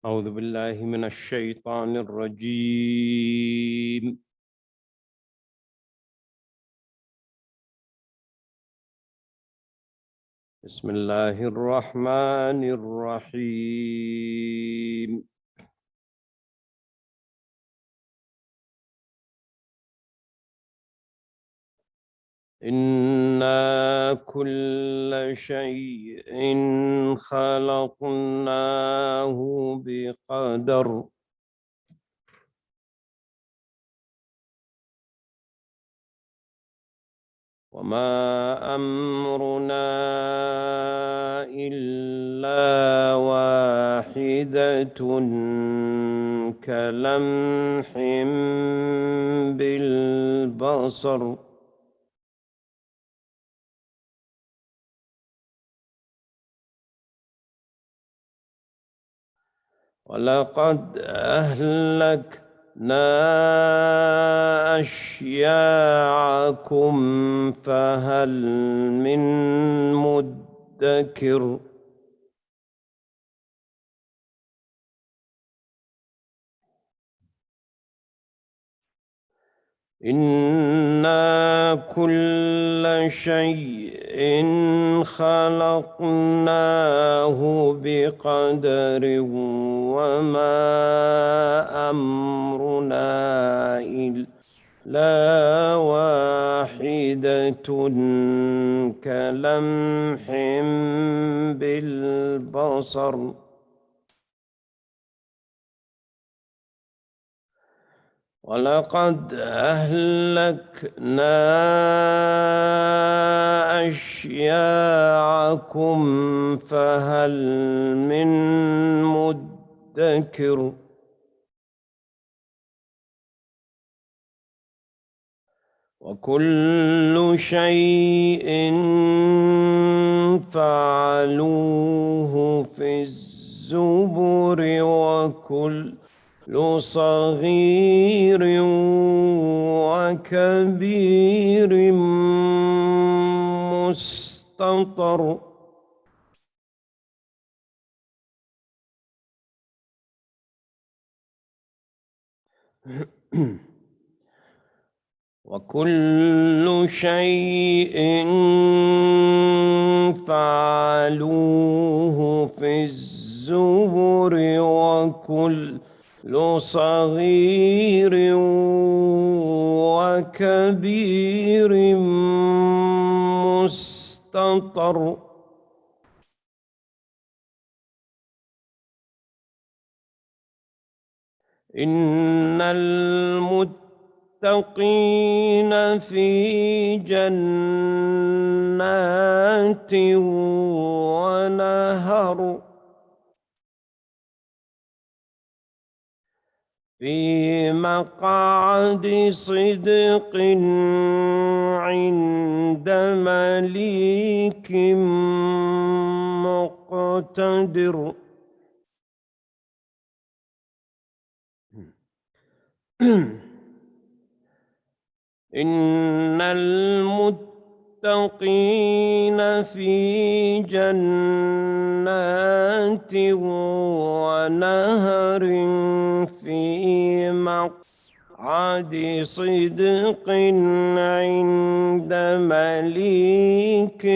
أعوذ بالله من الشيطان الرجيم. بسم الله الرحمن الرحيم. إنا كل شيء خلقناه بقدر وما أمرنا إلا واحدة كلمح بالبصر ولقد أهلكنا أشياعكم فهل من مدكر إنا كل شيء خلقناه بقدر وما أمرنا إلا واحدة كلمح بالبصر ولقد أهلكنا أشياعكم فهل من مدكر وكل شيء فعلوه في الزبر وكل صغير وكبير مستطر وكل شيء فعلوه في الزبر وكل صغير وكبير مستطر إن المتقين في جنات ونهر في مقعد صدق عند مليك مقتدر إن المتقين في جنات ونهر في مقعد صدق عند مليك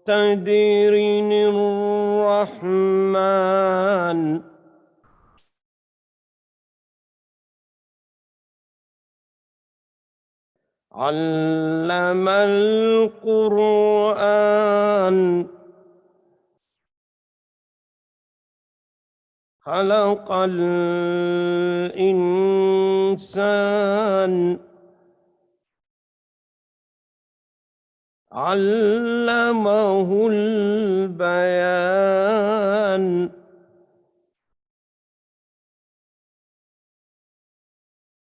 مقتدر الرحمن علم القرآن خلق الإنسان علمه البيان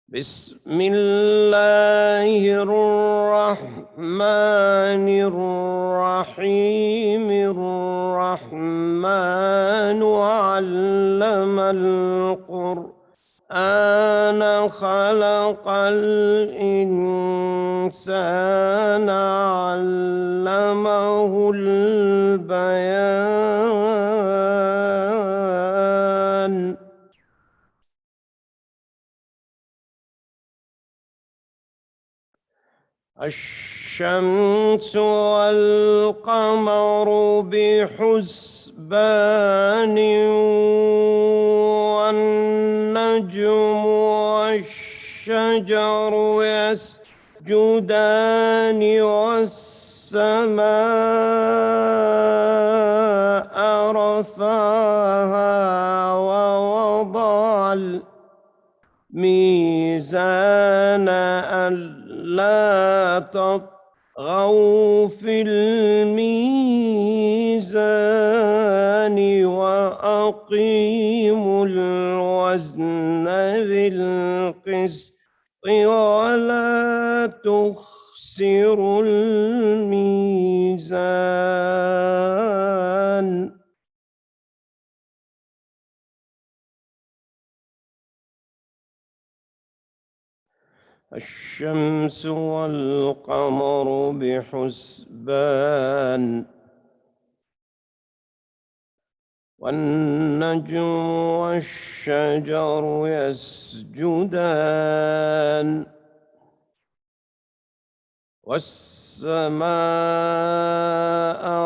بسم الله الرحمن الرحيم الرحمن علم القرآن خلق الإنسان علمه البيان الشمس والقمر بحسبان والنجم والشجر يسجدان والسماء رفعها ووضع الميزان ألا تطغوا في الميزان وأقيموا الوزن بالقسط ولا تخسروا الميزان. الشمس والقمر بحسبان والنجم والشجر يسجدان والسماء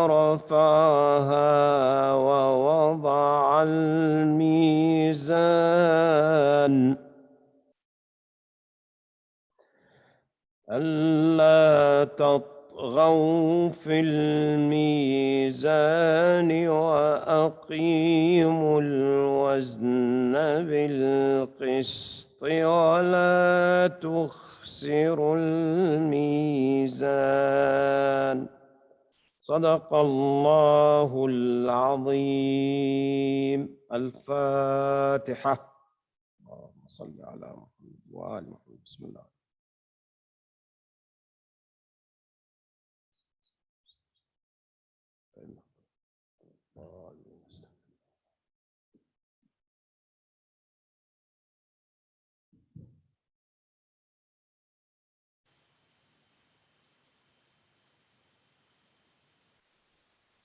رفعها ووضع الميزان ألا تطغوا في الميزان وأقيموا الوزن بالقسط ولا تخسروا الميزان. صدق الله العظيم. الفاتحة. اللهم صل على محمد وآل محمد. بسم الله.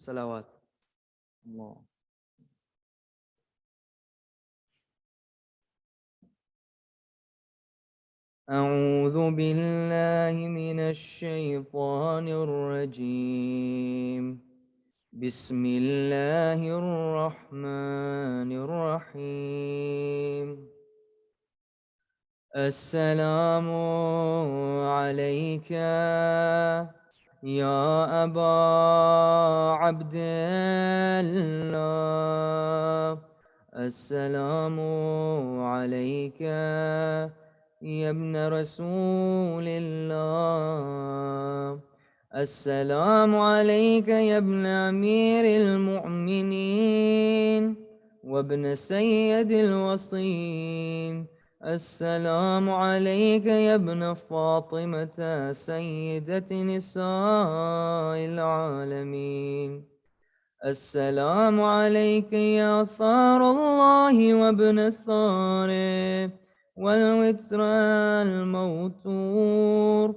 صلوات الله. أعوذ بالله من الشيطان الرجيم. بسم الله الرحمن الرحيم. السلام عليك يا أبا عبد الله. السلام عليك يا ابن رسول الله. السلام عليك يا ابن أمير المؤمنين وابن سيد الوصين. السلام عليك يا ابن فاطمة سيدة نساء العالمين. السلام عليك يا ثار الله وابن ثاره والوتر الموتور.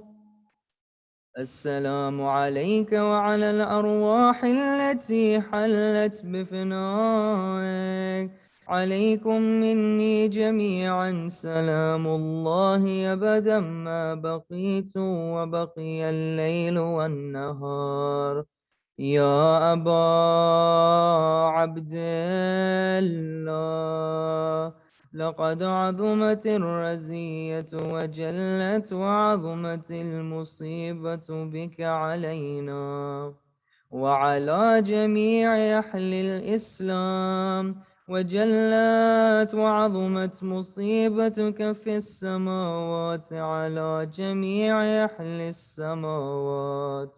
السلام عليك وعلى الأرواح التي حلت بفنائك. عليكم مني جميعا سلام الله أبدا ما بقيت وبقي الليل والنهار. يا أبا عبد الله لقد عظمت الرزية وجلت وعظمت المصيبة بك علينا وعلى جميع أهل الإسلام، وجلت وعظمت مصيبتك في السماوات على جميع أهل السماوات.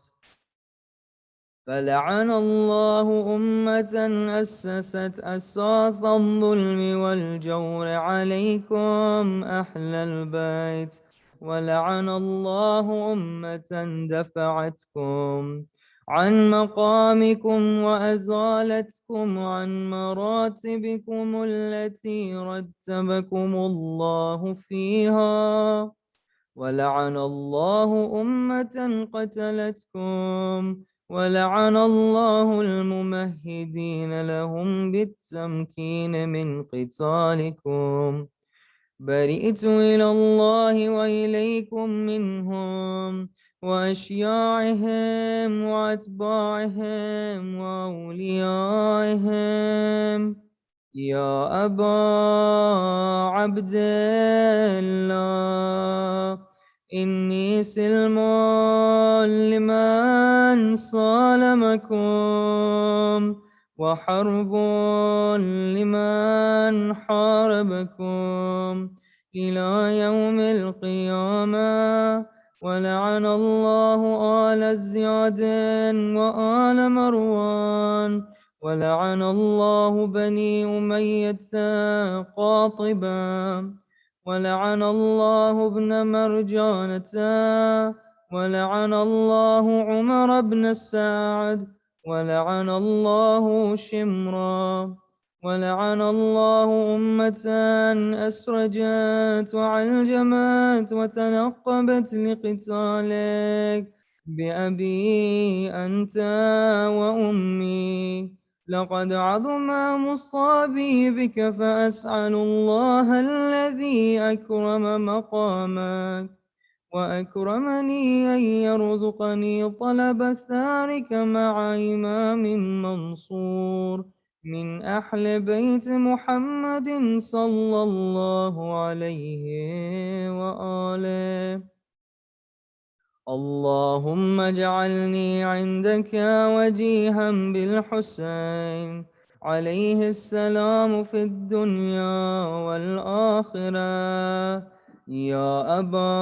فلعن الله أمة أسست أساس الظلم والجور عليكم أهل البيت، ولعن الله أمة دفعتكم عن مقامكم وأزالتكم عن مراتبكم التي رتبكم الله فيها، ولعن الله أمة قتلتكم، ولعن الله الممهدين لهم بالتمكين من قتالكم. برئت إلى الله وإليكم منهم، وأشياعهم وأتباعهم وأوليائهم. يا أبا عبد الله، إني سلم لمن صالمكم، وحرب لمن حاربكم إلى يوم القيامة. ولعن الله آل زياد وآل مروان، ولعن الله بني أمية قاطبا، ولعن الله ابن مرجانة، ولعن الله عمر بن السعد، ولعن الله شمرا، ولعن الله أمة أسرجت وعلجمت وتنقبت لقتالك بأبي أنت وأمي. لقد عظم مصابي بك، فأسأل الله الذي أكرم مقامك وأكرمني أن يرزقني طلب ثارك مع إمام منصور من أهل بيت محمد صلى الله عليه وآله. اللهم اجعلني عندك وجيها بالحسين عليه السلام في الدنيا والآخرة. يا أبا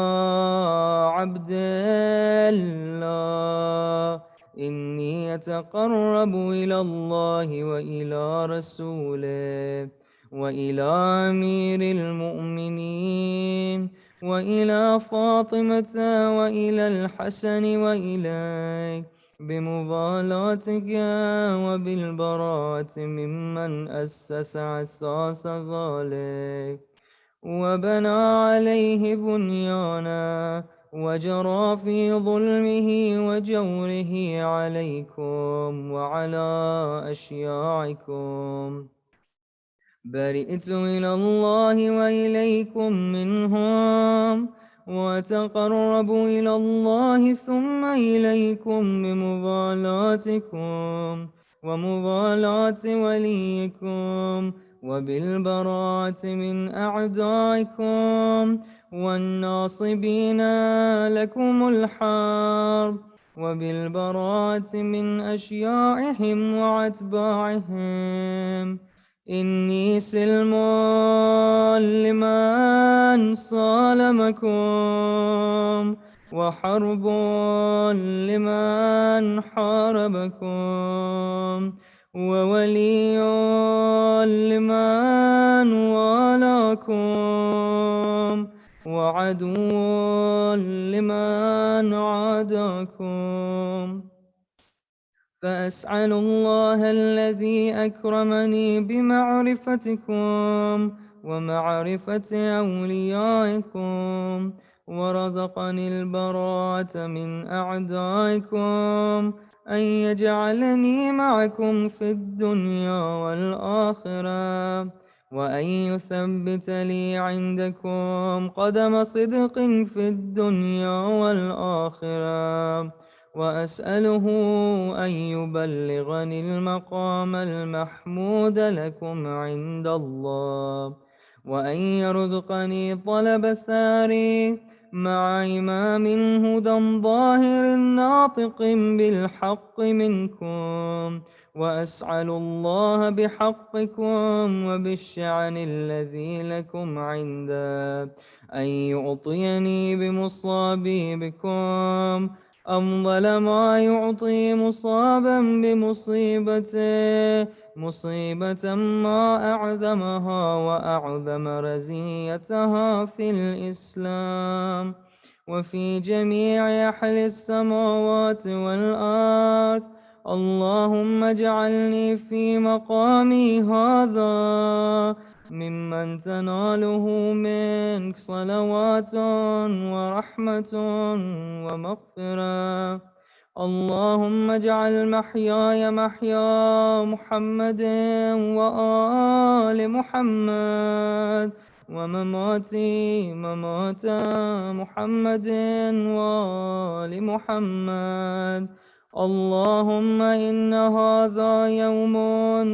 عبد الله، إني أتقرب إلى الله وإلى رسوله وإلى أمير المؤمنين وإلى فاطمة وإلى الحسن وإليك بمبالاتك وبالبراءة ممن أسس أساس ذلك وبنى عليه بنيانا وجرى في ظلمه وجوره عليكم وعلى أشياعكم. برئت إلى الله وإليكم منهم، وأتقرب إلى الله ثم إليكم بمبالاتكم ومبالاة وليكم وبالبراءة من أعدائكم والناصبين لكم الحرب وبالبراءة من أشياعهم وأتباعهم. إني سلم لمن صالمكم، وحرب لمن حاربكم، وولي لمن والاكم، وعدو لمن عاداكم. فأسأل الله الذي أكرمني بمعرفتكم ومعرفة أوليائكم ورزقني البراءة من أعدائكم أن يجعلني معكم في الدنيا والآخرة، وأن يثبت لي عندكم قدم صدق في الدنيا والآخرة، وأسأله أن يبلغني المقام المحمود لكم عند الله، وأن يرزقني طلب ثاري مع إمام هدى ظاهر ناطق بالحق منكم. وأسأل الله بحقكم وبالشأن الذي لكم عنده أن يعطيني بمصابي بكم أفضل ما يعطي مصابا بمصيبته، مصيبة ما أعظمها وأعظم رزيتها في الإسلام وفي جميع أهل السماوات والأرض. اللهم اجعلني في مقامي هذا ممن تناله منك صلوات ورحمة ومغفرة. اللهم اجعل محياي محيا محمد وآل محمد، ومماتي ممات محمد وآل محمد. اللهم إن هذا يوم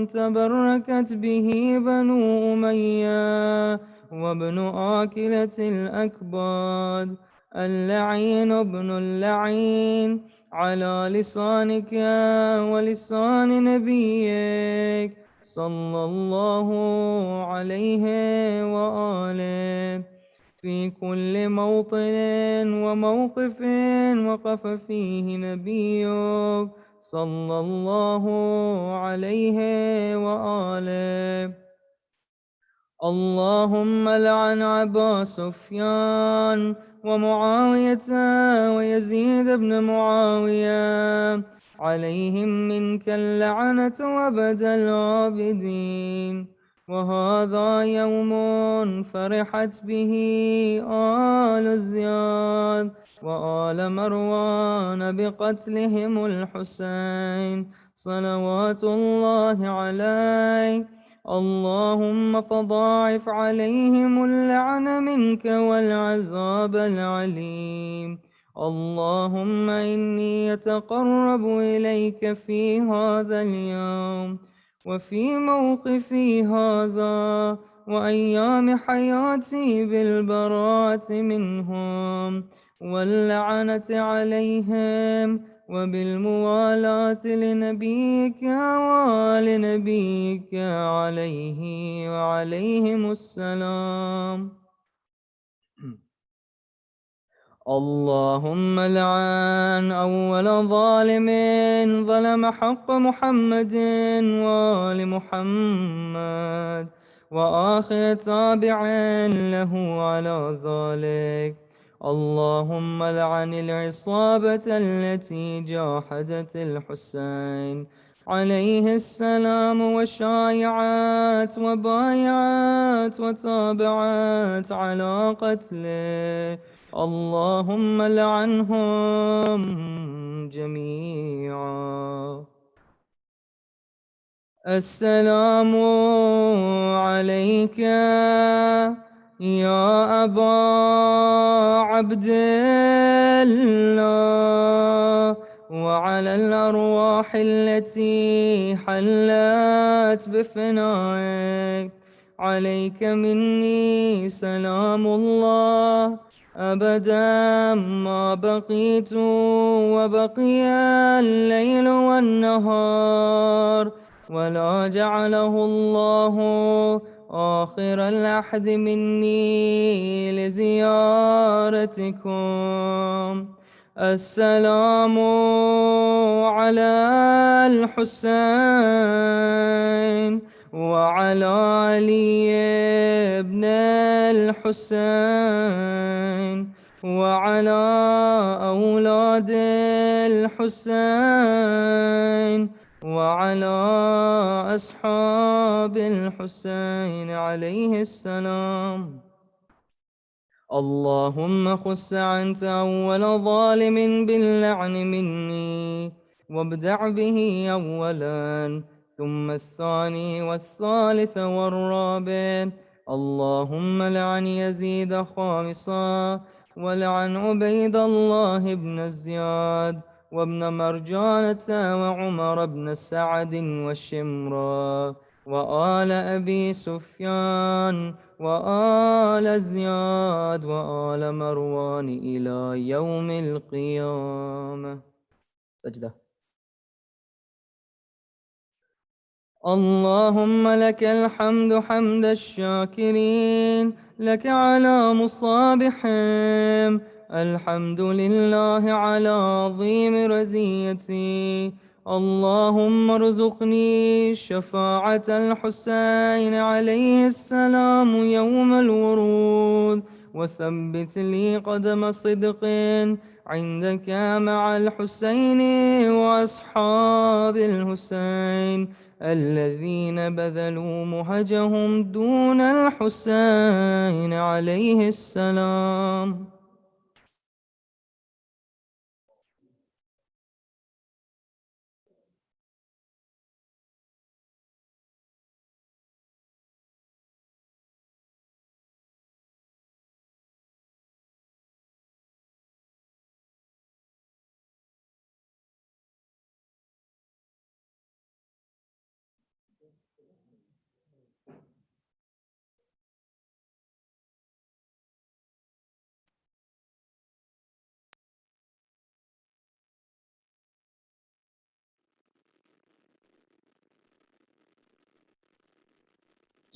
تبركت به بنو أمية وابن آكلة الأكباد اللعين ابن اللعين على لسانك ولسان نبيك صلى الله عليه وآله في كل موطن وموقف وقف فيه نبيك صلى الله عليه وآله. اللهم لعن أبا سفيان ومعاوية ويزيد بن معاوية عليهم منك اللعنة وأبد العابدين. وهذا يوم فرحت به آل زياد وآل مروان بقتلهم الحسين صلوات الله عليه. اللهم فضاعف عليهم اللعن منك والعذاب العليم. اللهم إني أتقرب إليك في هذا اليوم وفي موقفي هذا وأيام حياتي بالبراءة منهم واللعنة عليهم وبالموالاة لنبيك وآل نبيك عليه وعليهم السلام. اللهم لعن أول ظالم ظلم حق محمد وآل محمد وآخر تابع له على ذلك. اللهم لعن العصابة التي جاحدت الحسين عليه السلام وشايعت وبايعت وتابعت على قتله. اللهم لعنهم جميعا. السلام عليك يا أبا عبد الله وعلى الأرواح التي حلت بفنائك. عليك مني سلام الله أبدا ما بقيت وبقي الليل والنهار ولا جعله الله آخر العهد مني لزيارتكم. السلام على الحسين وعلى علي بن الحسين وعلى أولاد الحسين وعلى أصحاب الحسين عليه السلام. اللهم خس أنت أول ظالم باللعن مني وابدع به أولا ثم الثاني والثالث والرابع. اللهم لعن يزيد خامسا ولعن عبيد الله بن زياد وابن مرجانة وعمر بن سعد والشمرا وآل أبي سفيان وآل زياد وآل مروان إلى يوم القيامة. سجدة. اللهم لك الحمد حمد الشاكرين لك على مصابحهم. الحمد لله على عظيم رزيتي. اللهم ارزقني شفاعة الحسين عليه السلام يوم الورود وثبت لي قدم صدق عندك مع الحسين وأصحاب الحسين الذين بذلوا مهجهم دون الحسين عليه السلام.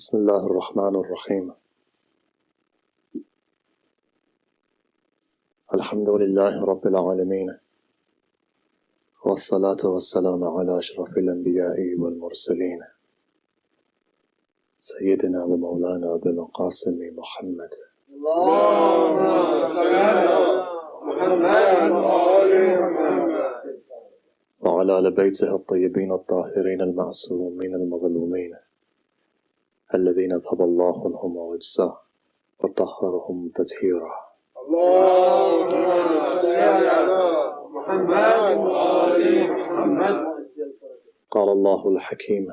بسم الله الرحمن الرحيم الحمد لله رب العالمين والصلاة والسلام على أشرف الأنبياء والمرسلين سيدنا ومولانا أبي القاسم محمد اللهم صل على محمد وآل محمد وعلى آل بيته الطيبين الطاهرين المعصومين المظلومين الذين اذهب الله عنهم وأجزاه وطهرهم تطهيرا. اللهم صل على محمد وآل محمد. قال الله الحكيم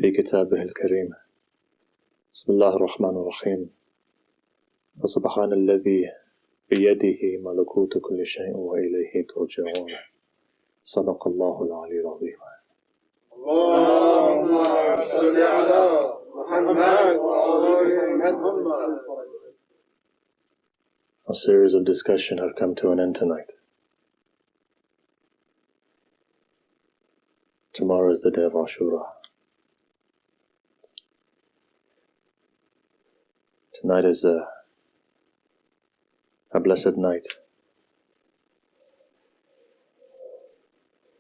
في كتابه الكريم بسم الله الرحمن الرحيم فسبحان الذي بيده ملكوت كل شيء وإليه ترجعون. صدق الله العلي العظيم. اللهم صل على محمد وآل محمد. A series of discussion have come to an end tonight. Tomorrow is the day of Ashura. Tonight is a blessed night.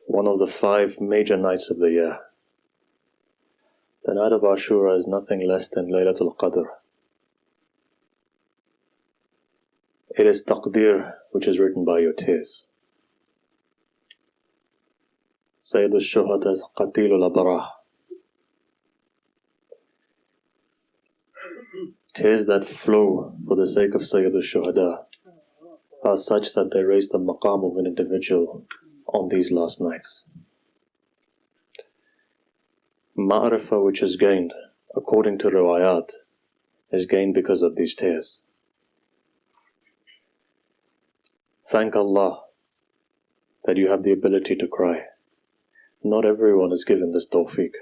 One of the 5 major nights of the year. The night of Ashura is nothing less than Laylatul Qadr. It is taqdeer which is written by your tears. Sayyid al-Shuhada is Qatil al-Abarah. Tears that flow for the sake of Sayyid al-Shuhada are such that they raise the maqam of an individual on these last nights. Ma'rifah which is gained, according to riwayat, is gained because of these tears. Thank Allah that you have the ability to cry. Not everyone is given this tawfiq.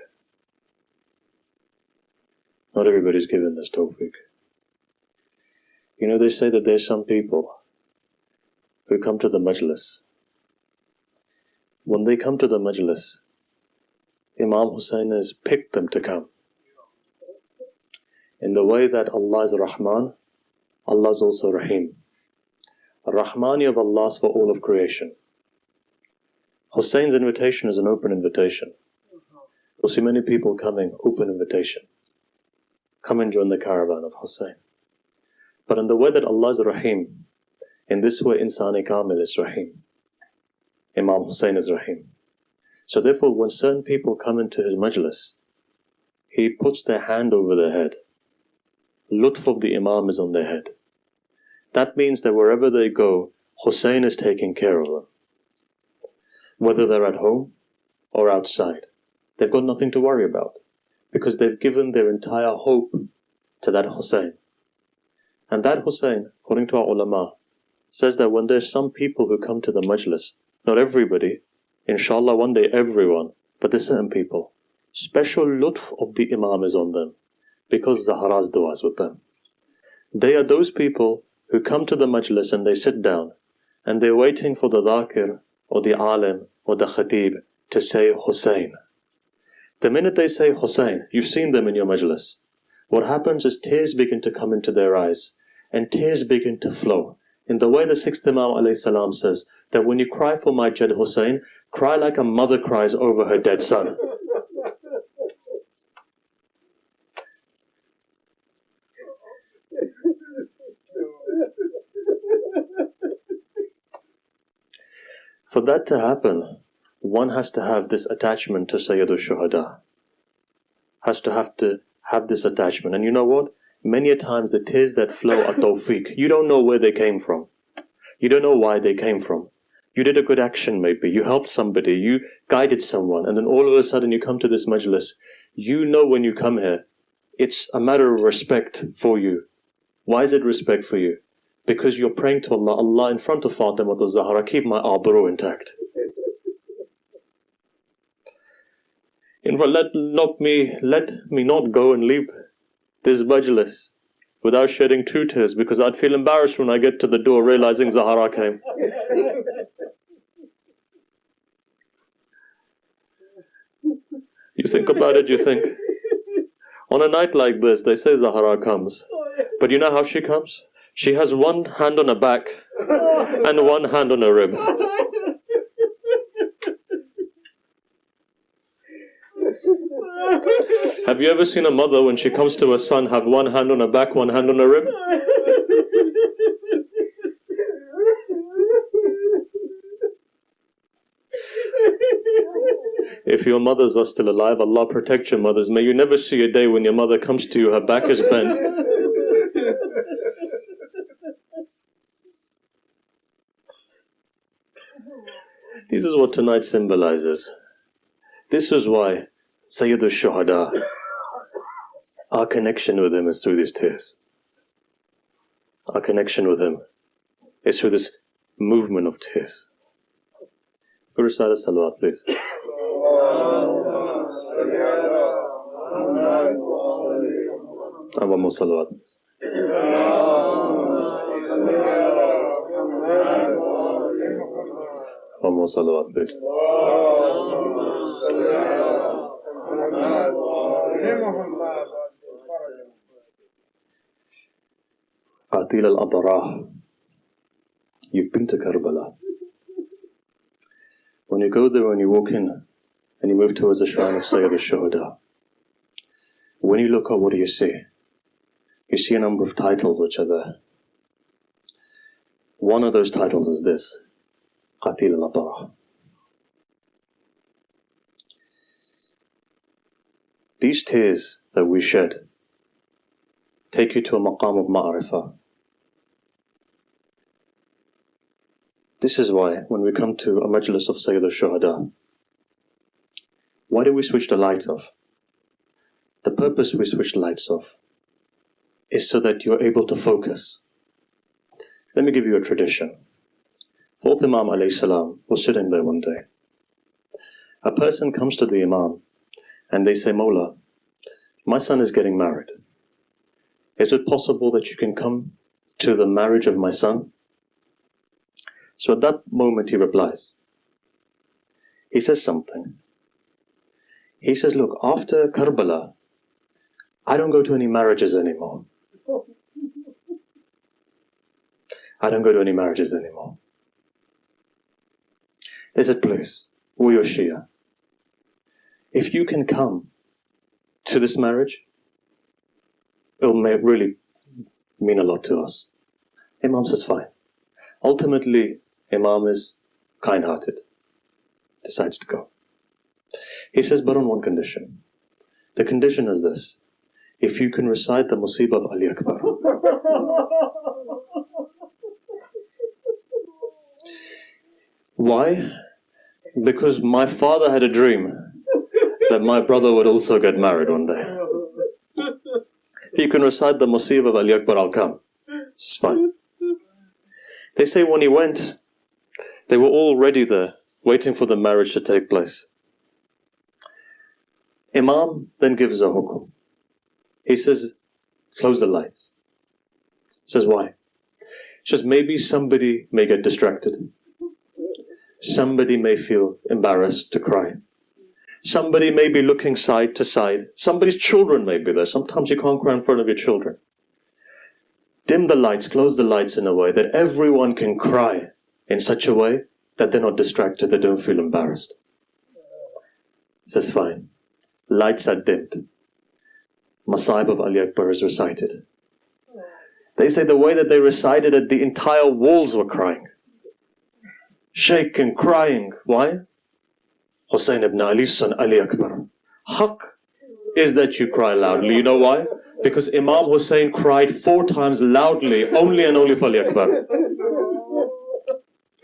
Not everybody is given this tawfiq. You know, they say that there's some people who come to the majlis. When they come to the majlis, Imam Hussein has picked them to come. In the way that Allah is Rahman, Allah is also Rahim. Rahmani of Allah is for all of creation. Hussein's invitation is an open invitation. You'll see many people coming, open invitation. Come and join the caravan of Hussein. But in the way that Allah is Rahim, in this way Insani Kamil is Rahim. Imam Hussein is Rahim. So therefore, when certain people come into his majlis, he puts their hand over their head. Lutf of the Imam is on their head. That means that wherever they go, Hussein is taking care of them. Whether they're at home or outside, they've got nothing to worry about, because they've given their entire hope to that Hussein. And that Hussein, according to our ulama, says that when there's some people who come to the majlis, not everybody, inshallah one day everyone, but there's certain people, special lutf of the Imam is on them, because Zahra's dua is with them. They are those people who come to the majlis and they sit down, and they're waiting for the dhakir, or the alim, or the khatib to say Hussein. The minute they say Hussein, you've seen them in your majlis. What happens is tears begin to come into their eyes, and tears begin to flow. In the way the 6th Imam alayhi salam says, that when you cry for my Jad Hussein, cry like a mother cries over her dead son. For that to happen, one has to have this attachment to Sayyid al-Shuhada. Has to have this attachment. And you know what? Many a times the tears that flow are tawfiq. You don't know where they came from. You don't know why they came from. You did a good action maybe. You helped somebody. You guided someone. And then all of a sudden you come to this majlis. You know when you come here, it's a matter of respect for you. Why is it respect for you? Because you're praying to Allah, Allah in front of Fatima al-Zahra, keep my abru intact. In fact, let me not go and leave this majlis without shedding 2 tears, because I'd feel embarrassed when I get to the door realizing Zahra came. You think about it, you think, On a night like this, they say Zahra comes. But you know how she comes? She has one hand on her back and one hand on her rib. Have you ever seen a mother when she comes to her son have one hand on her back, one hand on her rib? If your mothers are still alive, Allah protect your mothers. May you never see a day when your mother comes to you, her back is bent. This is what tonight symbolizes. This is why Sayyid al-Shuhada, our connection with him is through these tears. Our connection with him is through this movement of tears. Guru Sahib Salawat, please. And one more salawat, please. One more salawat, please. Qatil al-Abarah, you've been to Karbala. When you go there and you walk in and you move towards the shrine of Sayyid al-Shuhada, when you look up, what do you see? You see a number of titles which are there. One of those titles is this, Qatil al-Abarah. These tears that we shed take you to a maqam of ma'arifah. This is why when we come to a majlis of Sayyid al-Shuhada, why do we switch the light off? The purpose we switch the lights off is so that you're able to focus. Let me give you a tradition. Fourth Imam alayhi salam was sitting there one day. A person comes to the Imam and they say, Mawla, my son is getting married. Is it possible that you can come to the marriage of my son? So at that moment he replies. He says something. He says, look, after Karbala, I don't go to any marriages anymore. I don't go to any marriages anymore. They said, please, we're your Shia. If you can come to this marriage, it will really mean a lot to us. Imam says, fine. Ultimately, Imam is kind-hearted, decides to go. He says, but on one condition. The condition is this. If you can recite the Musibah of Ali Akbar. Why? Because my father had a dream that my brother would also get married one day. If you can recite the Musibah of Ali Akbar, I'll come. It's fine. They say when he went, they were all ready there, waiting for the marriage to take place. Imam then gives a hukum. He says, close the lights. He says, why? He says, maybe somebody may get distracted. Somebody may feel embarrassed to cry. Somebody may be looking side to side. Somebody's children may be there. Sometimes you can't cry in front of your children. Dim the lights, close the lights in a way that everyone can cry in such a way that they're not distracted, they don't feel embarrassed. He says, fine. Lights are dimmed. Masa'ib of Ali Akbar is recited. They say the way that they recited it, the entire walls were crying. Shaking, crying. Why? Hussein ibn Ali's son, Ali Akbar. Haqq is that you cry loudly. You know why? Because Imam Hussein cried 4 times loudly, only and only for Ali Akbar.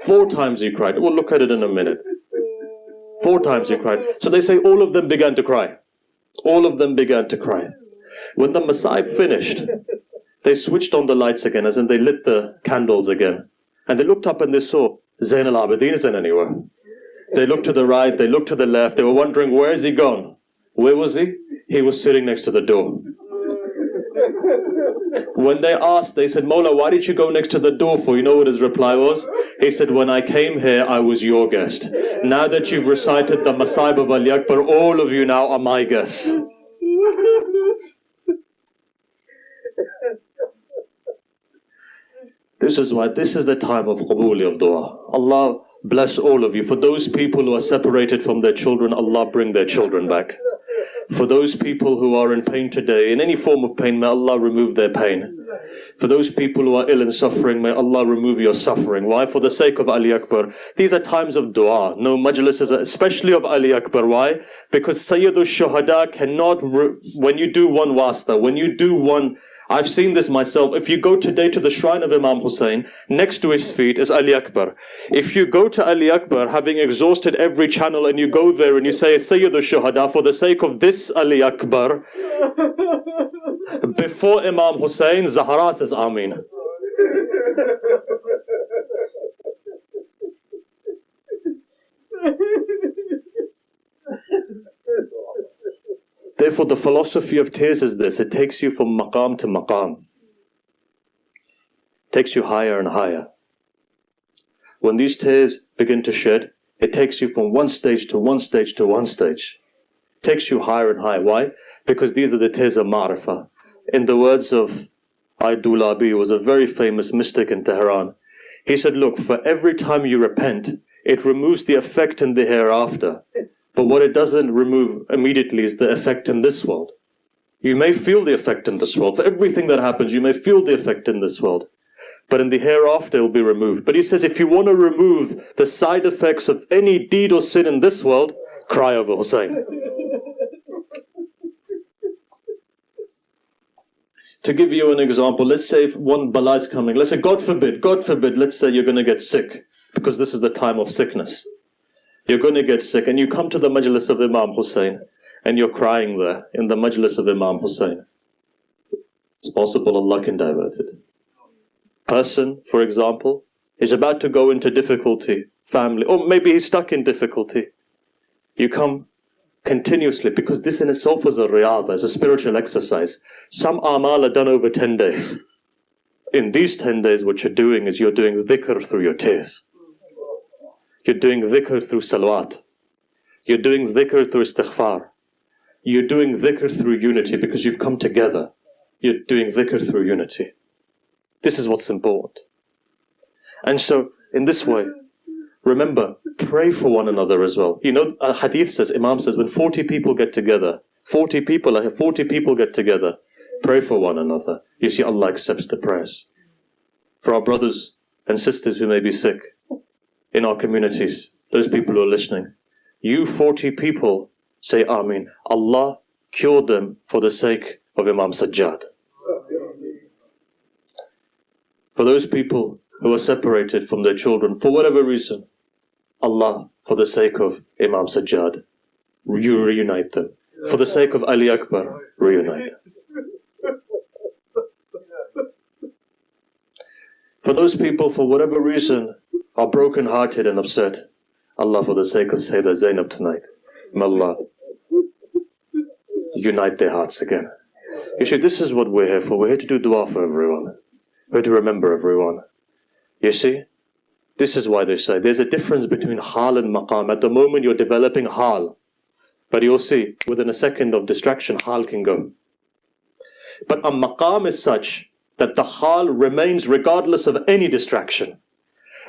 4 times he cried. We'll look at it in a minute. 4 times he cried. So they say all of them began to cry. All of them began to cry. When the Masa'ib finished, they switched on the lights again, as in they lit the candles again. And they looked up and they saw Zain al-Abidin isn't anywhere. They looked to the right, they looked to the left, they were wondering, where is he gone? Where was he? He was sitting next to the door. When they asked, they said, Mawla, why did you go next to the door for? You know what his reply was? He said, when I came here, I was your guest. Now that you've recited the Masa'ib of Ali Akbar, all of you now are my guests. This is why this is the time of qabuli of dua. Allah bless all of you. For those people who are separated from their children, Allah bring their children back. For those people who are in pain today, in any form of pain, may Allah remove their pain. For those people who are ill and suffering, may Allah remove your suffering. Why? For the sake of Ali Akbar. These are times of dua. No majlises, especially of Ali Akbar. Why? Because Sayyidul Shuhada cannot, when you do one wasta, when you do one, I've seen this myself. If you go today to the shrine of Imam Hussein, next to his feet is Ali Akbar. If you go to Ali Akbar, having exhausted every channel, and you go there and you say, Sayyidul Shuhada, for the sake of this Ali Akbar, before Imam Hussein, Zahra says Ameen. Therefore, the philosophy of tears is this: it takes you from maqam to maqam. It takes you higher and higher. When these tears begin to shed, it takes you from one stage to one stage to one stage. It takes you higher and higher. Why? Because these are the tears of ma'rifah. In the words of Aidulabi, who was a very famous mystic in Tehran, he said, look, for every time you repent, it removes the effect in the hereafter. But what it doesn't remove immediately is the effect in this world. You may feel the effect in this world. For everything that happens, you may feel the effect in this world. But in the hereafter, it will be removed. But he says, if you want to remove the side effects of any deed or sin in this world, cry over Hussein. To give you an example, let's say if one bala is coming, let's say God forbid, let's say you're going to get sick, because this is the time of sickness. You're going to get sick, and you come to the majlis of Imam Hussein, and you're crying there in the majlis of Imam Hussein. It's possible Allah can divert it. Person, for example, is about to go into difficulty, family, or maybe he's stuck in difficulty. You come continuously, because this in itself is a riyadha, is a spiritual exercise. Some amal are done over 10 days. In these 10 days, what you're doing is you're doing dhikr through your tears. You're doing dhikr through salawat. You're doing dhikr through istighfar. You're doing dhikr through unity, because you've come together. You're doing dhikr through unity. This is what's important. And so, in this way, remember, pray for one another as well. You know, a hadith says, Imam says, when 40 people get together, 40 people get together, pray for one another. You see, Allah accepts the prayers. For our brothers and sisters who may be sick in our communities, those people who are listening, you 40 people say Ameen. Allah cured them for the sake of Imam Sajjad. For those people who are separated from their children, for whatever reason, Allah, for the sake of Imam Sajjad, you reunite them. For the sake of Ali Akbar, reunite them. For those people, for whatever reason, are broken-hearted and upset, Allah, for the sake of Sayyidah Zainab tonight, may Allah unite their hearts again. You see, this is what we're here for. We're here to do dua for everyone. We're here to remember everyone. You see, this is why they say there's a difference between hal and maqam. At the moment you're developing hal, but you'll see within a second of distraction hal can go. But a maqam is such that the hal remains regardless of any distraction.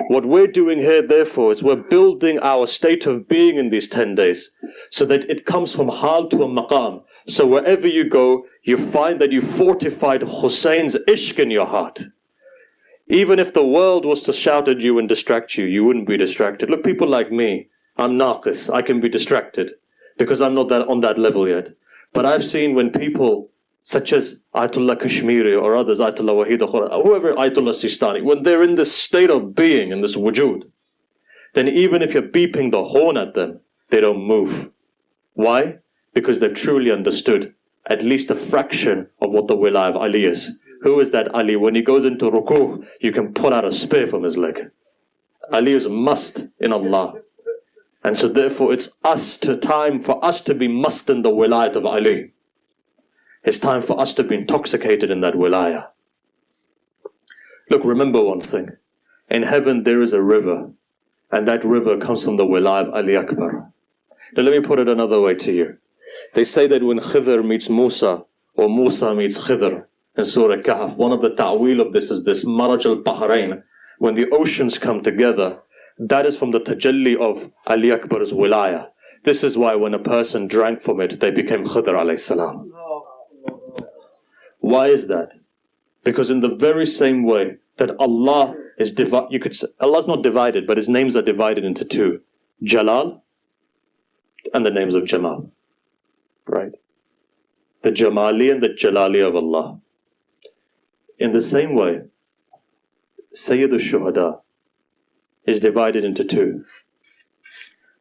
What we're doing here, therefore, is we're building our state of being in these 10 days so that it comes from hal to a maqam. So wherever you go, you find that you fortified Hussein's ishq in your heart. Even if the world was to shout at you and distract you, you wouldn't be distracted. Look, people like me, I'm naqis, I can be distracted because I'm not on that level yet. But I've seen when people such as Ayatollah Kashmiri or others, Ayatollah Wahid, whoever, Ayatollah Sistani, when they're in this state of being, in this wujud, then even if you're beeping the horn at them, they don't move. Why? Because they've truly understood at least a fraction of what the wilayah of Ali is. Who is that Ali? When he goes into rukuh, you can pull out a spear from his leg. Ali is must in Allah. And so therefore it's time for us to be must in the wilayat of Ali. It's time for us to be intoxicated in that wilayah. Look, remember one thing. In heaven there is a river, and that river comes from the wilayah of Ali Akbar. Now let me put it another way to you. They say that when Khidr meets Musa, or Musa meets Khidr, in Surah Kahf. One of the ta'wil of this is this Maraj al-Bahrain. When the oceans come together, that is from the tajalli of Ali Akbar's wilaya. This is why when a person drank from it, they became Khidr alayhi salam. Why is that? Because in the very same way that Allah is divided, you could say, Allah's not divided, but His names are divided into two. Jalal and the names of Jamal. Right? The Jamali and the Jalali of Allah. In the same way, Sayyid al-Shuhada is divided into two.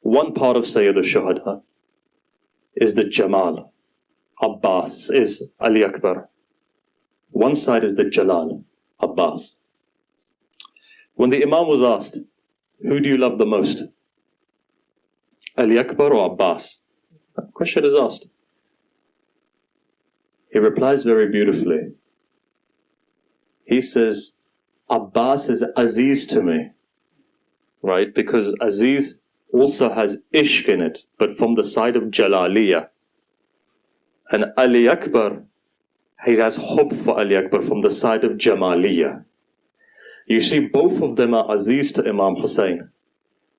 One part of Sayyid al-Shuhada is the Jamal. Abbas is Ali Akbar. One side is the Jalal, Abbas. When the Imam was asked, who do you love the most? Ali Akbar or Abbas? That question is asked. He replies very beautifully. He says, Abbas is Aziz to me. Right? Because Aziz also has ishq in it, but from the side of Jalaliya. And Ali Akbar, he has hub for Ali Akbar from the side of Jamaliya. You see, both of them are Aziz to Imam Hussein.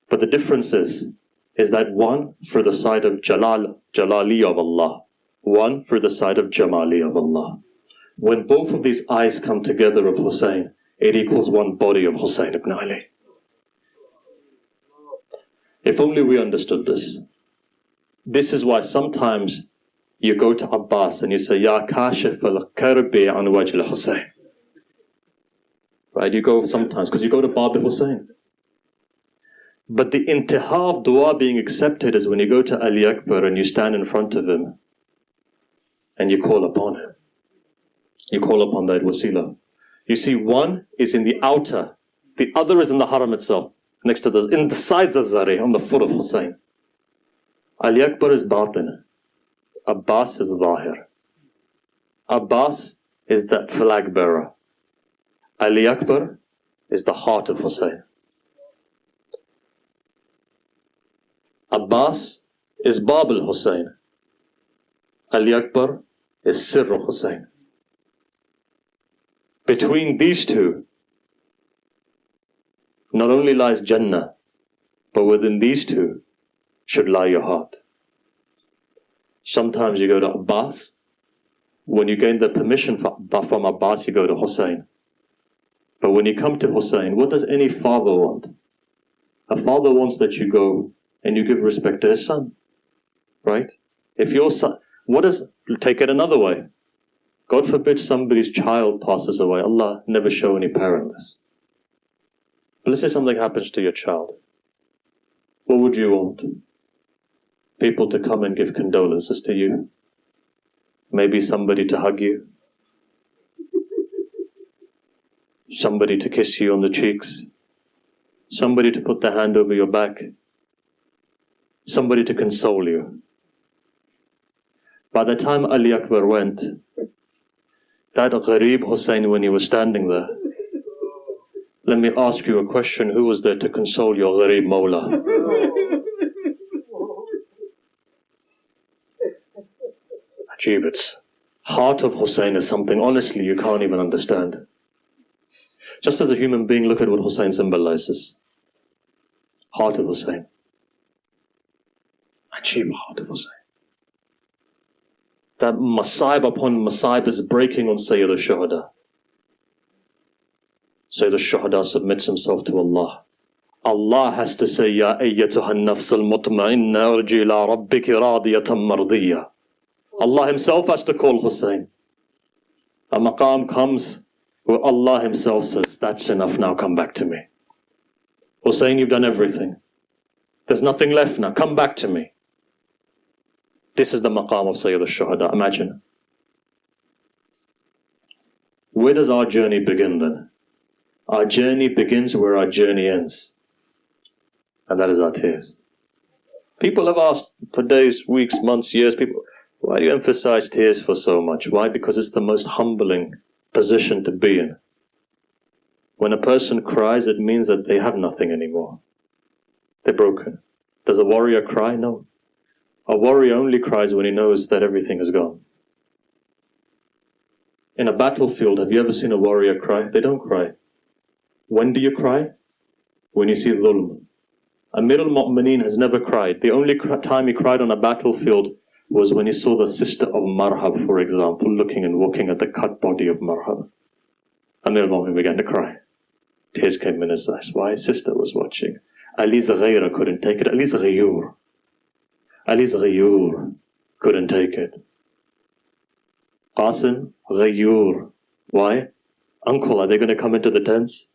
But the difference is that one for the side of Jalali of Allah, one for the side of Jamali of Allah. When both of these eyes come together of Hussein, it equals one body of Hussein ibn Ali. If only we understood this. This is why sometimes you go to Abbas and you say, Ya kashif al-karbi an wajh al-Hussein. Right, you go sometimes, because you go to Bab Hussein. But the intiha of dua being accepted is when you go to Ali Akbar and you stand in front of him and you call upon him. You call upon that wasila. You see, one is in the outer, the other is in the haram itself, next to the, in the sides of Zari, on the foot of Hussein. Ali Akbar is batin. Abbas is zahir. Abbas is the flag bearer. Ali Akbar is the heart of Hussein. Abbas is Bab al-Hussein. Ali Akbar is Sirr al-Hussein. Between these two, not only lies Jannah, but within these two should lie your heart. Sometimes you go to Abbas. When you gain the permission from Abbas, you go to Hussein. But when you come to Hussein, what does any father want? A father wants that you go and you give respect to his son. Right? If your son, take it another way. God forbid somebody's child passes away. Allah never show any parent this. But let's say something happens to your child. What would you want? People to come and give condolences to you. Maybe somebody to hug you. Somebody to kiss you on the cheeks. Somebody to put their hand over your back. Somebody to console you. By the time Ali Akbar went, that Gharib Hussein, when he was standing there, let me ask you a question. Who was there to console your Gharib Mawla? Ajib, it's heart of Hussein is something honestly you can't even understand. Just as a human being, look at what Hussein symbolizes. Heart of Hussein. Ajib, heart of Hussein. That masaib upon masaib is breaking on Sayyid al-Shuhada. Sayyid al-Shuhada submits himself to Allah. Allah has to say, Ya ayyatuha an-nafs al-mutma'inna arji ila rabbiki radiyatan mardiyya. Allah himself has to call Hussein. A maqam comes where Allah himself says, that's enough now, come back to me. Hussein, you've done everything. There's nothing left now, come back to me. This is the maqam of Sayyid al-Shuhada. Imagine. Where does our journey begin then? Our journey begins where our journey ends. And that is our tears. People have asked for days, weeks, months, years, people, why do you emphasize tears for so much? Why? Because it's the most humbling position to be in. When a person cries, it means that they have nothing anymore. They're broken. Does a warrior cry? No. A warrior only cries when he knows that everything is gone. In a battlefield, have you ever seen a warrior cry? They don't cry. When do you cry? When you see dhulm. Amir al-Mu'mineen has never cried. The only time he cried on a battlefield was when he saw the sister of Marhab, for example, looking and walking at the cut body of Marhab. Amir al-Mu'mineen began to cry. Tears came in his eyes. Why? His sister was watching. Ali's ghayra couldn't take it. Ali's ghayur. Ali's ghayur couldn't take it. Qasim, ghayur. Why? Uncle, are they going to come into the tents?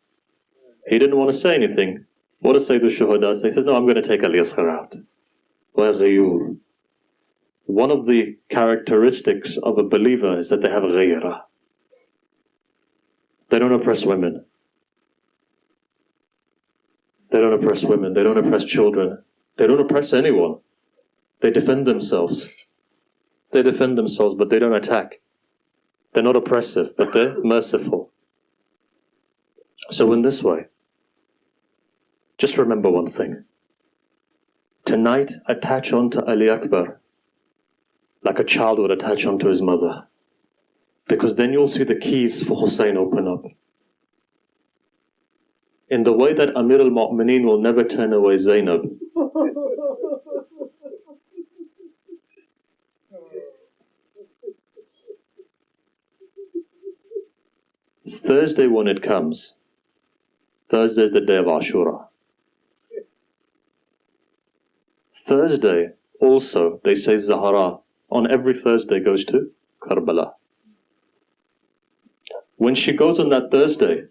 He didn't want to say anything. What does Sayyid al-Shuhada say? He says, no, I'm going to take Ali Asghar out. Why ghayur? One of the characteristics of a believer is that they have ghayra. They don't oppress women. They don't oppress women. They don't oppress children. They don't oppress anyone. They defend themselves. They defend themselves, but they don't attack. They're not oppressive, but they're merciful. So in this way, just remember one thing. Tonight, attach on to Ali Akbar like a child would attach onto his mother. Because then you'll see the keys for Hussein open up. In the way that Amir al-Mu'mineen will never turn away Zainab. Thursday when it comes, Thursday is the day of Ashura. Thursday also, they say Zahara, on every Thursday goes to Karbala. When she goes on that Thursday,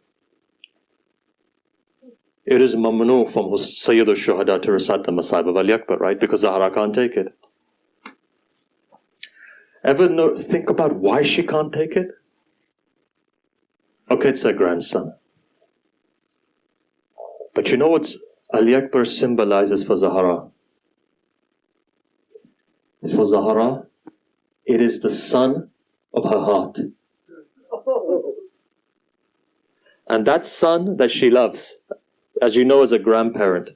it is mamnu from Sayyid al-Shuhada to recite the Masa'ib of Ali Akbar, right? Because Zahra can't take it. Ever think about why she can't take it? Okay, it's her grandson. But you know what Ali Akbar symbolizes for Zahra? For Zahra, it is the son of her heart. And that son that she loves, as you know as a grandparent,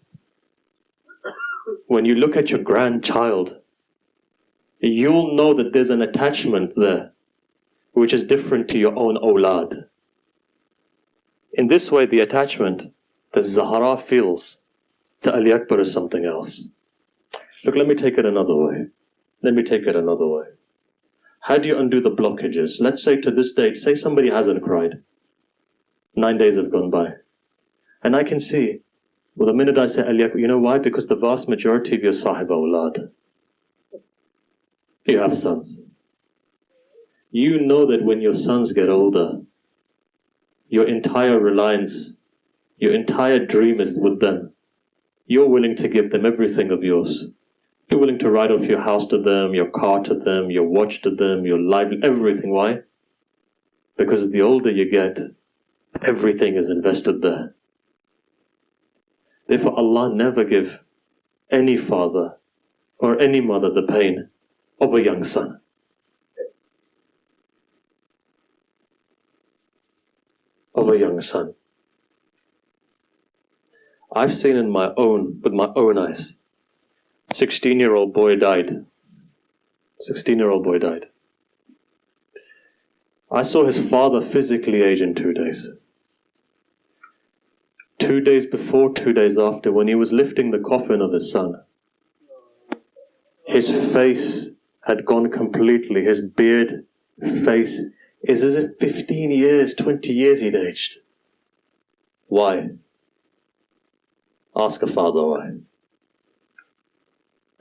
when you look at your grandchild, you'll know that there's an attachment there, which is different to your own awlad. In this way, the attachment that Zahra feels to Ali Akbar is something else. Look, let me take it another way. Let me take it another way. How do you undo the blockages? Let's say to this date, say somebody hasn't cried. 9 days have gone by. And I can see, well, the minute I say Ali Akbar, you know why? Because the vast majority of your sahib awlad, you have sons. You know that when your sons get older, your entire reliance, your entire dream is with them. You're willing to give them everything of yours. You're willing to write off your house to them, your car to them, your watch to them, your life, everything. Why? Because the older you get, everything is invested there. Therefore, Allah never give any father or any mother the pain of a young son. Of a young son. I've seen with my own eyes, 16-year-old boy died. 16-year-old boy died. I saw his father physically age in 2 days. 2 days before, 2 days after, when he was lifting the coffin of his son, his face had gone completely, his beard, face, is as if 15 years, 20 years he'd aged. Why? Ask a father why.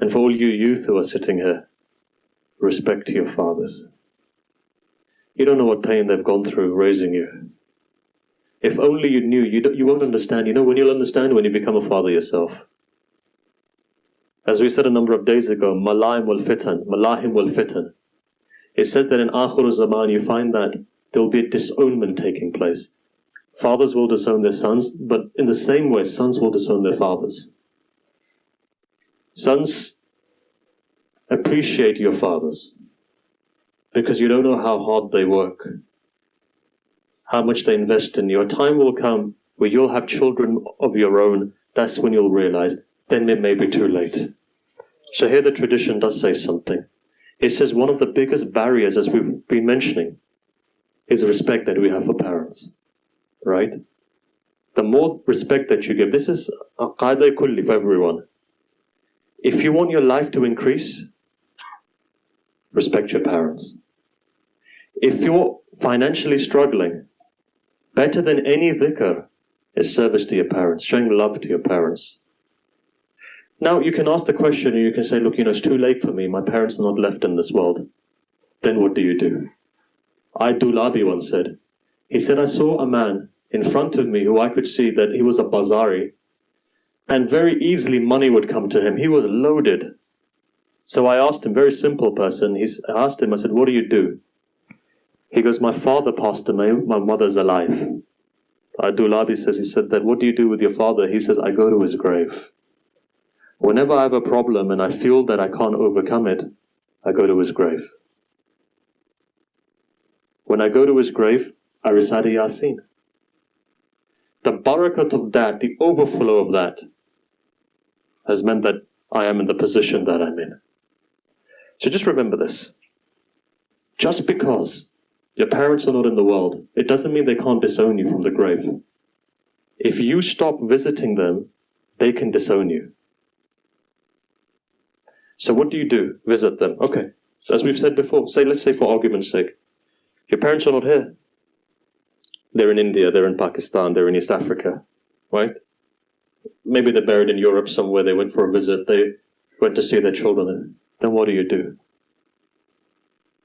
And for all you youth who are sitting here, respect to your fathers. You don't know what pain they've gone through raising you. If only you knew, you won't understand. You know when you'll understand? When you become a father yourself. As we said a number of days ago, malahim wal fitan. It says that in Akhir Zaman you find that there will be a disownment taking place. Fathers will disown their sons, but in the same way, sons will disown their fathers. Sons, appreciate your fathers, because you don't know how hard they work, how much they invest in you. A time will come where you'll have children of your own. That's when you'll realize, then it may be too late. So here the tradition does say something. It says one of the biggest barriers, as we've been mentioning, is respect that we have for parents, right? The more respect that you give, this is a qaida kulli for everyone. If you want your life to increase, respect your parents. If you're financially struggling, better than any dhikr is service to your parents, showing love to your parents. Now you can ask the question, and you can say, look, it's too late for me, my parents are not left in this world. Then what do? Dulabi once said, he said, I saw a man in front of me who I could see that he was a bazari, and very easily money would come to him. He was loaded. So I asked him, very simple person, I asked him, I said, what do you do? He goes, my father passed away, my mother's alive. Dulabi says, he said that, what do you do with your father? He says, I go to his grave. Whenever I have a problem and I feel that I can't overcome it, I go to his grave. When I go to his grave, I recite a Yasin. The barakat of that, the overflow of that, has meant that I am in the position that I'm in. So just remember this. Just because your parents are not in the world, it doesn't mean they can't disown you from the grave. If you stop visiting them, they can disown you. So what do? Visit them. Okay. So as we've said before, let's say for argument's sake, your parents are not here. They're in India, they're in Pakistan, they're in East Africa, right? Maybe they're buried in Europe somewhere, they went for a visit, they went to see their children. Then what do?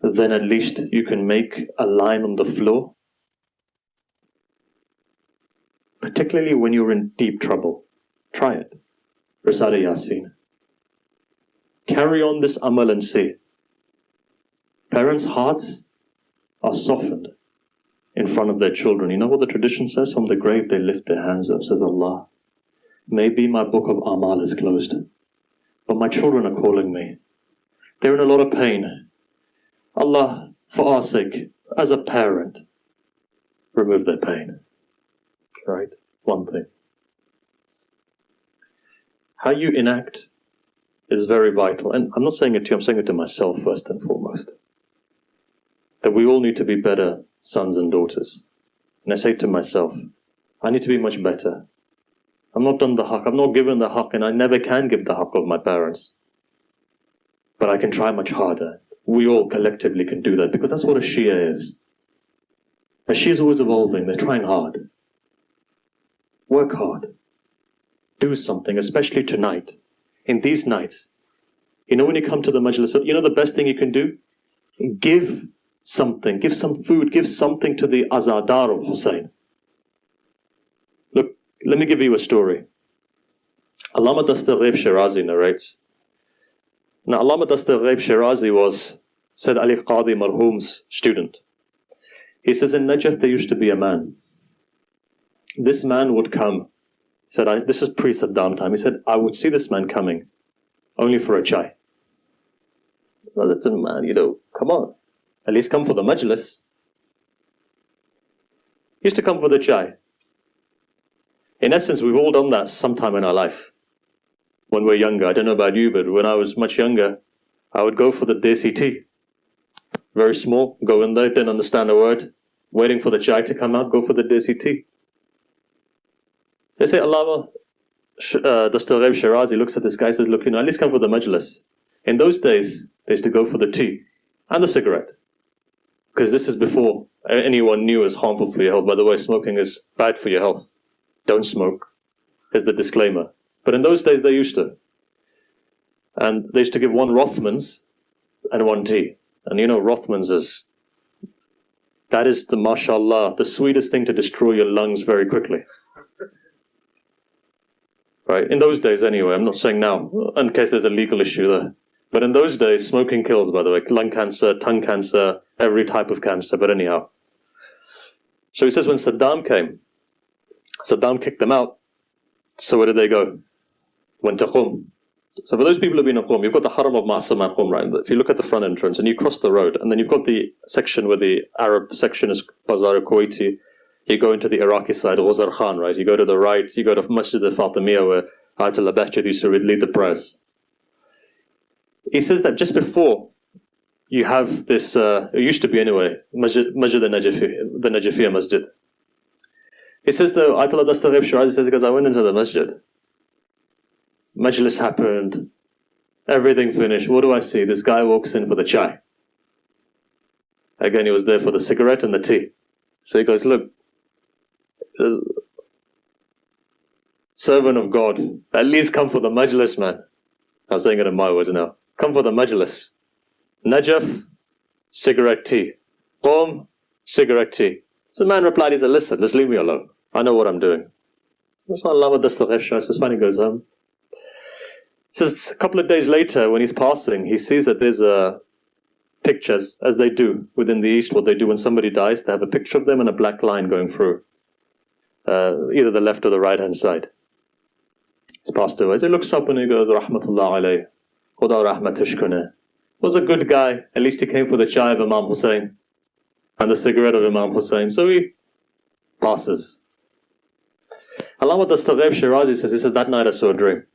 Then at least you can make a line on the floor. Particularly when you're in deep trouble. Try it. Recite a Yasin. Carry on this amal and see. Parents' hearts are softened in front of their children. You know what the tradition says? From the grave they lift their hands up, says Allah, maybe my book of amal is closed, but my children are calling me. They're in a lot of pain. Allah, for our sake, as a parent, remove their pain. Right? One thing. How you enact is very vital. And I'm not saying it to you, I'm saying it to myself first and foremost. That we all need to be better sons and daughters. And I say to myself, I need to be much better. I'm not done the haqq, I'm not given the haqq, and I never can give the haqq of my parents. But I can try much harder. We all collectively can do that, because that's what a Shia is. A Shia is always evolving, they're trying hard. Work hard. Do something, especially tonight. In these nights. When you come to the majlis, the best thing you can do? Give something, give some food, give something to the azadar of Hussein. Look, let me give you a story. Allama Dastar-Ghaib Shirazi narrates. Now, Allama Dastar-Ghaib Shirazi was Said Ali Qadi Marhum's student. He says, in Najaf there used to be a man. This man would come. He said, this is pre-Saddam time. He said, I would see this man coming only for a chai. So listen, man, come on. At least come for the majlis. He used to come for the chai. In essence, we've all done that sometime in our life. When we're younger, I don't know about you, but when I was much younger, I would go for the desi tea. Very small, go in there, didn't understand a word, waiting for the chai to come out, go for the desi tea. They say, Allama Dastar-Ghaib Shirazi looks at this guy and says, look, at least come for the majlis. In those days, they used to go for the tea and the cigarette. Because this is before anyone knew is harmful for your health. By the way, smoking is bad for your health. Don't smoke. Here's the disclaimer. But in those days, they used to. And they used to give one Rothmans and one tea. And Rothmans that is the, mashallah, the sweetest thing to destroy your lungs very quickly. Right? In those days anyway, I'm not saying now, in case there's a legal issue there. But in those days, smoking kills, by the way. Lung cancer, tongue cancer, every type of cancer, but anyhow. So he says when Saddam came, Saddam kicked them out. So where did they go? Went to Qum. So for those people who have been in Qum, you've got the Haram of Ma'asam and Qum, right? If you look at the front entrance and you cross the road, and then you've got the section where the Arab section is Bazar Kuwaiti, you go into the Iraqi side, Ghuzar Khan, right? You go to the right, you go to Masjid-e-Fatimiyya where Ayatollah Bahjat used to lead the prayers. He says that just before you have this, it used to be anyway, Masjid-e-Najafi, the Najafiya Masjid. He says though, Ayatollah Dastaghaib Shirazi says, because I went into the masjid. Majlis happened, everything finished. What do I see? This guy walks in for the chai. Again, he was there for the cigarette and the tea. So he goes, look, servant of God, at least come for the majlis, man. I'm saying it in my words now. Come for the majlis. Najaf, cigarette tea. Qom, cigarette tea. So the man replied, he said, listen, just leave me alone. I know what I'm doing. That's why Allah says when he goes home. Says a couple of days later, when he's passing, he sees that there's pictures, as they do within the East, what they do when somebody dies, they have a picture of them and a black line going through either the left or the right hand side. He's passed away. So he looks up and he goes, Rahmatullah alayh, Khuda rahmatishkune. Was a good guy. At least he came for the chai of Imam Hussein and the cigarette of Imam Hussein. So he passes. Allama Dastaghaib Shirazi says, he says, that night I saw a dream.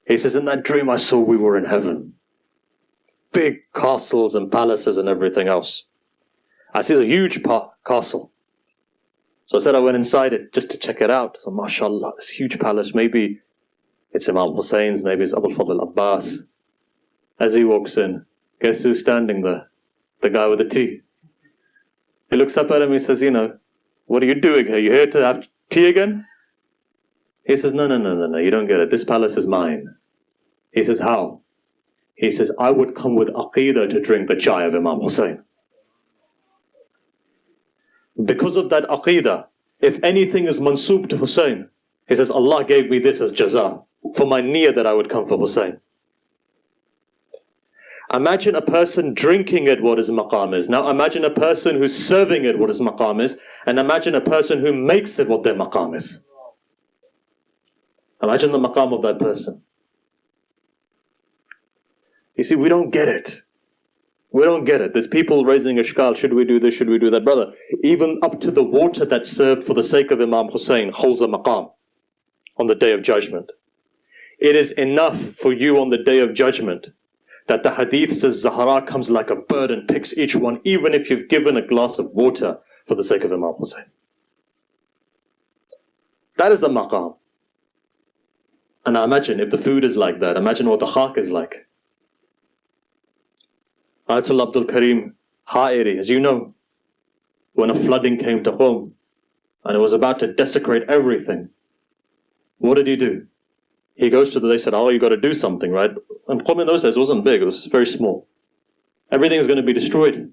He says, in that dream I saw we were in heaven. Big castles and palaces and everything else. I see a huge castle. So I said I went inside it just to check it out. So mashallah, this huge palace, maybe it's Imam Hussein's, maybe it's Abul Fadl Abbas. As he walks in, guess who's standing there? The guy with the tea. He looks up at him, he says, you know, what are you doing here? You here to have tea again? He says, no, you don't get it. This palace is mine. He says, how? He says, I would come with Aqidah to drink the chai of Imam Hussein. Because of that Aqidah, if anything is mansoob to Hussein, he says, Allah gave me this as jaza for my niyyah that I would come for Hussein. Imagine a person drinking it what his maqam is. Now imagine a person who's serving it what his maqam is, and imagine a person who makes it what their maqam is. Imagine the maqam of that person. You see, we don't get it. We don't get it. There's people raising ishkal, should we do this, should we do that? Brother, even up to the water that's served for the sake of Imam Hussein holds a maqam on the Day of Judgment. It is enough for you on the Day of Judgment that the hadith says Zahra comes like a bird and picks each one, even if you've given a glass of water for the sake of Imam Hussein. That is the maqam. And now imagine if the food is like that, imagine what the khak is like. Ayatollah Abdul Karim Ha'iri, as you know, when a flooding came to Qom and it was about to desecrate everything, what did he do? He goes to they said, oh, you got to do something, right? And Qom in those days wasn't big, it was very small. Everything is going to be destroyed.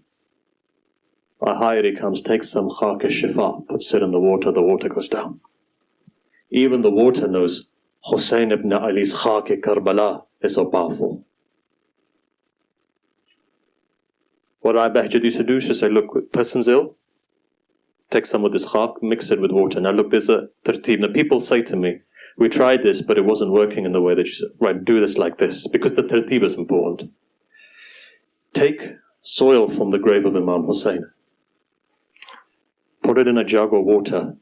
Ha'iri comes, takes some khak shifa, puts it in the water goes down. Even the water knows Hussein ibn Ali's khak Karbala is so powerful. What Bahjad used to do, she said, look, person's ill, take some of this khak, mix it with water. Now look, there's a tartib. Now people say to me, we tried this, but it wasn't working in the way that you said, right, do this like this, because the tartib is important. Take soil from the grave of Imam Hussein, put it in a jug of water,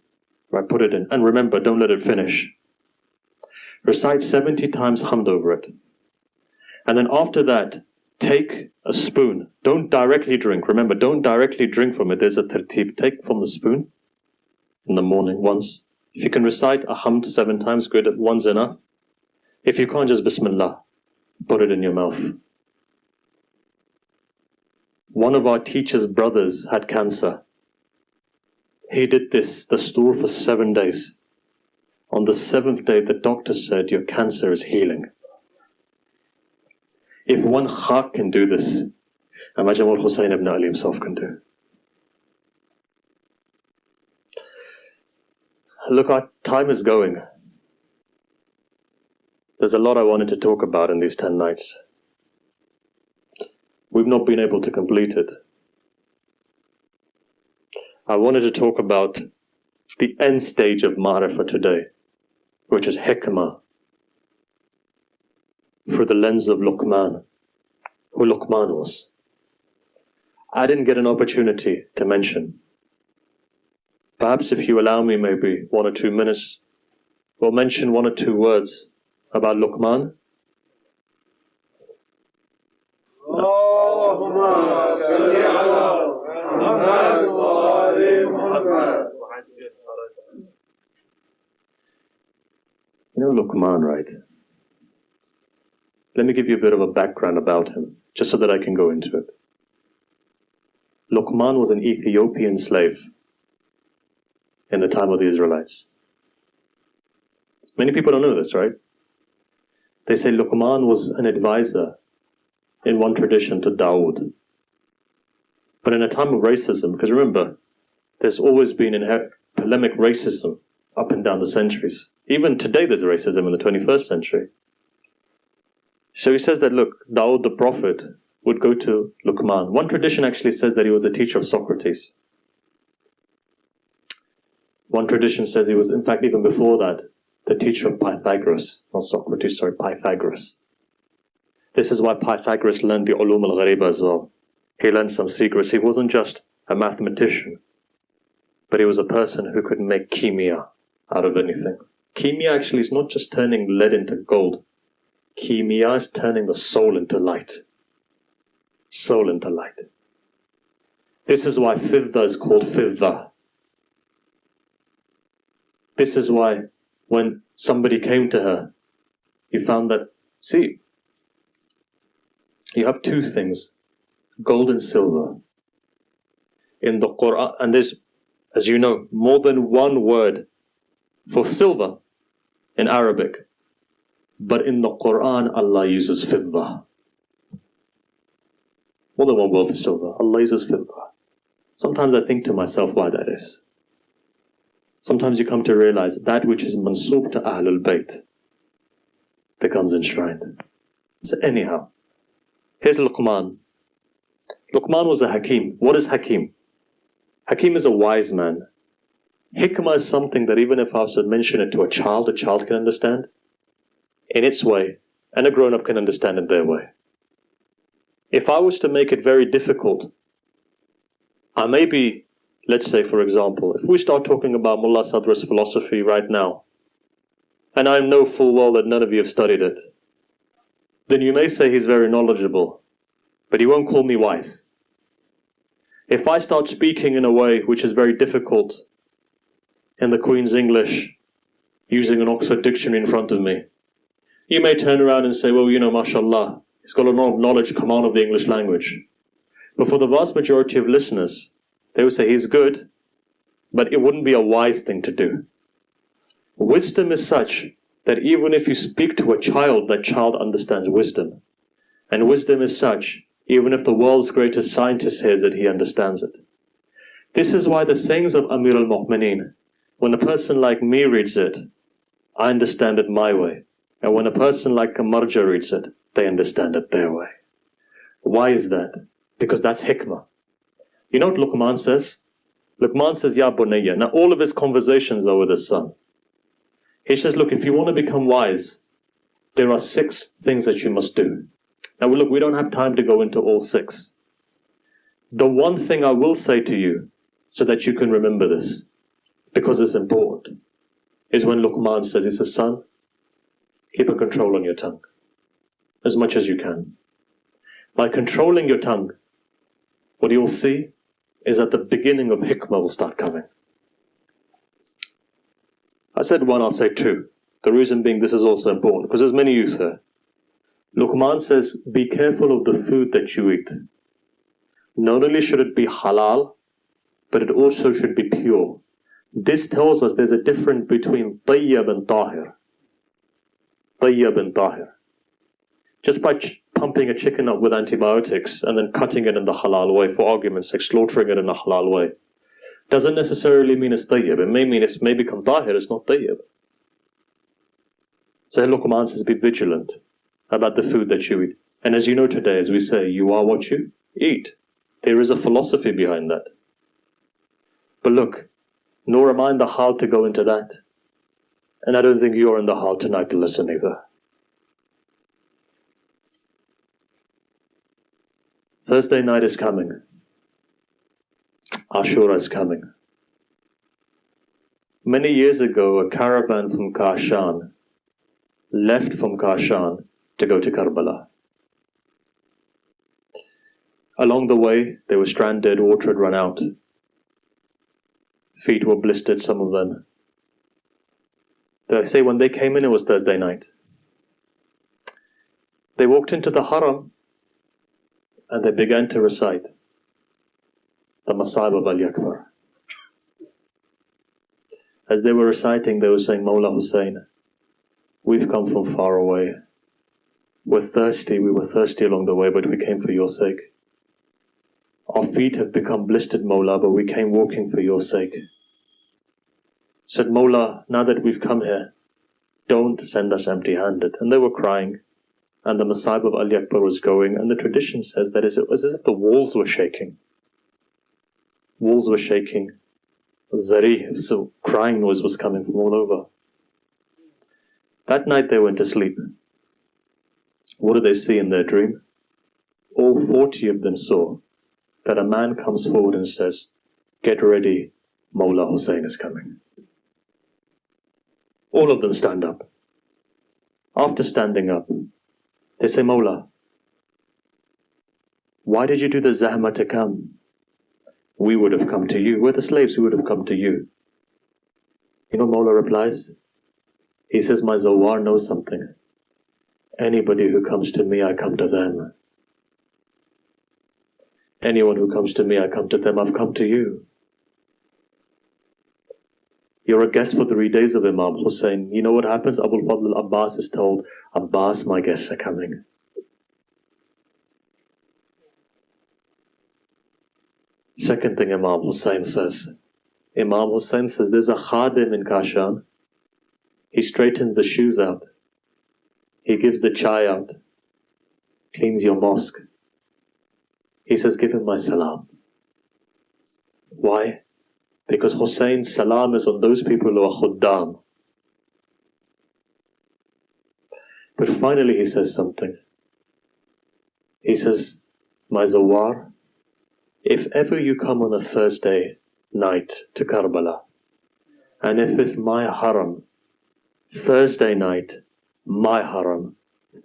right, put it in, and remember, don't let it finish. Recite 70 times hamd over it. And then after that, take a spoon. Don't directly drink. Remember, don't directly drink from it. There's a tartib. Take from the spoon in the morning once. If you can recite a hamd 7 times, good. One's enough. If you can't, just Bismillah. Put it in your mouth. One of our teacher's brothers had cancer. He did this, the stool, for 7 days. On the 7th day, the doctor said, your cancer is healing. If one khak can do this, imagine what Hussein ibn Ali himself can do. Look, our time is going. There's a lot I wanted to talk about in these 10 nights. We've not been able to complete it. I wanted to talk about the end stage of Ma'rifah today, which is hikmah, through the lens of Luqman, who Luqman was. I didn't get an opportunity to mention. Perhaps if you allow me maybe 1 or 2 minutes, we'll mention 1 or 2 words about Luqman. Oh. You know Luqman, right? Let me give you a bit of a background about him, just so that I can go into it. Luqman was an Ethiopian slave in the time of the Israelites. Many people don't know this, right? They say Luqman was an advisor in one tradition to Dawood. But in a time of racism, because remember, there's always been polemic racism up and down the centuries. Even today there's racism in the 21st century. So he says that, look, Dawood the prophet would go to Luqman. One tradition actually says that he was a teacher of Socrates. One tradition says he was, in fact, even before that, the teacher of Pythagoras. Not Socrates, sorry, Pythagoras. This is why Pythagoras learned the ulum al-ghariba as well. He learned some secrets. He wasn't just a mathematician, but he was a person who could make kimia out of anything. Kimia actually is not just turning lead into gold. Kimia is turning the soul into light. Soul into light. This is why fidda is called fidda. This is why when somebody came to her, he found that, see, you have two things, gold and silver. In the Quran, and there's, as you know, more than one word for silver in Arabic. But in the Quran, Allah uses fidda. More than one word for silver. Allah uses fidda. Sometimes I think to myself why that is. Sometimes you come to realize that which is mansoob to Ahlul Bayt becomes enshrined. So anyhow, here's Luqman. Luqman was a Hakim. What is Hakim? Hakim is a wise man. Hikmah is something that even if I was to mention it to a child can understand in its way, and a grown-up can understand it their way. If I was to make it very difficult, I may be, let's say for example, if we start talking about Mullah Sadra's philosophy right now, and I know full well that none of you have studied it, then you may say he's very knowledgeable, but he won't call me wise. If I start speaking in a way which is very difficult in the Queen's English, using an Oxford dictionary in front of me, you may turn around and say, well, you know, mashallah, he's got a lot of knowledge, command of the English language. But for the vast majority of listeners, they would say he's good, but it wouldn't be a wise thing to do. Wisdom is such that even if you speak to a child, that child understands wisdom. And wisdom is such, even if the world's greatest scientist hears it, he understands it. This is why the sayings of Amir al-Mu'mineen, when a person like me reads it, I understand it my way. And when a person like Marja reads it, they understand it their way. Why is that? Because that's hikmah. You know what Luqman says? Luqman says, Ya Bunayya. Now all of his conversations are with his son. He says, look, if you want to become wise, there are 6 things that you must do. Now look, we don't have time to go into all 6. The one thing I will say to you, so that you can remember this, because it's important, is when Luqman says, he says, son, keep a control on your tongue, as much as you can. By controlling your tongue, what you'll see is that the beginning of hikmah will start coming. I said 1, I'll say 2. The reason being this is also important, because there's many youth here. Luqman says, be careful of the food that you eat. Not only should it be halal, but it also should be pure. This tells us there's a difference between tayyib and tahir. Tayyib and tahir. Just by pumping a chicken up with antibiotics and then cutting it in the halal way, for argument's sake, slaughtering it in a halal way, doesn't necessarily mean it's tayyib. It may mean it may become tahir, it's not tayyib. So Luqman says, be vigilant about the food that you eat. And as you know today, as we say, you are what you eat. There is a philosophy behind that. But look, nor am I in the hal to go into that. And I don't think you're in the hal tonight to listen either. Thursday night is coming. Ashura is coming. Many years ago, a caravan from Kashan left from Kashan to go to Karbala. Along the way, they were stranded, water had run out. Feet were blistered, some of them. They say when they came in, it was Thursday night. They walked into the Haram and they began to recite the Masa'ib of Ali Akbar. As they were reciting, they were saying, Mawla Hussein, we've come from far away. We're thirsty, we were thirsty along the way, but we came for your sake. Our feet have become blistered, Mawla, but we came walking for your sake. Said, Mawla, now that we've come here, don't send us empty-handed. And they were crying, and the Masa'ib of Ali Akbar was going, and the tradition says that it was as if the walls were shaking. Walls were shaking. Zari, so crying noise was coming from all over. That night they went to sleep. What did they see in their dream? All 40 of them saw that a man comes forward and says, get ready, Mawla Hussein is coming. All of them stand up. After standing up, they say, Mawla, why did you do the zahma to come? We would have come to you. We're the slaves, we would have come to you. You know, Mawla replies, he says, my Zawar knows something. Anybody who comes to me, I come to them. Anyone who comes to me, I come to them. I've come to you. You're a guest for 3 days of Imam Hussein. You know what happens? Abul Fadl Abbas is told, Abbas, my guests are coming. Second thing Imam Hussein says, there's a khadim in Kashan. He straightens the shoes out. He gives the chai out. Cleans your mosque. He says, give him my salam. Why? Because Hussein's salam is on those people who are khuddam. But finally he says something. He says, my Zawar, if ever you come on a Thursday night to Karbala, and if it's my haram, Thursday night, my haram,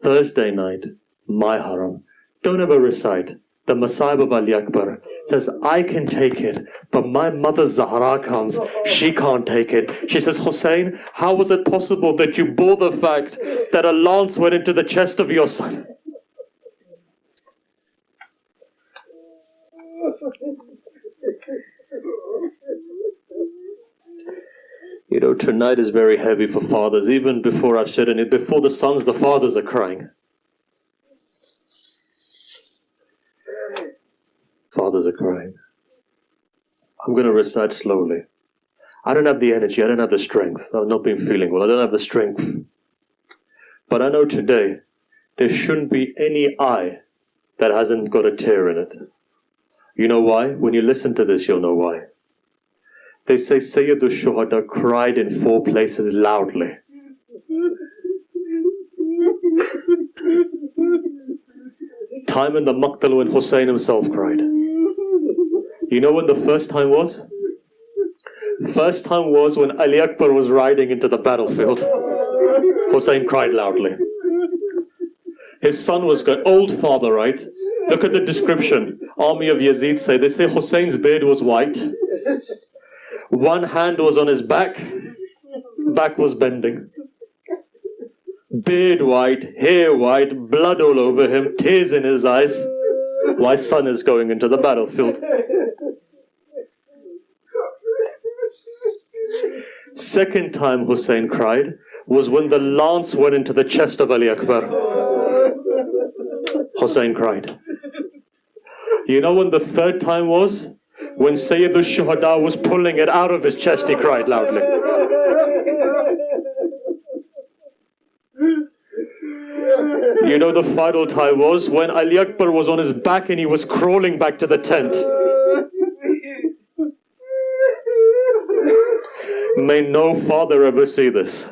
Thursday night, my haram, don't ever recite the Masa'ib of Ali Akbar. Says, I can take it, but my mother Zahra comes, she can't take it. She says, Hussein, how was it possible that you bore the fact that a lance went into the chest of your son? You know, tonight is very heavy for fathers. Even before I've said it, before the sons, the fathers are crying. Fathers are crying. I'm going to recite slowly. I don't have the energy, I don't have the strength. I've not been feeling well, I don't have the strength. But I know today, there shouldn't be any eye that hasn't got a tear in it. You know why? When you listen to this, you'll know why. They say Sayyidul Shuhada cried in 4 places loudly. Time in the Maqtal when Hussein himself cried. You know when the first time was? First time was when Ali Akbar was riding into the battlefield. Hussein cried loudly. His son was an old father, right? Look at the description. Army of Yazid say, they say Hussein's beard was white. One hand was on his back was bending. Beard white, hair white, blood all over him, tears in his eyes. My son is going into the battlefield. Second time Hussein cried was when the lance went into the chest of Ali Akbar. Hussein cried. You know when the third time was? When Sayyidul Shuhada was pulling it out of his chest, he cried loudly. You know the final time was when Ali Akbar was on his back and he was crawling back to the tent. May no father ever see this.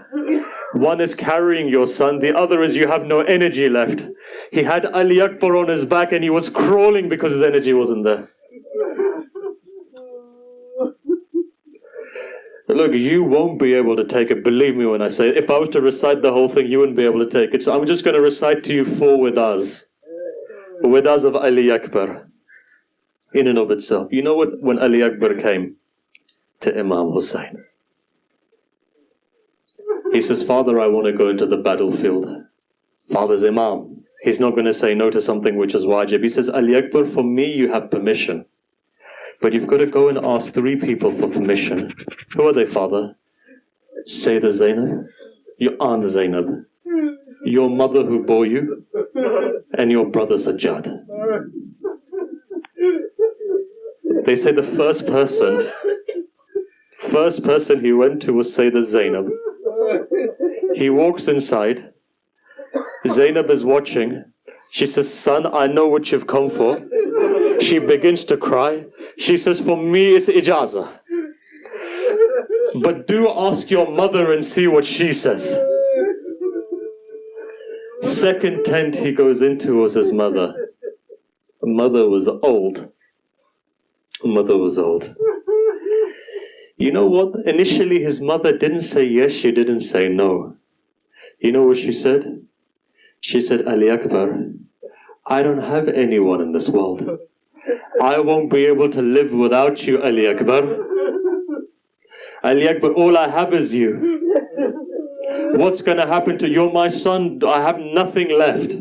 One is carrying your son, the other is you have no energy left. He had Ali Akbar on his back and he was crawling because his energy wasn't there. Look, you won't be able to take it, believe me when I say it. If I was to recite the whole thing, you wouldn't be able to take it. So I'm just going to recite to you 4 widahs. Widahs of Ali Akbar. in and of itself. You know what? When Ali Akbar came to Imam Hussain, he says, Father, I want to go into the battlefield. Father's Imam. He's not going to say no to something which is wajib. He says, Ali Akbar, for me, you have permission. But you've got to go and ask 3 people for permission. Who are they, Father? Sayyidah Zainab, your Aunt Zainab, your mother who bore you, and your brother Sajjad. They say the first person he went to was Sayyidah Zainab. He walks inside. Zainab is watching. She says, son, I know what you've come for. She begins to cry. She says, for me it's ijazah. But do ask your mother and see what she says. Second tent he goes into was his mother. Mother was old. Mother was old. You know what? Initially his mother didn't say yes, she didn't say no. You know what she said? She said, Ali Akbar, I don't have anyone in this world. I won't be able to live without you, Ali Akbar. Ali Akbar, all I have is you. What's going to happen to you? You're my son. I have nothing left.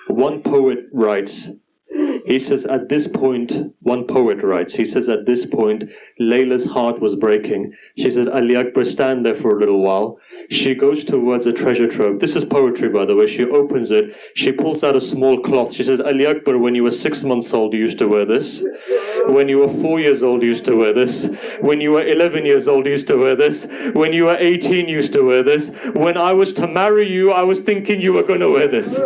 One poet writes, he says, at this point, one poet writes, he says, at this point, Layla's heart was breaking. She said, Ali Akbar, stand there for a little while. She goes towards a treasure trove. This is poetry, by the way. She opens it. She pulls out a small cloth. She says, Ali Akbar, when you were 6 months old, you used to wear this. When you were 4 years old, you used to wear this. When you were 11 years old, you used to wear this. When you were 18, you used to wear this. When I was to marry you, I was thinking you were going to wear this.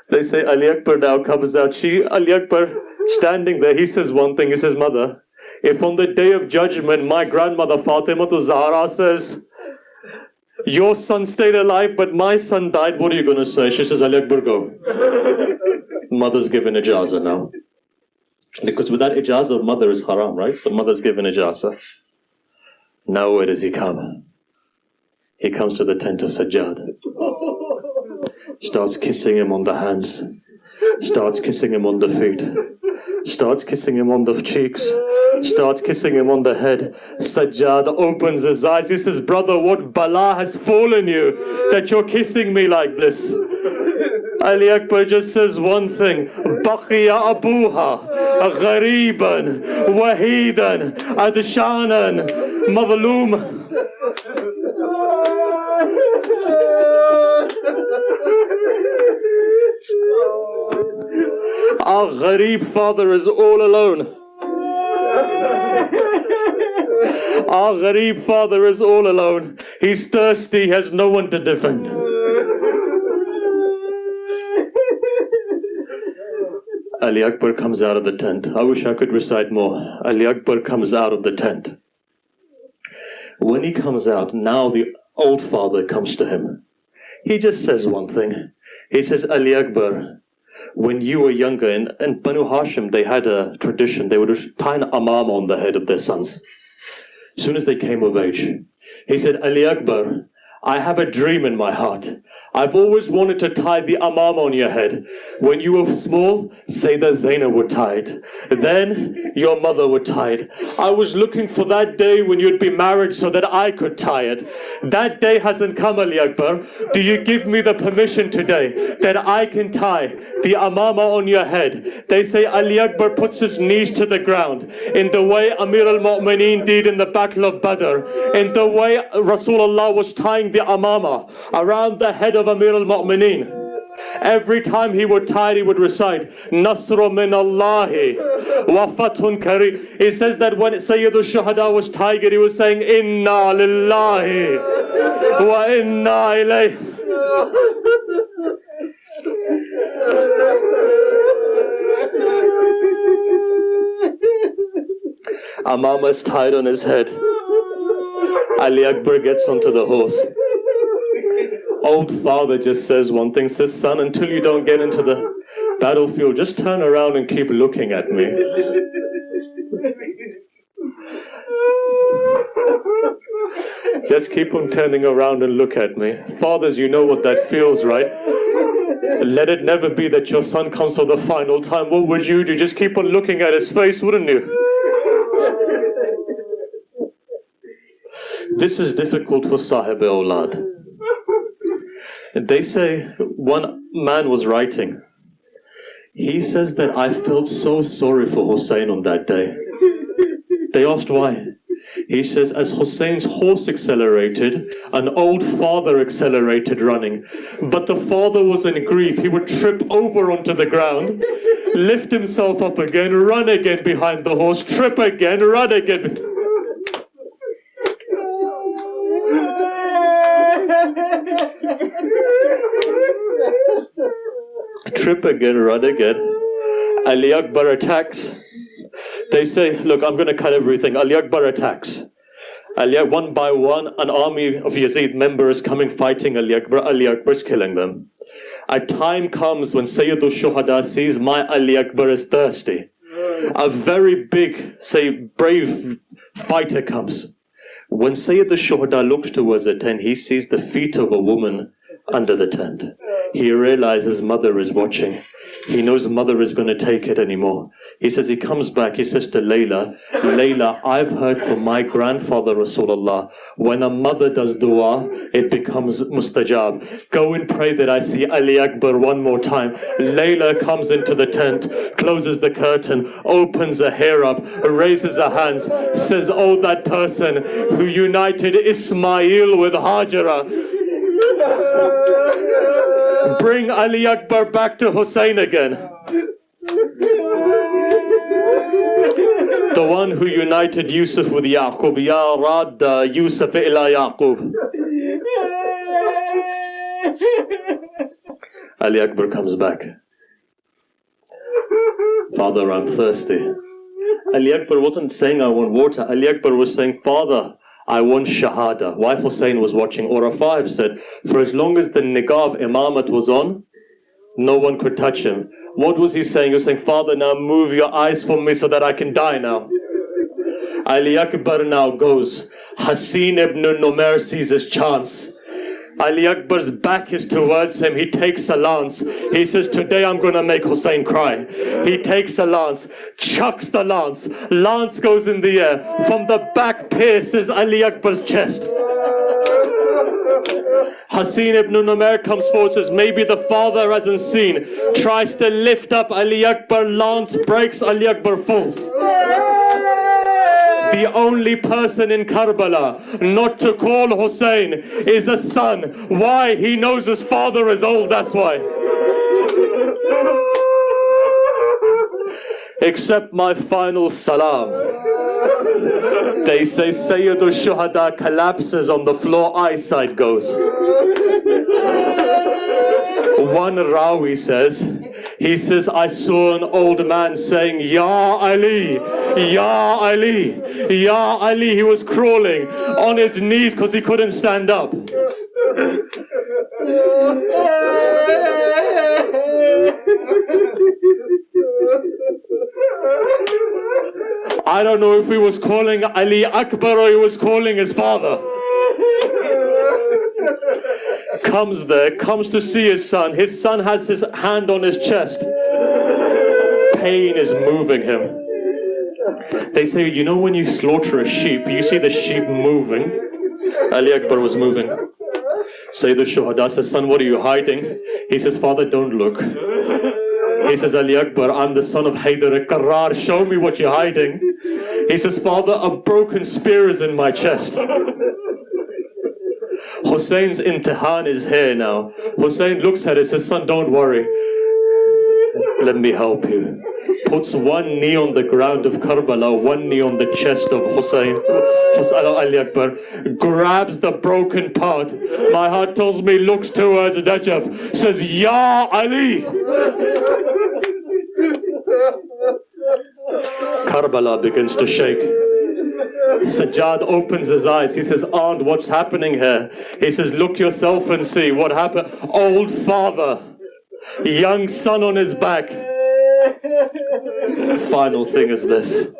They say Ali Akbar now comes out. Ali Akbar standing there, he says one thing, he says, Mother, if on the day of judgment my grandmother Fatima Zahra says, your son stayed alive but my son died, what are you going to say? She says, Ali Akbar, go. Mother's given ijazah now. Because without ijazah, mother is haram, right? So mother's given ijazah. Now where does he come? He comes to the tent of Sajjad. Starts kissing him on the hands. Starts kissing him on the feet. Starts kissing him on the cheeks. Starts kissing him on the head. Sajjad opens his eyes. He says, brother, what bala has fallen you that you're kissing me like this? Ali Akbar just says one thing. Baqiya abuha, ghariban, wahidan, adshanan, madloom. Our gharib father is all alone. Our gharib father is all alone. He's thirsty, he has no one to defend. Ali Akbar comes out of the tent. I wish I could recite more. Ali Akbar comes out of the tent. When he comes out, now the old father comes to him. He just says one thing. He says, Ali Akbar, when you were younger, in Banu Hashim, they had a tradition. They would tie an amam on the head of their sons. As soon as they came of age, he said, Ali Akbar, I have a dream in my heart. I've always wanted to tie the amam on your head. When you were small, Sayyidah Zainab would tie it. Then your mother would tie it. I was looking for that day when you'd be married so that I could tie it. That day hasn't come, Ali Akbar. Do you give me the permission today that I can tie the amama on your head? They say Ali Akbar puts his knees to the ground in the way Amir al-Mu'mineen did in the Battle of Badr, in the way Rasulullah was tying the amama around the head of Amir al-Mu'mineen. Every time he would tie it, he would recite Nasru min Allahi wa fathun kareem. He says that when Sayyidul Shuhada was tying it, he was saying Inna lillahi wa inna ilayhi. Amama is tied on his head. Ali Akbar gets onto the horse. Old father just says one thing, says, son, until you don't get into the battlefield, just turn around and keep looking at me. Just keep on turning around and look at me. Fathers, you know what that feels, right? Let it never be that your son comes for the final time. What would you do? Just keep on looking at his face, wouldn't you? This is difficult for Sahib-e-Aulad. They say, one man was writing. He says that I felt so sorry for Hussein on that day. They asked why. He says, as Hussein's horse accelerated, an old father accelerated running. But the father was in grief. He would trip over onto the ground, lift himself up again, run again behind the horse, trip again, run again. Trip again, run again. Ali Akbar attacks. They say, look, I'm going to cut everything. Ali Akbar attacks. One by one, an army of Yazid members coming fighting Ali Akbar. Ali Akbar's killing them. A time comes when Sayyidul Shuhada sees my Ali Akbar is thirsty. A very big, brave fighter comes. When Sayyidul Shuhada looks towards the tent, he sees the feet of a woman under the tent. He realizes mother is watching. He knows mother is going to take it anymore. He says, he comes back, he says to Layla, Layla, I've heard from my grandfather Rasulullah, when a mother does dua, it becomes mustajab. Go and pray that I see Ali Akbar one more time. Layla comes into the tent, closes the curtain, opens her hair up, raises her hands, says, oh, that person who united Ismail with Hajara, bring Ali Akbar back to Hussein again. The one who united Yusuf with Yaqub. Ya Radda Yusuf ila Yaqub. Ali Akbar comes back. Father, I'm thirsty. Ali Akbar wasn't saying I want water. Ali Akbar was saying, Father, I want Shahada. Why Hussein was watching. Aura 5 said, for as long as the niqab imamat was on, no one could touch him. What was he saying? He was saying, Father, now move your eyes from me so that I can die now. Ali Akbar now goes. Hassin ibn Numair sees his chance. Ali Akbar's back is towards him. He takes a lance. He says, today I'm going to make Hussein cry. He takes a lance, chucks the lance. Lance goes in the air. From the back pierces Ali Akbar's chest. Hassin ibn Numair comes forward, says, maybe the father hasn't seen. Tries to lift up Ali Akbar. Lance breaks. Ali Akbar falls. The only person in Karbala not to call Hussein is a son. Why? He knows his father is old, that's why. Accept my final salam. They say Sayyidul Shuhada collapses on the floor, eyesight goes. One Rawi says, he says, I saw an old man saying, Ya Ali, Ya Ali, Ya Ali. He was crawling on his knees because he couldn't stand up. I don't know if he was calling Ali Akbar or he was calling his father. Comes there, comes to see his son. His son has his hand on his chest. Pain is moving him. They say, you know when you slaughter a sheep, you see the sheep moving. Ali Akbar was moving. Sayyidul Shuhada says, son, what are you hiding? He says, father, don't look. He says, Ali Akbar, I'm the son of Haydar al-Qarrar. Show me what you're hiding. He says, father, a broken spear is in my chest. Hussein's imtihan is here now. Hussein looks at it, says, son, don't worry. Let me help you. Puts one knee on the ground of Karbala, one knee on the chest of Hussein. Ali Akbar grabs the broken part. My heart tells me, looks towards Najaf, says, Ya Ali. Karbala begins to shake. Sajjad opens his eyes. He says, aunt, what's happening here? He says, look yourself and see what happened. Old father young son on his back. Final thing is this.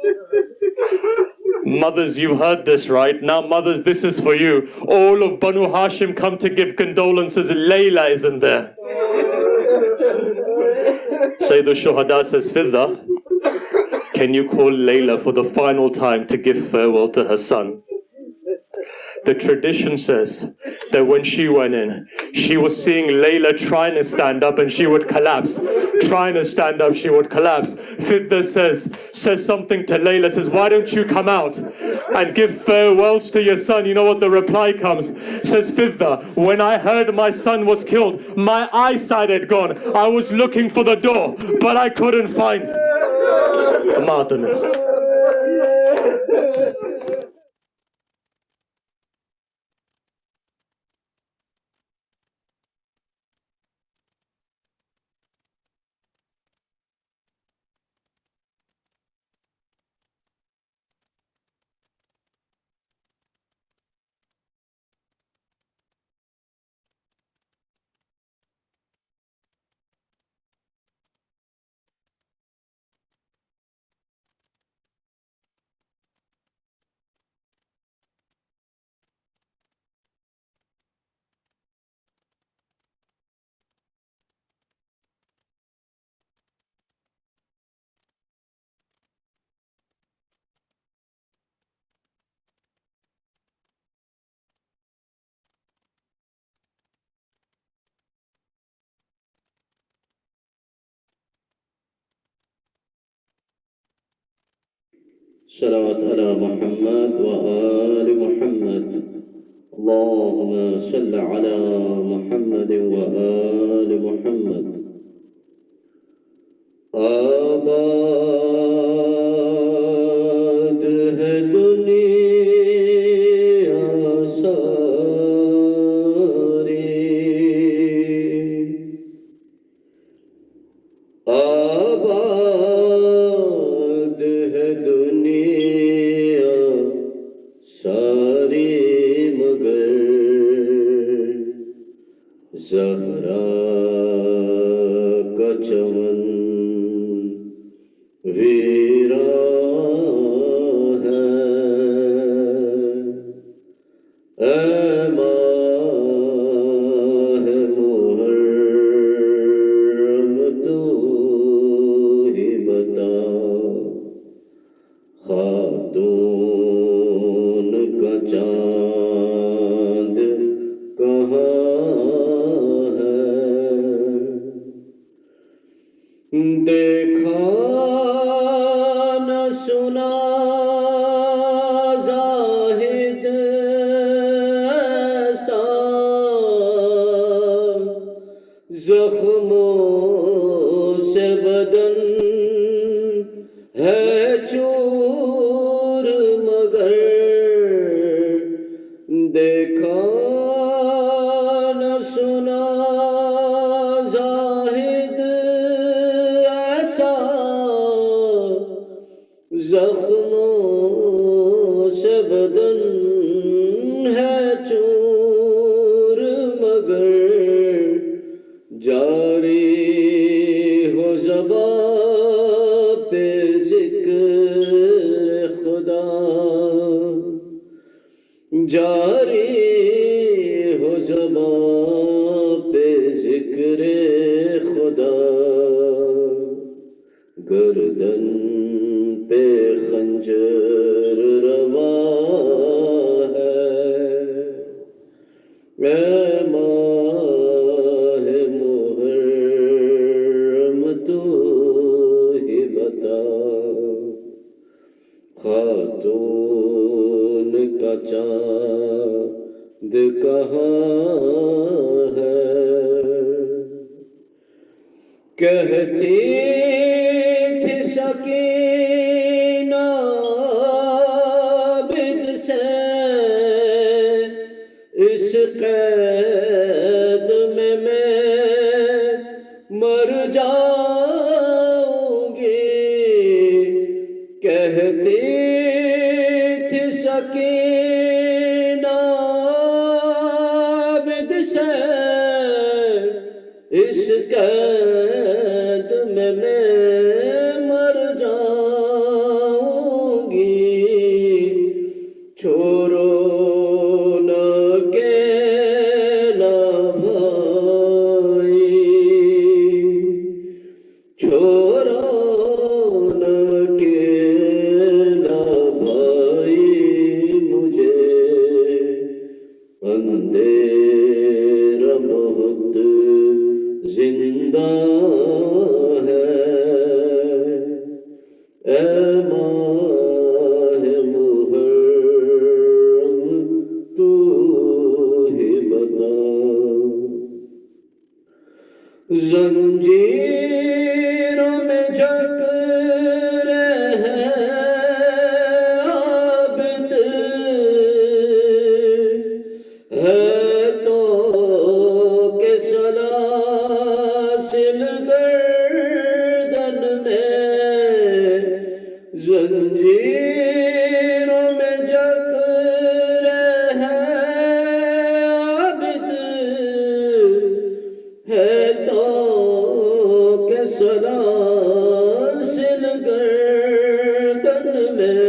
Mothers, you've heard this, right? Now, mothers, this is for you. All of Banu Hashim come to give condolences. Layla isn't there. Sayyid al-Shuhada says, Fidda, can you call Layla for the final time to give farewell to her son? The tradition says that when she went in, she was seeing Layla trying to stand up and she would collapse. Trying to stand up, she would collapse. Fidda says something to Layla, says, why don't you come out and give farewells to your son? You know what the reply comes? Says Fidda, when I heard my son was killed, my eyesight had gone. I was looking for the door, but I couldn't find it. صلوات على محمد وآل محمد اللهم صل على محمد وآل محمد آباد ہے دنیا ساری آباد ہے دنیا ساری مگر زہرا کا چمن ویران ہے اے ماہ محرم تو ہی بتا خاتون کا چاند کہاں ہے دیکھا نہ سنا زاہد ایسا زخموں سے بدن ہے چور مگر دیکھا نہ سنا زاہد ایسا زخموں سے بدن ہے چور مگر جاری ہو زبان پہ ذکر خدا جاری ہو زبان پہ ذکر خدا گردن پہ خنجر روا ہے اے ماہ محرم تو ہی بتا خاتون کا چاند کہاں ہے کہتی تھی سکینہ عابد سے اس قید میں مر جاؤں گی کہتی تھی سکینہ عابد سے اس قید अंधेरा बहुत जिंदा है ए माह मुहर्रम तू ही बता जंजीरों में जकड़ है आबिद है तो के सलासिल गर्दन में जंजीरों में जकड़ है आबिद है तो के सलासिल गर्दन में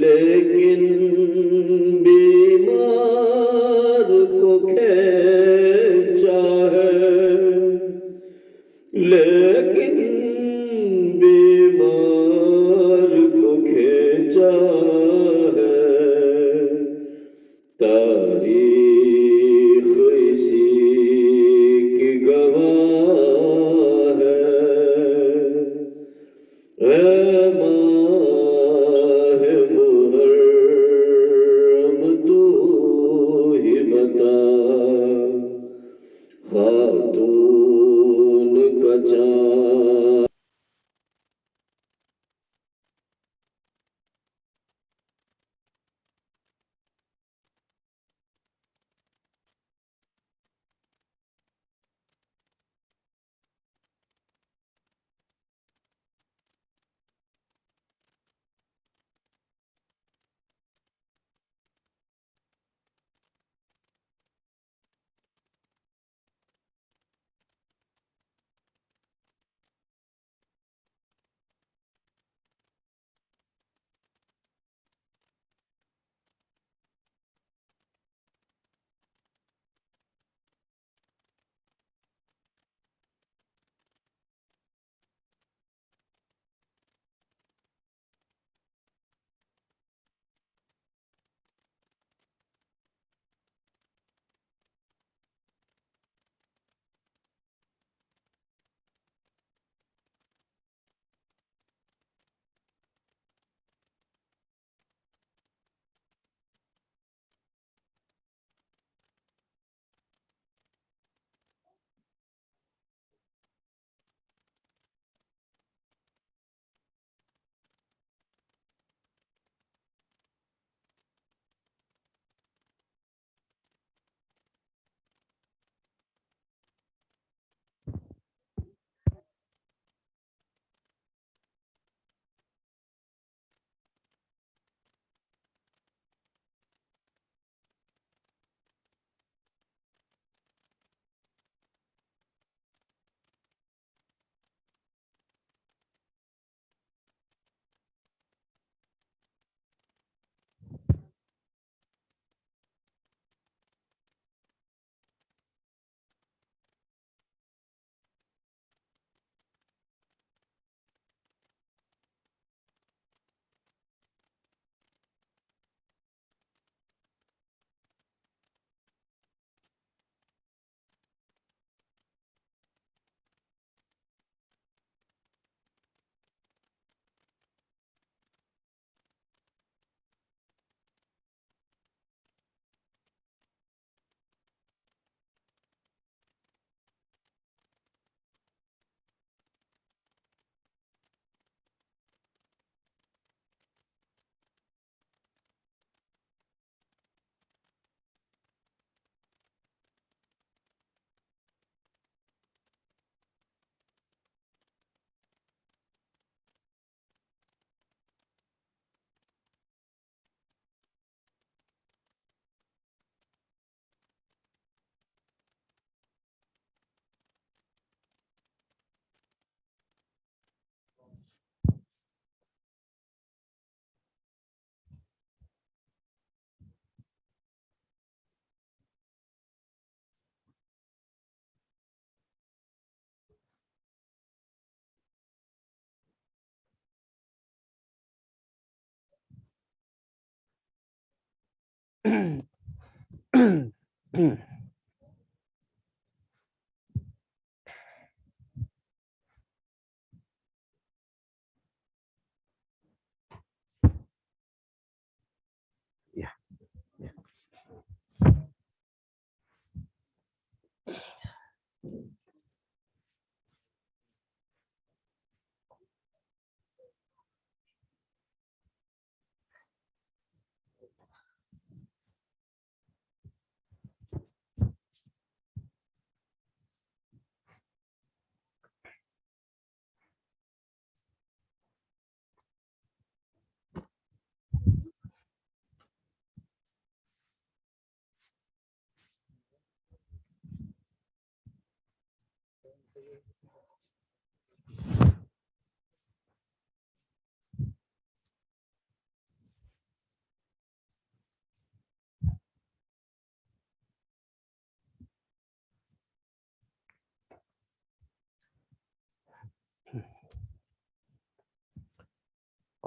लेकिन बीमार को खींचा है लेकिन बीमार को खींचा है तारीख इसी की गवाह है ए माह मुहर्रम तू ही बता खातून का चाँद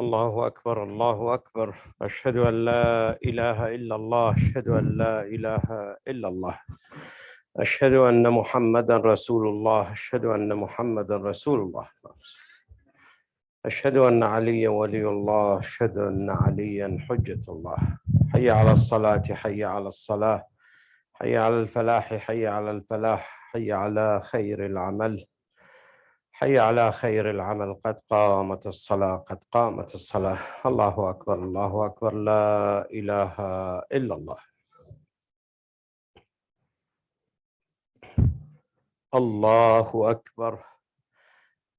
الله أكبر الله أكبر، أشهد أن لا إله إلا الله، أشهد أن لا إله إلا الله، أشهد أن محمدا رسول الله، أشهد أن محمدا رسول الله، أشهد أن عليا ولي الله، أشهد أن عليا حجة الله. حي على الصلاة، حي على الصلاة، حي على الفلاح، حي على الفلاح، حي على خير العمل، حي على خير العمل، قد قامت الصلاة، قد قامت الصلاة. الله أكبر الله أكبر، لا إله إلا الله. الله أكبر.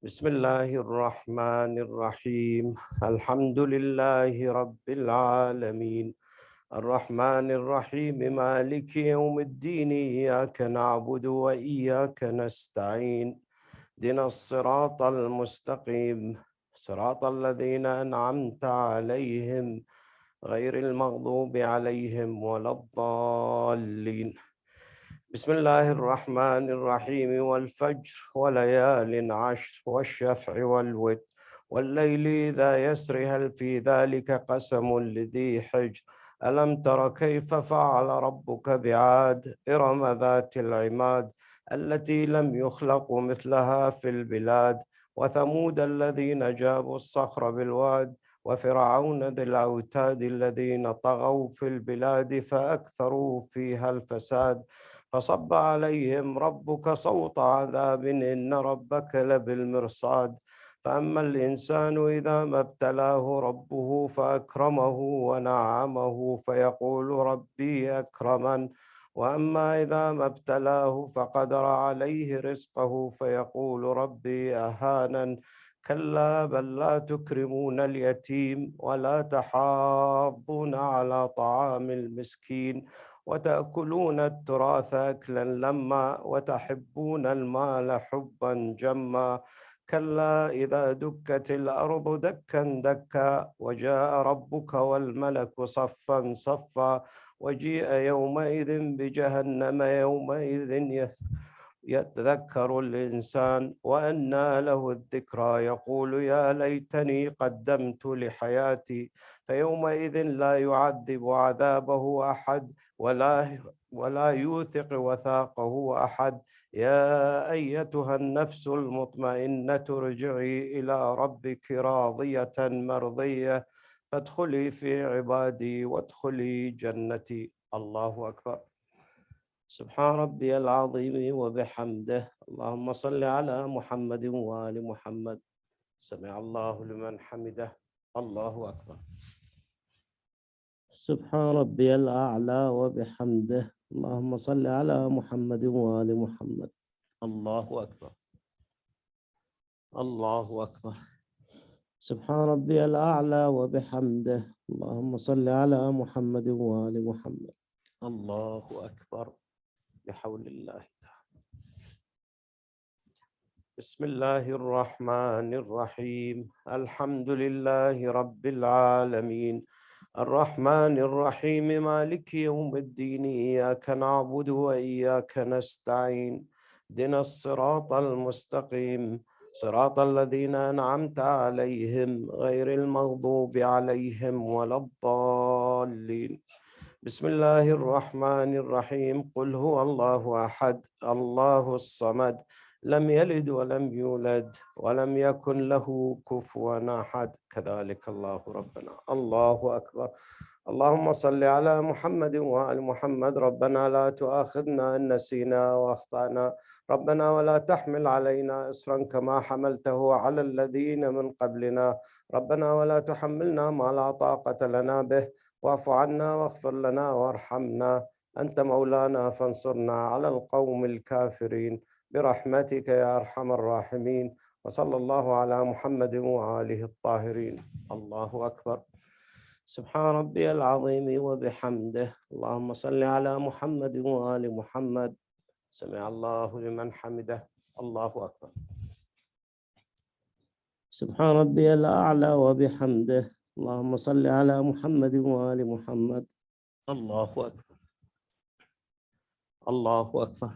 بسم الله الرحمن الرحيم. الحمد لله رب العالمين، الرحمن الرحيم، مالك يوم الدين، إياك نعبد وإياك نستعين، اهدنا الصراط المستقيم، صراط الذين أنعمت عليهم غير المغضوب عليهم ولا الضالين. بسم الله الرحمن الرحيم. والفجر وليال عشر والشفع والوتر والليل إذا يسر هل في ذلك قسم لذي حجر. ألم تر كيف فعل ربك بعاد إرم ذات العماد التي لم يخلق مثلها في البلاد. وثمود الذين جابوا الصخر بالواد وفرعون ذي الأوتاد الذين طغوا في البلاد فأكثروا فيها الفساد. فصب عليهم ربك صوت عذاب إن ربك لبالمرصاد. فأما الإنسان إذا ما ابتلاه ربه فأكرمه ونعمه فيقول ربي أكرمن. وأما إذا ما ابتلاه فقدر عليه رزقه فيقول ربي أهانن. كلا بل لا تكرمون اليتيم ولا تحاضون على طعام المسكين وتأكلون التراث أكلا لما وتحبون المال حبا جما. كلا إذا دكت الأرض دكا دكا وجاء ربك والملك صفا صفا وجيء يومئذ بجهنم يومئذ يتذكر الإنسان وأنى له الذكرى يقول يا ليتني قدمت لحياتي. فيومئذ لا يعذب عذابه أحد ولا يوثق وثاقه أحد. يا أيتها النفس المطمئنة ارجعي إلى ربك راضية مرضية فادخلي في عبادي وادخلي جنتي. الله أكبر. سبحان ربي العظيم وبحمده. اللهم صل على محمد وآل محمد. سمع الله لمن حمده. الله أكبر. سبحان ربي الأعلى وبحمده. اللهم صل على محمد وآل محمد. الله أكبر. الله أكبر. سبحان ربي الأعلى وبحمده. اللهم صل على محمد وآل محمد. الله أكبر. بحول الله. بسم الله الرحمن الرحيم. الحمد لله رب العالمين، الرحمن الرحيم، مالك يوم الدين، إياك نعبد وإياك نستعين، اهدنا الصراط المستقيم، صراط الذين أنعمت عليهم غير المغضوب عليهم ولا الضالين. بسم الله الرحمن الرحيم. قل هو الله أحد الله الصمد لم يلد ولم يولد ولم يكن له كفوا أحد. كذلك الله ربنا. الله أكبر. اللهم صل على محمد وآل محمد. ربنا لا تؤاخذنا إن نسينا وأخطأنا. ربنا ولا تحمل علينا إصرا كما حملته على الذين من قبلنا. ربنا ولا تحملنا ما لا طاقة لنا به. واعف عنا واغفر لنا وارحمنا. أنت مولانا فانصرنا على القوم الكافرين برحمتك يا أرحم الراحمين. وصلى الله على محمد وآله الطاهرين. الله أكبر. سبحان ربي العظيم وبحمده. اللهم صل على محمد وآل محمد. سمع الله لمن حمده. الله أكبر. سبحان ربي الأعلى وبحمده. اللهم صل على محمد وآل محمد. الله أكبر. الله أكبر.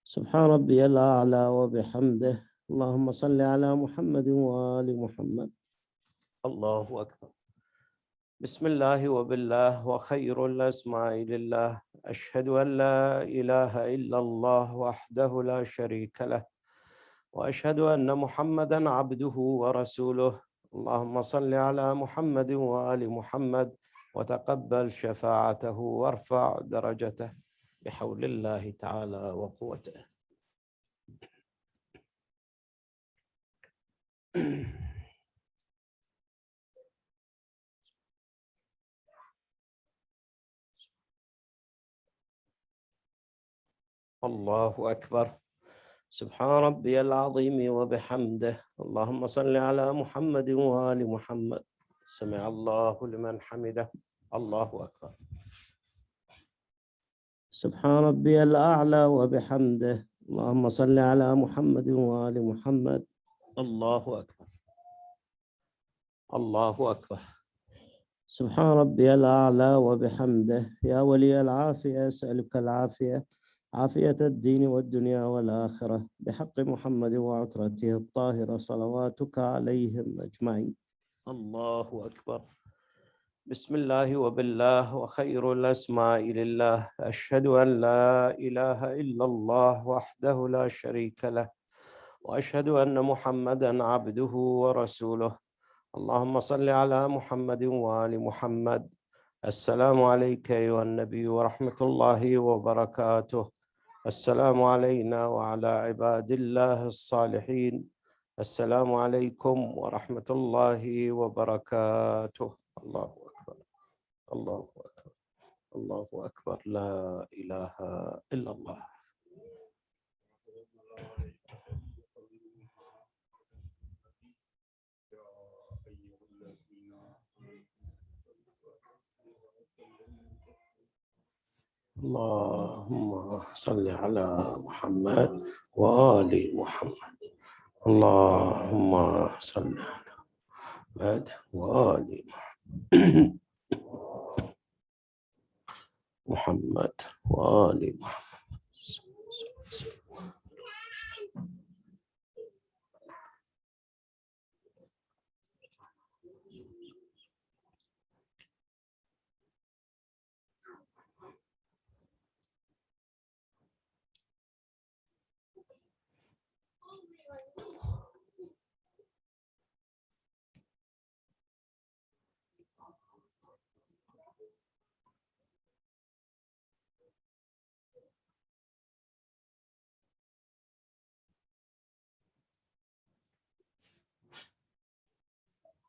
سبحان ربي الأعلى وبحمده. اللهم صل على محمد وآل محمد. الله أكبر. بسم الله وبالله وخير الأسماء لله. أشهد أن لا إله إلا الله وحده لا شريك له وأشهد أن محمدًا عبده ورسوله. اللهم صل على محمد وآل محمد وتقبل شفاعته وارفع درجته بحول الله تعالى وقوته. الله أكبر. سبحان ربي العظيم وبحمده. اللهم صل على محمد وآل محمد. سمع الله لمن حمده. الله أكبر. سبحان ربي الأعلى وبحمده. اللهم صل على محمد وآل محمد. الله أكبر. الله أكبر. سبحان ربي الأعلى وبحمده. يا ولي العافية أسألك العافية، عافية الدين والدنيا والآخرة، بحق محمد وعترته الطاهرة صلواتك عليهم أجمعين. الله أكبر. بسم الله وبالله وخير الأسماء لله. أشهد أن لا إله إلا الله وحده لا شريك له وأشهد أن محمدًا عبده ورسوله. اللهم صل على محمد وآل محمد. السلام عليك أيها النبي ورحمة الله وبركاته. السلام علينا وعلى عباد الله الصالحين. السلام عليكم ورحمة الله وبركاته. الله أكبر. الله أكبر. الله أكبر. لا إله إلا الله. اللهم صل على محمد وآل محمد. اللهم صل على محمد وآل محمد وآل محمد.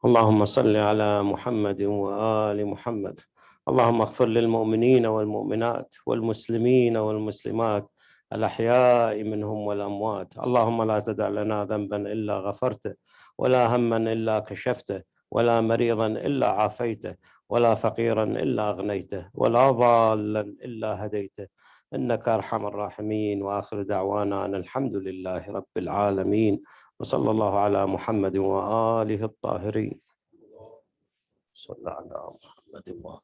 اللهم صل على محمد وآل محمد. اللهم اغفر للمؤمنين والمؤمنات والمسلمين والمسلمات الأحياء منهم والأموات. اللهم لا تدع لنا ذنبا إلا غفرته ولا هما إلا كشفته ولا مريضا إلا عافيته ولا فقيرا إلا أغنيته ولا ضالا إلا هديته إنك أرحم الراحمين. وآخر دعوانا أن الحمد لله رب العالمين. وصلى الله على محمد وآله الطاهرين. صلى على محمد وآله.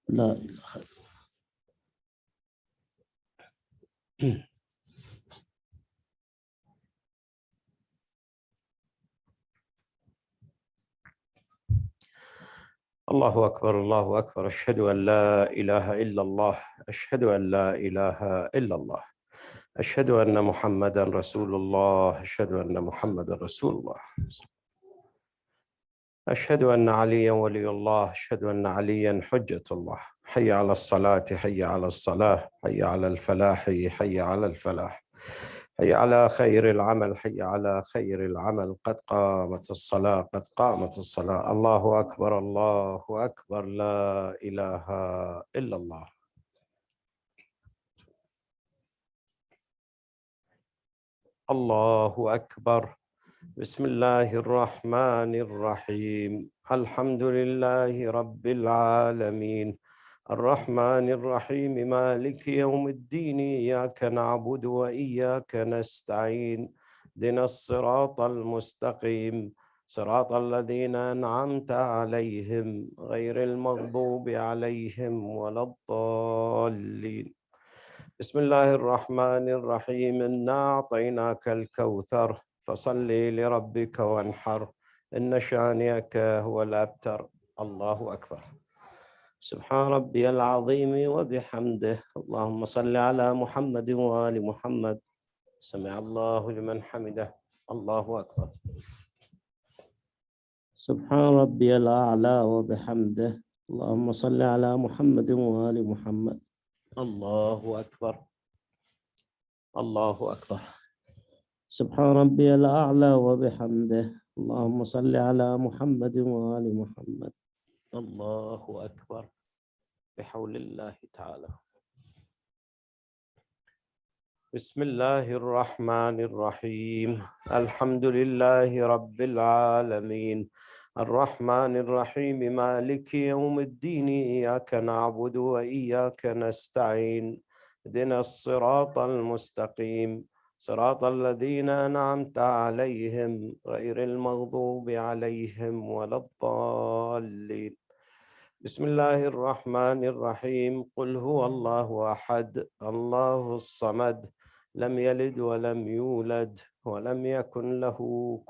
لا إله إلا الله. الله أكبر الله أكبر. أشهد أن لا إله إلا الله. أشهد أن لا إله إلا الله. أشهد أن محمدا رسول الله. أشهد أن محمدا رسول الله. أشهد أن عليا ولي الله. أشهد أن عليا حجة الله. حي على الصلاة حي على الصلاة حي على الفلاح حي على الفلاح حي على خير العمل حي على خير العمل. قد قامت الصلاة قد قامت الصلاة. الله أكبر الله أكبر. لا إله إلا الله. الله أكبر. بسم الله الرحمن الرحيم. الحمد لله رب العالمين الرحمن الرحيم مالك يوم الدين. إياك نعبد وإياك نستعين. اهدنا الصراط المستقيم صراط الذين أنعمت عليهم غير المغضوب عليهم ولا الضالين. بسم الله الرحمن الرحيم. إنا أعطيناك الكوثر فصل لربك وانحر إن شانئك هو الأبتر. الله أكبر. سبحان ربي العظيم وبحمده. اللهم صل على محمد وآل محمد. سمع الله لمن حمده. الله أكبر. سبحان ربي الأعلى وبحمده. اللهم صل على محمد وآل محمد. الله أكبر. الله أكبر. سبحان ربي الأعلى وبحمده. اللهم صل على محمد وآل محمد. الله أكبر. بحول الله تعالى. بسم الله الرحمن الرحيم. الحمد لله رب العالمين الرحمن الرحيم مالك يوم الدين. إياك نعبد وإياك نستعين. اهدنا الصراط المستقيم صراط الذين أنعمت عليهم غير المغضوب عليهم ولا الضالين. بسم الله الرحمن الرحيم. قل هو الله أحد الله الصمد لم يلد ولم يولد ولم يكن له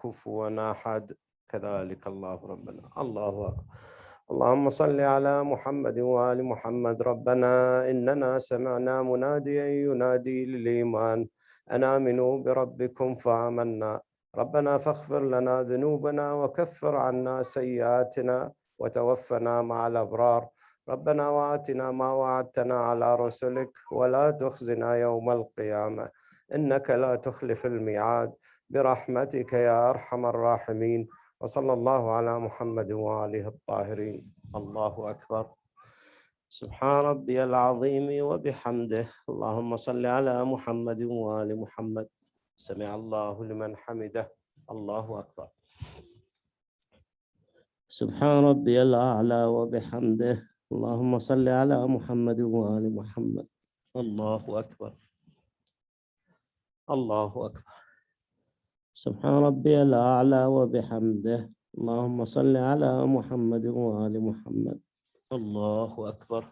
كفوا أحد. كذلك الله ربنا. الله أكبر. اللهم صل على محمد وآل محمد. ربنا إننا سمعنا مناديا ينادي للإيمان أن آمنوا بربكم فآمنا. ربنا فاغفر لنا ذنوبنا وكفر عنا سيئاتنا وتوفنا مع الأبرار. ربنا وآتنا ما وعدتنا على رسلك ولا تخزنا يوم القيامة إنك لا تخلف الميعاد برحمتك يا أرحم الراحمين. وصلى الله على محمد وآله الطاهرين. الله أكبر. سبحان ربي العظيم وبحمده. اللهم صل على محمد وآل محمد. سمع الله لمن حمده. الله أكبر. سبحان ربي الأعلى وبحمده. اللهم صل على محمد وآل محمد. الله أكبر. الله أكبر. سبحان ربي الأعلى وبحمده. اللهم صل على محمد وآل محمد. الله أكبر.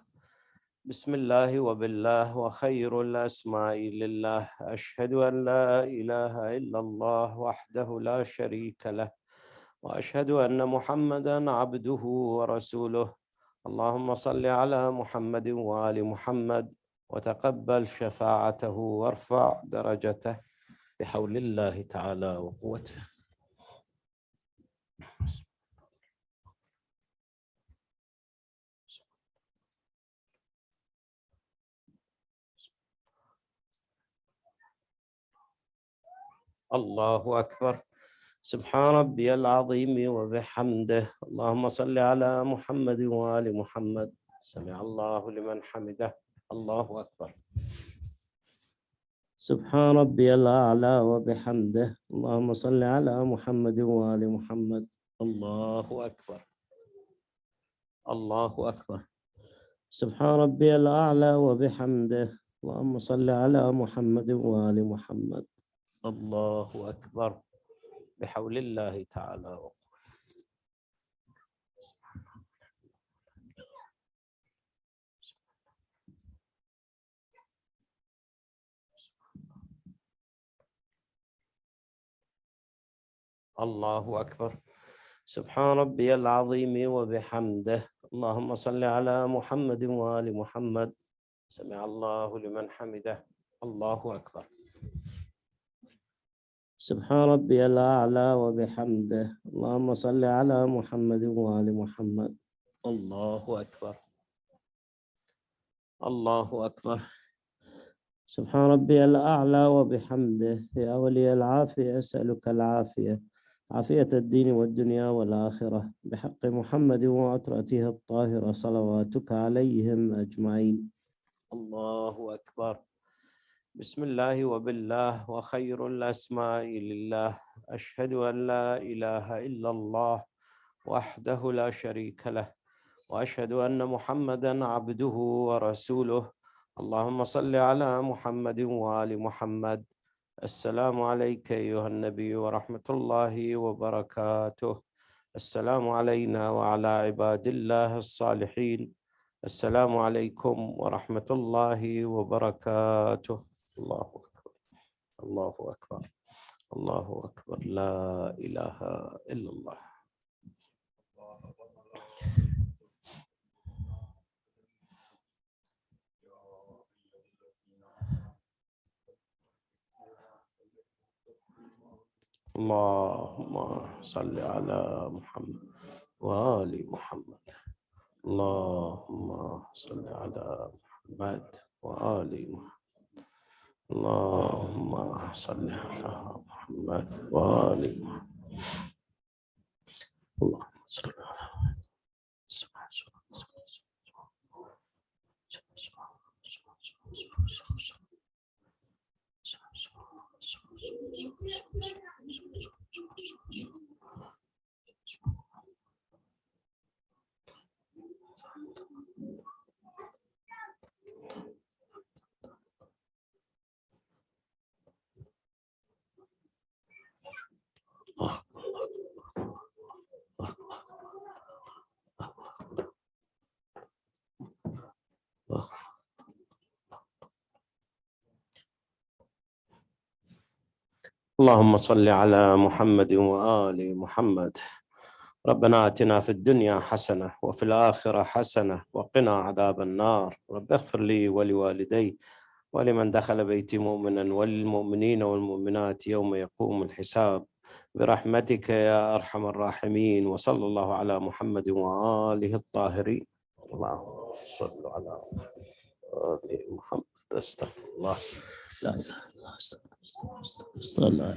بسم الله وبالله وخير الأسماء لله. أشهد أن لا إله إلا الله وحده لا شريك له وأشهد أن محمدا عبده ورسوله. اللهم صل على محمد وآل محمد وتقبل شفاعته وارفع درجته بحول الله تعالى وقوته. الله أكبر. سبحان ربي العظيم وبحمده. اللهم صل على محمد وآل محمد. سمع الله لمن حمده. الله أكبر. سبحان ربي الأعلى وبحمده. اللهم صل على محمد وآل محمد. الله أكبر. الله أكبر. سبحان ربي الأعلى وبحمده. اللهم صل على محمد وآل محمد. الله أكبر بحول الله تعالى. الله أكبر. سبحان ربي العظيم وبحمده. اللهم صل على محمد وآل محمد. سمع الله لمن حمده. الله أكبر. سبحان ربي الأعلى وبحمده. اللهم صل على محمد وآل محمد. الله أكبر. الله أكبر. سبحان ربي الأعلى وبحمده. يا ولي العافية أسألك العافية، عافية الدين والدنيا والآخرة، بحق محمد وعترته الطاهرة صلواتك عليهم أجمعين. الله أكبر. بسم الله وبالله وخير الأسماء لله. أشهد أن لا إله إلا الله وحده لا شريك له، وأشهد أن محمدًا عبده ورسوله. اللهم صل على محمد وآل محمد. السلام عليك أيها النبي ورحمة الله وبركاته. السلام علينا وعلى عباد الله الصالحين. السلام عليكم ورحمة الله وبركاته. الله أكبر. الله أكبر. الله أكبر. لا إله إلا الله. اللهم صل على محمد وآل محمد. اللهم صل على محمد وآل محمد. اللهم صل على محمد وآل محمد. اللهم صل على اللهم صل على محمد وآل محمد. ربنا آتنا في الدنيا حسنة وفي الآخرة حسنة وقنا عذاب النار. رب اغفر لي ولوالدي ولمن دخل بيتي مؤمنا وللمؤمنين والمؤمنات يوم يقوم الحساب برحمتك يا أرحم الراحمين. وصلى الله على محمد وآله الطاهرين. اللهم صل على آل محمد. استغفر الله. لا إله إلا الله. استغفر الله.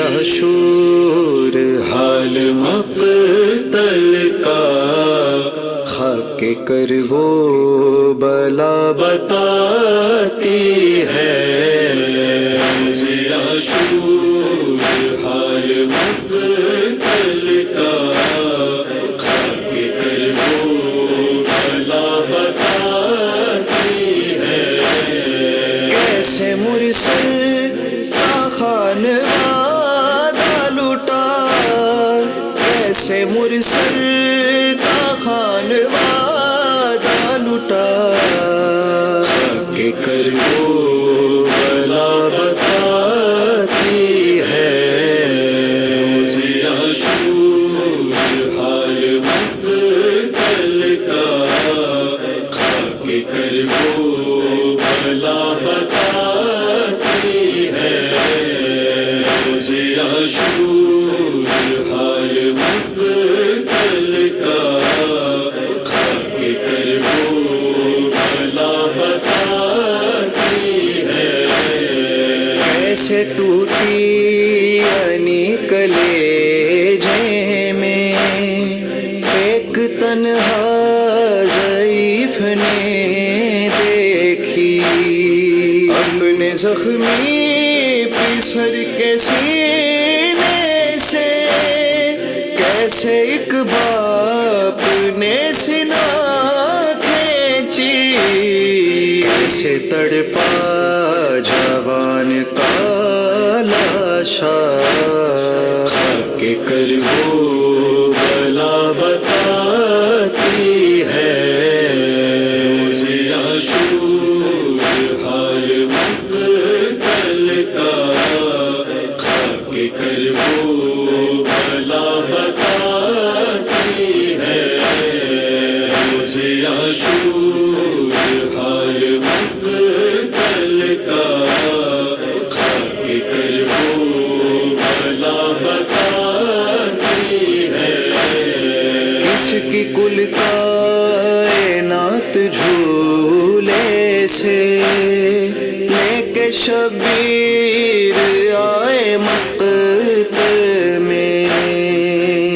عاشور حال مقتل کا خاک کربو بلا بتاتی ہے. عاشور حال مقتل کا خاک کربو بلا بتاتی ہے. کیسے مرسل کا خانوادہ لوٹا، کیسے مرسل کا خانوادہ لوٹا، خاک کربو بلا بتاتی ہے. عاشور حال مقتل کا خاک کربو بلا بتاتی ہے. عاشور حال مقتل کا خاک کربو بلا بتاتی ہے. کیسے ٹوٹی یعنی کلیجے میں ایک تنہا ضعیف نے دیکھی، اپنے زخمی پسر کے سینے سے کیسے ایک باپ نے سنا کھینچی، کیسے تڑپا جوان کا لاشا، خاک کربو بلا بتاتی ہے. عاشور حال مقتل کا خاک کربو بلا بتاتی ہے. عاشور حال مقتل کا خاک کربو بلا بتاتی ہے. کس کی کل کائنات جھولے سے لے کے شبیر آئے مقتل میں،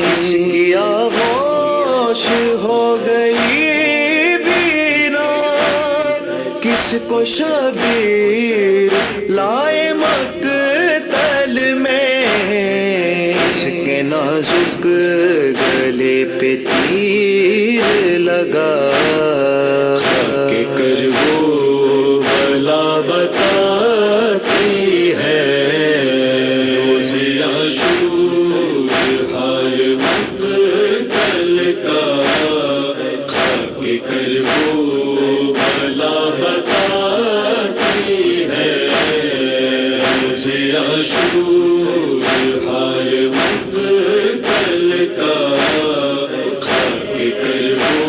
کس کی آغوش ہو گئی ویران، کس کو شبیر لائے مقتل میں، کس کے نازک گلے پہ تیر لگا، خاک کربو بلا بتاتی ہے. عاشور حال مقتل کا خاک کربو بلا بتاتی ہے. عاشور حال مقتل کا خاک کربو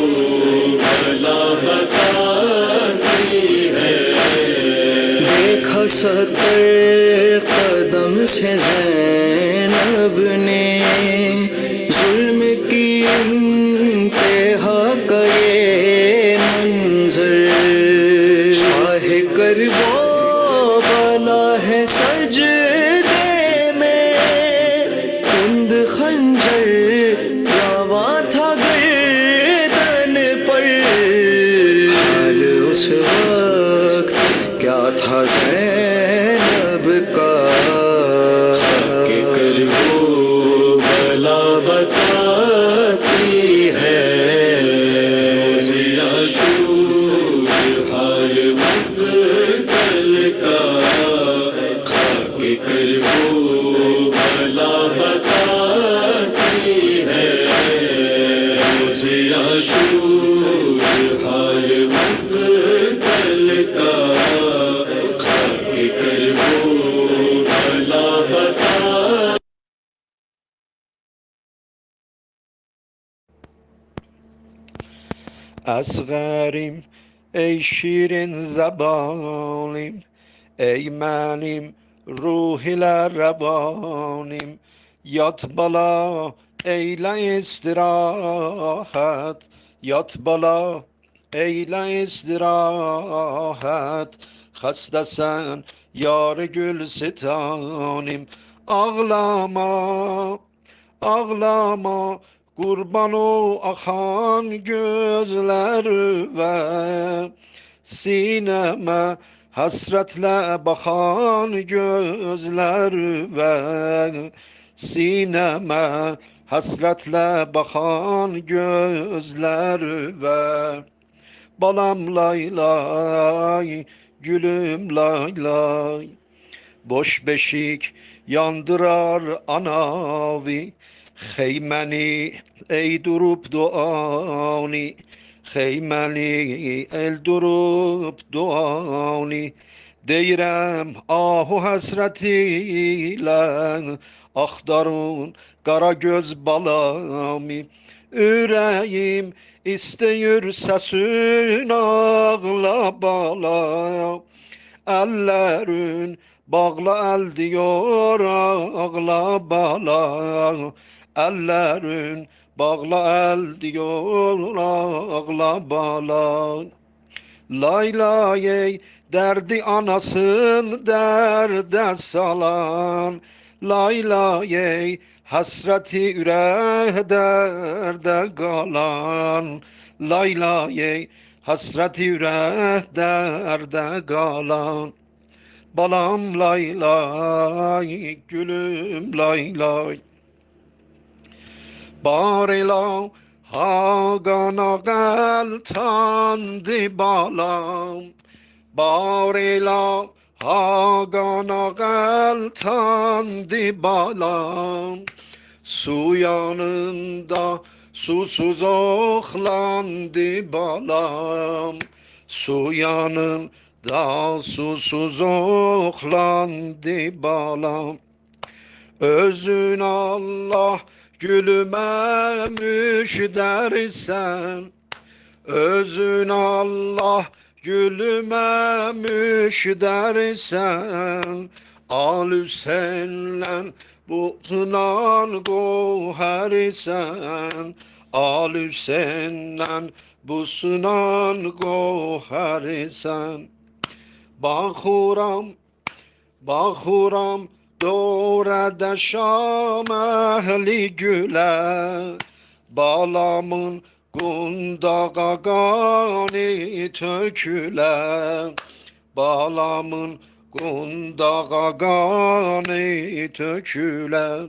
بلا بتاتی ہے. دیکھا 70 قدم سے زینب نے ظلم کی انتہا کا یہ منظر، شاہ کربو بلا ہے سجدے میں، کند خنجر رواں تھا گردن پر، حال اس وقت کیا تھا زینب کا، خاک کربو بلا بتاتی ہے. عاشور حال مقتل کا خاک کربو بلا بتاتی ہے. عاشور حال مقتل کا خاک کربو Asgarım ey şirin zabanim, ey benim ruh ile revanim. Yat bala eyle istirahat, yat bala eyle istirahat. Hastesen yar gülsistanim, ağlama ağlama kurban o akan gözlerime, sineme hasretle bakan gözlerime, sineme hasretle bakan gözlerime. Balam lay lay, gülüm lay lay. Boş beşik yandırar anavi, heymeni ey durup duani, heymeni el durup duani. Deyrem ahu hasretiyle, aktarın kara göz balami. Yüreğim isteyir sesin ağla bala. Ellerin bağla el diyor ağla bala. Ellerin bağla el diyor ağla bala. Lay lay ey derdi anasın derde salan. Lay lay ey hasreti yürek derde kalan. Lay lay ey hasreti yürek derde kalan. Balam lay lay, gülüm lay lay. Barela hagana gel tandi balam. Barela hagana gel tandi balam. Su yanında susuz ohlandı balam. Su yanında susuz ohlandı balam. Özün Allah gülüme müşdersen, özün Allah gülüme müşdersen. Al senlen butnan gohersen, al senlen busnan gohersen. Bakhuram Bakhuram doğrada Şam ehli güle, balamın kundağa gani töküle, balamın kundağa gani töküle.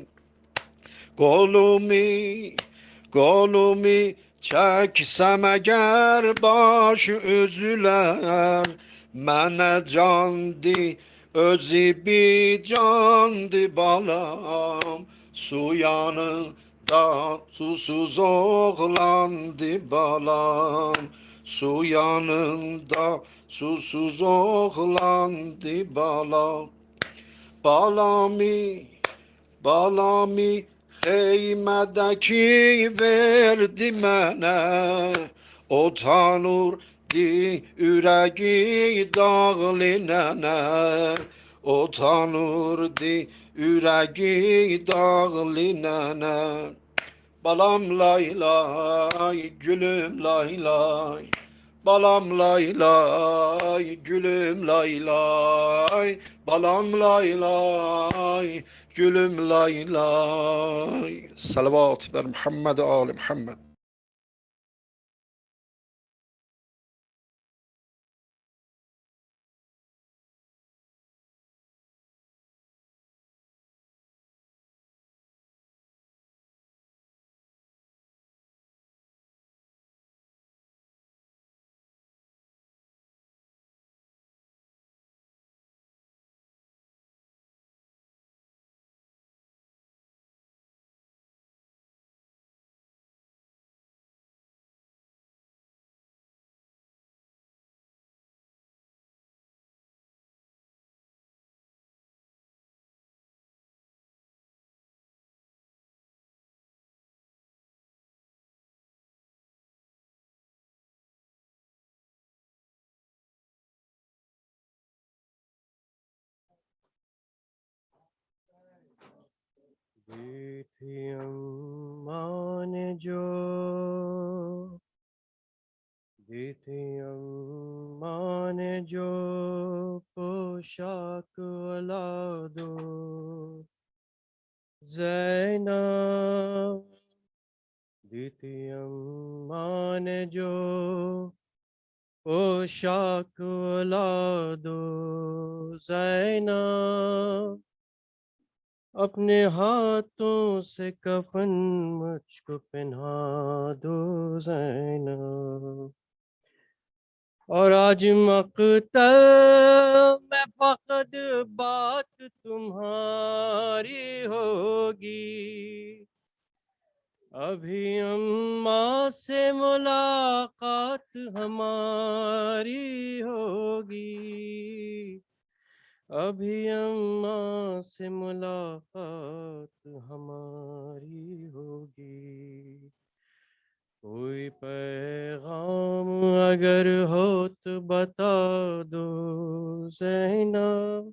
Kolumu çeksem eğer baş üzüler, mene candı özü bir candı balam. Su yanında susuz oğlandı balam. Su yanında susuz oğlandı balam. Balami heymedeki verdi mene, o tanur di yüreği dağlinene, o tanur di yüreği dağlinene. Balam lay lay, gülüm lay lay. Balam lay lay, gülüm lay lay. Balam lay lay, gülüm lay lay. Salavat ver Muhammed Ali Muhammed. دی تھی اماں نے جو دی تھی اماں نے جو پوشاک اولادو زینب دی تھی اماں نے جو پوشاک اولادو زینب اپنے ہاتھوں سے کفن مجھ کو پہنا دو زینب اور آج مقتل میں فقط بات تمہاری ہوگی ابھی اماں سے ملاقات ہماری ہوگی ابھی اماں سے ملاقات ہماری ہوگی کوئی پیغام اگر ہو تو بتا دو زینب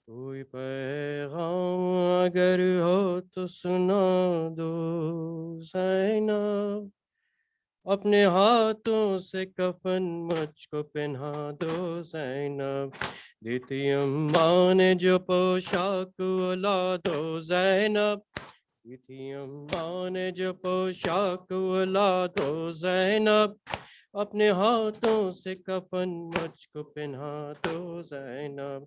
کوئی پیغام اگر ہو تو سنا دو زینب اپنے ہاتھوں سے کفن مجھ کو پہنا دو زینب دی تھی اماں نے جو پوشاک اولادو زینب دی تھی اماں نے جو پوشاک اولادو زینب اپنے ہاتھوں سے کفن مجھ کو پہنا دو زینب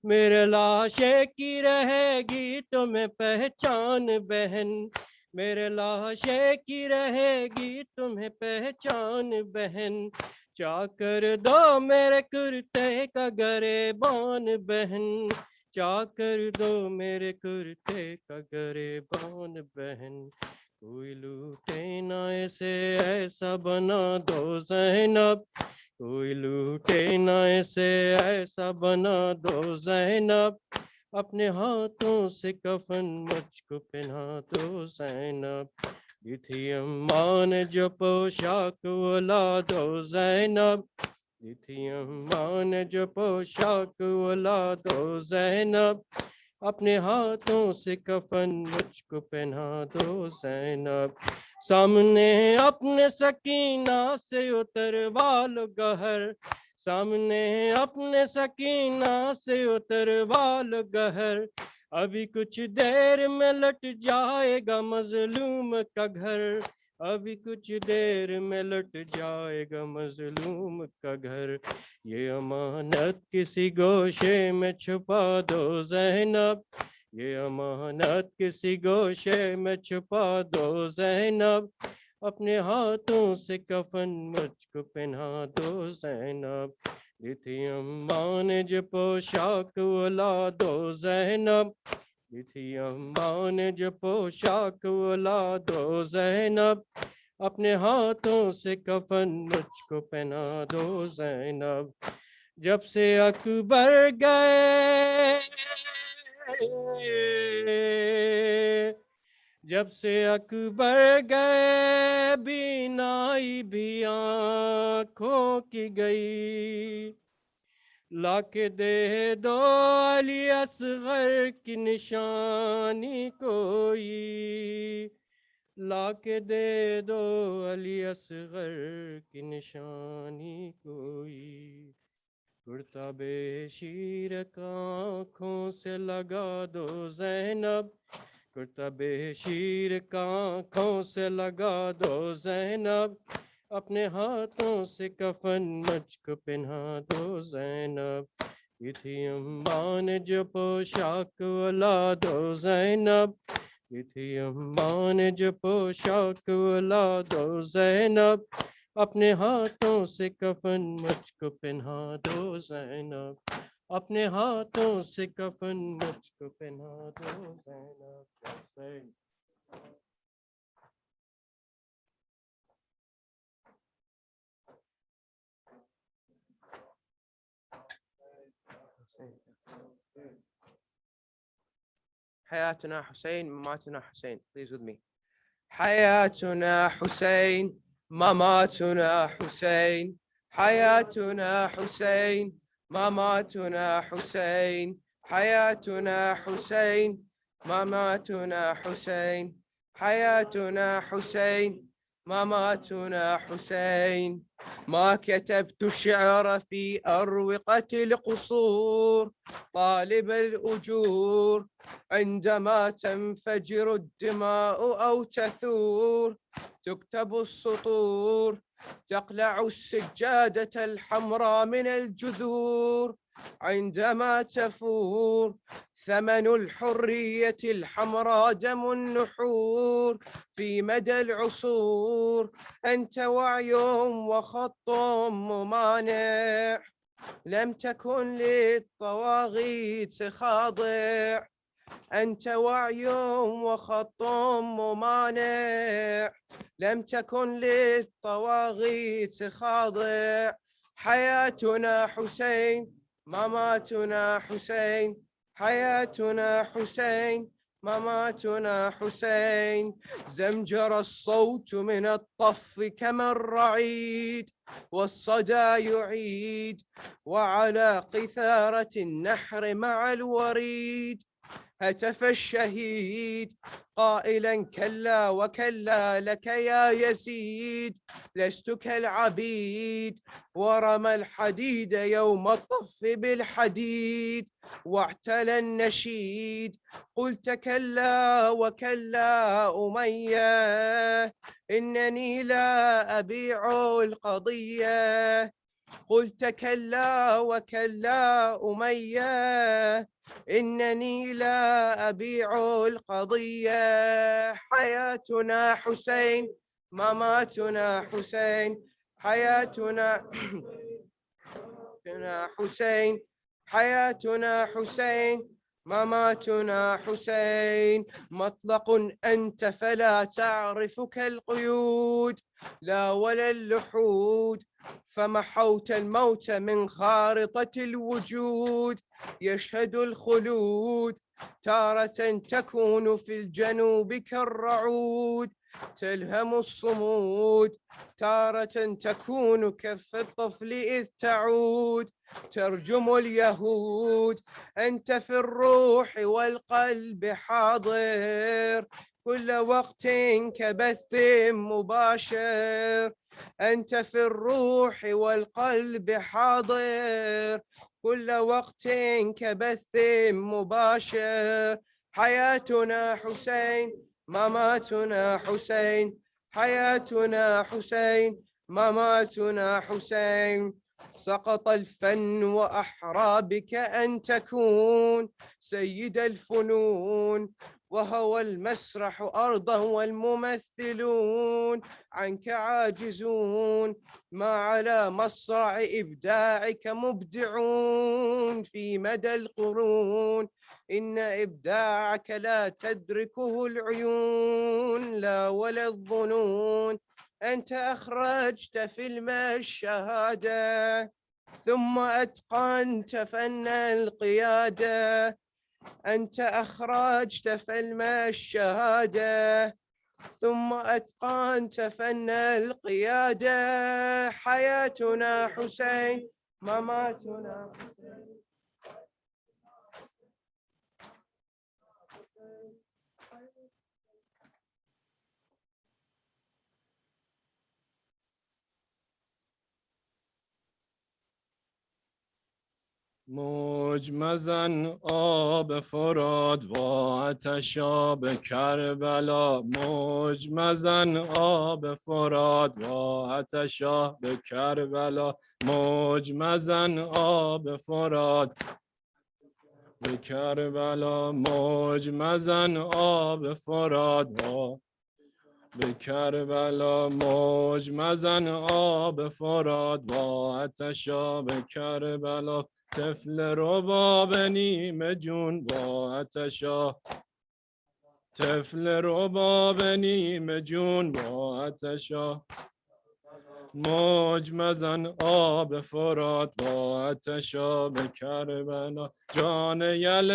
میرے لاشے کی رہے گی تمہیں پہچان بہن میرے لاشے کی رہے گی تمہیں پہچان بہن چا کر دو میرے کرتے کا گریبان بہن چا کر دو میرے کرتے کا گریبان بہن کوئی لوٹے نہ اسے ایسا بنا دو زینب کوئی لوٹے نہ اسے ایسا بنا دو زینب اپنے ہاتھوں سے کفن مجھ کو پہنا دو زینب دی تھی اماں نے جو پوشاک اولادو زینب دی تھی اماں نے جو پوشاک اولادو زینب اپنے ہاتھوں سے کفن مجھ کو پہنا دو زینب سامنے اپنے سکینہ سے اتروا لو گہر سامنے اپنے سکینہ سے اتروا لو گہر ابھی کچھ دیر میں لٹ جائے گا مظلوم کا گھر ابھی کچھ دیر میں لٹ جائے گا مظلوم کا گھر یہ امانت کسی گوشے میں چھپا دو زینب یہ امانت کسی گوشے میں چھپا دو زینب اپنے ہاتھوں سے کفن مجھ کو پہنا دو زینب دی تھی اماں نے جو پوشاک اولادو زینب دی تھی اماں نے جو پوشاک اولادو زینب اپنے ہاتھوں سے کفن مجھ کو پہنا دو زینب جب سے اکبر گئے جب سے اکبر گئے بینائی بھی آنکھوں کی گئی لا کے دے دو علی اصغر کی نشانی کوئی لا کے دے دو علی اصغر کی نشانی کوئی کرتا بے شیر کا آنکھوں سے لگا دو زینب کرتا بے شیر کا آنکھوں سے لگا دو زینب اپنے ہاتھوں سے کفن مجھ کو پہنا دو زینب یہ تھی اماں نے جو پوشاک اولادو زینب یہ تھی اماں نے جو پوشاک اولادو زینب اپنے ہاتھوں سے کفن مجھ کو پہنا دو زینب اپنے ہاتھوں سے کفن مجھ کو پہنا دو زینب حياتنا حسين مماتنا حسين. Please with me. حياتنا حسين مماتنا حسين حياتنا حسين مماتنا حسين حياتنا حسين مماتنا حسين، حياتنا حسين، مماتنا حسين. ما كتبت الشعر في أروقة القصور طالب الأجور، عندما تنفجر الدماء أو تثور تكتب السطور، تقلع السجادة الحمراء من الجذور، عندما تفور ثمن الحرية الحمراء دم النحور في مدى العصور. أنت وعي وخط ممانع، لم تكن للطواغيت خاضع. أنت وعي وخط ممانع، لم تكن للطواغيت خاضع. حياتنا حسين، مماتنا حسين، حياتنا حسين، مماتنا حسين. زمجر الصوت من الطف كما الرعيد، والصدى يعيد، وعلى قثارة النحر مع الوريد هتف الشهيد قائلا كلا وكلا لك يا يزيد، لست كالعبيد. ورمى الحديد يوم الطف بالحديد، واعتلى النشيد. قلت كلا وكلا أمية، إنني لا أبيع القضية. قلت كلا وكلا أمية، إنني لا أبيع القضية. حياتنا حسين، مماتنا حسين، حياتنا حسين، حياتنا حسين، مماتنا حسين. مطلق أنت فلا تعرفك القيود، لا ولا اللحود، فمحوت الموت من خارطة الوجود. يشهد الخلود تارة تكون في الجنوب كالرعود، تلهم الصمود تارة تكون كف الطفل إذ تعود، ترجم اليهود. أنت في الروح والقلب حاضر كل وقت كبث مباشر. أنت في الروح والقلب حاضر كل وقت كبث مباشر. حياتنا حسين، مماتنا حسين، حياتنا حسين، مماتنا حسين. سقط الفن وأحرى بك أن تكون سيد الفنون، وهو المسرح أرضا والممثلون عنك عاجزون. ما على مصرع إبداعك مبدعون في مدى القرون، إن إبداعك لا تدركه العيون لا ولا الظنون. أنت أخرجت فيلم الشهادة ثم أتقنت فن القيادة. أنت أخرجت فيلم الشهادة ثم أتقنت فن القيادة. حياتنا حسين، مماتنا حسين. مجمزن آب فرات و آتش آب کربلا، مجمزن آب فرات و آتش آب کربلا، مجمزن آب فرات به کربلا، مجمزن آب فرات و به کربلا، مجمزن آب فرات و آتش آب کربلا. طفل رباب نیمه جون با آتشا، طفل رباب نیمه جون با آتشا. مجمزن آب فرات با آتشا به کربلا، جان یل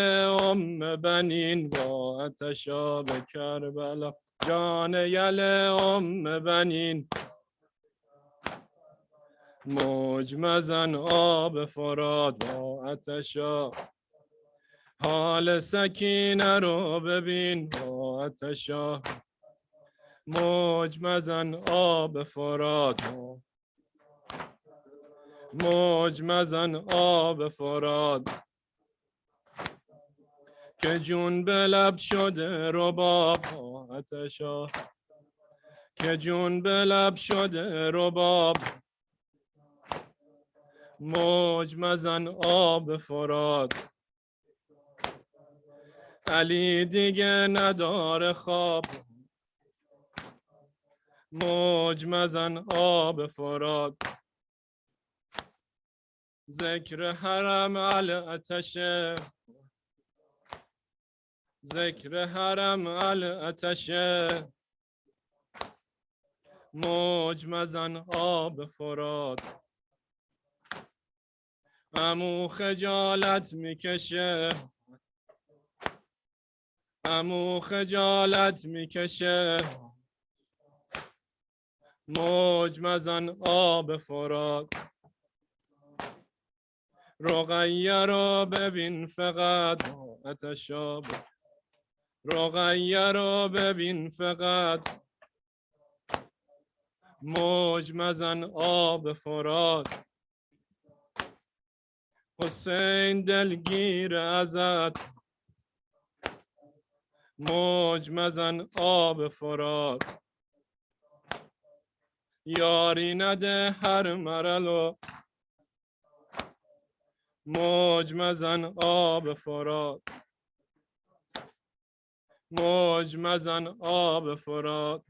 بنین با آتشا به کربلا، جان یل بنین. مجمزن آب فرات با آتشا، حال سکینه رو ببین با آتشا، موج مزن آب فرات، موج مزن آب فرات، که جون به لب شده رباب آتشا، که جون به لب شده رباب، موج مزن آب فرات. علی دیگه نداره خواب، موج مزن آب فرات. ذکر حرم الاتشه، ذکر حرم الاتشه، موج مزن آب فرات. عمو خجالت میکشه، عمو خجالت میکشه، موج مزن آب فرات. رقیه رو ببین فقط آتشا، رقیه رو ببین فقط، موج مزن آب فرات. حسین دلگیر ازت، موج مزن آب فرات. یاری نده هر مرلو، موج مزن آب فرات، موج مزن آب فرات.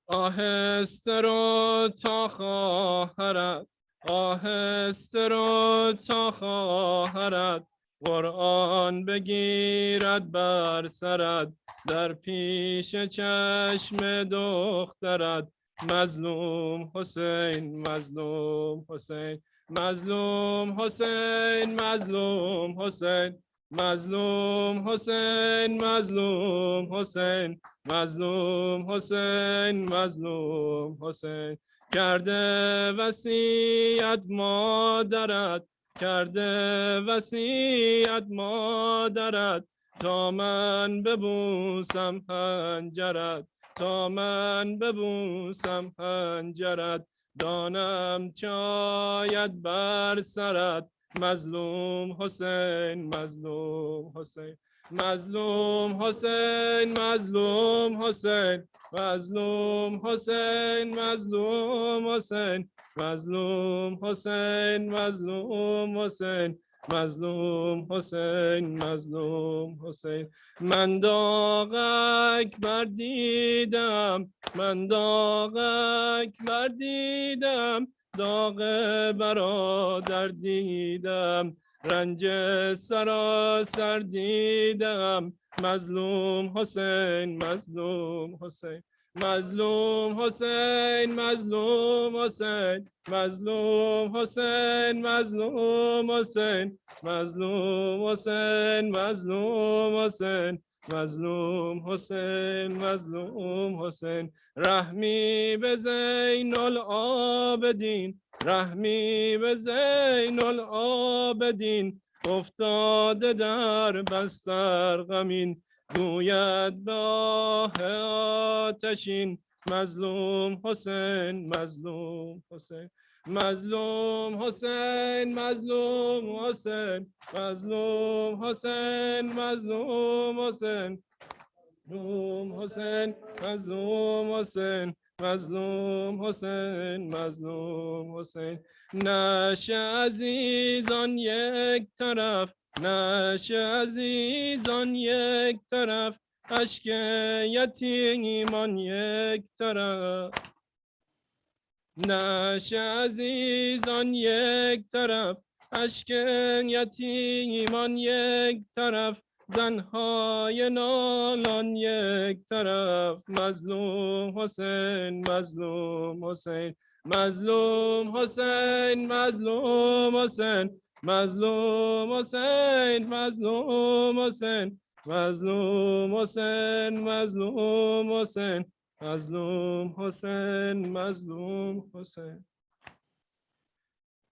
آهسته رو تا خواهرت، آهسته رو تا خواهرت، قرآن بگیرد بر سرت، در پیش چشم دخترت. مظلوم حسین، مظلوم حسین، مظلوم حسین، مظلوم حسین، مظلوم حسین، مظلوم حسین، مظلوم حسین، مظلوم حسین. کرده وصیت مادرت، کرده وصیت مادرت، تا من ببوسم حنجرت، تا من ببوسم حنجرت، دانم چاید بر سرت. مظلوم حسین، مظلوم حسین، مظلوم حسین، مظلوم حسین، مظلوم حسین، مظلوم حسین، مظلوم حسین، مظلوم حسین، مظلوم حسین، مظلوم حسین. من داغ اکبر دیدم، من داغ اکبر دیدم، داغ برادر دیدم، رنج سراسر دیدم. مظلوم حسین، مظلوم حسین، مظلوم حسین، مظلوم حسین، مظلوم حسین، مظلوم حسین، مظلوم حسین، مظلوم حسین، مظلوم حسین، مظلوم حسین. رحمی به زین العابدین، رحمی به زین العابدین، افتاده در بستر غمین، گوید به آه آتشین. مظلوم حسین، مظلوم حسین، مظلوم حسین، مظلوم حسین، مظلوم حسین، مظلوم حسین، مظلوم حسین، مظلوم حسین، مظلوم حسین، مظلوم حسین. نشه عزیزان یک طرف، نشه عزیزان یک طرف، اشک یتیمان یک طرف، نشه عزیزان یک طرف، اشک یتیمان یک طرف، زنهای نالان یک طرف. مظلوم حسین، مظلوم حسین، مظلوم حسین، مظلوم حسین، مظلوم حسین، مظلوم حسین، مظلوم حسین، مظلوم حسین، مظلوم حسین، مظلوم حسین.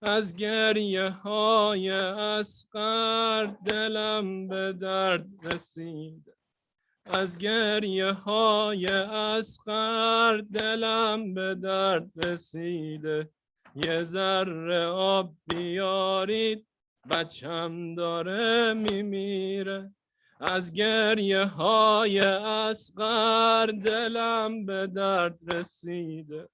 از گریه های اصغر دلم به درد رسیده، از گریه های اصغر دلم به درد رسیده. یه ذره آب بیارید بچم داره میمیره، از گریه های اصغر دلم به درد رسیده،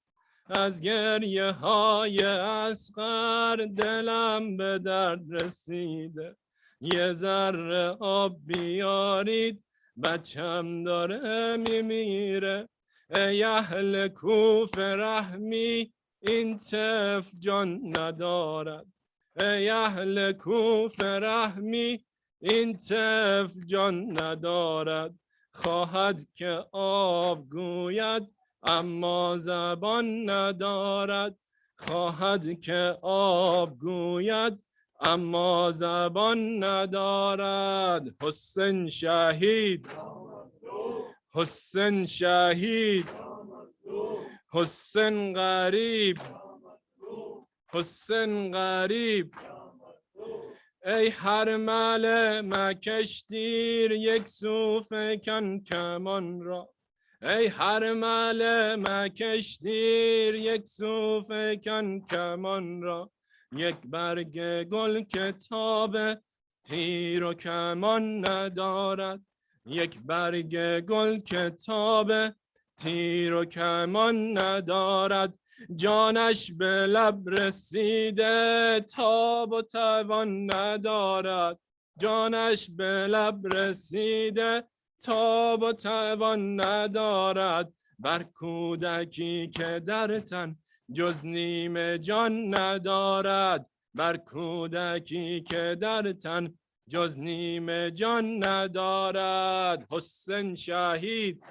از گریه های اصغر دلم به درد رسیده. یه ذره آب بیارید بچم داره میمیره. ای اهل کوفه رحمی این طفل جان ندارد، ای اهل کوفه رحمی این طفل جان ندارد. خواهد که آب گوید اما زبان ندارد، خواهد که آب گوید اما زبان ندارد. حسین شهید، حسین شهید، حسین غریب، حسین غریب. ای هر مل مکش دیر یک سو فکن کمان را، ای هر مل مکش دیر یک سو فکن کمان را. یک برگ گل کتاب تیر و کمان ندارد، یک برگ گل کتاب تیر و کمان ندارد. جانش به لب رسیده تاب و توان ندارد، جانش به لب رسیده تاب و توان ندارد. بر کودکی که در تن جز نیم جان ندارد، بر کودکی که در تن جز نیم جان ندارد. حسین شهید،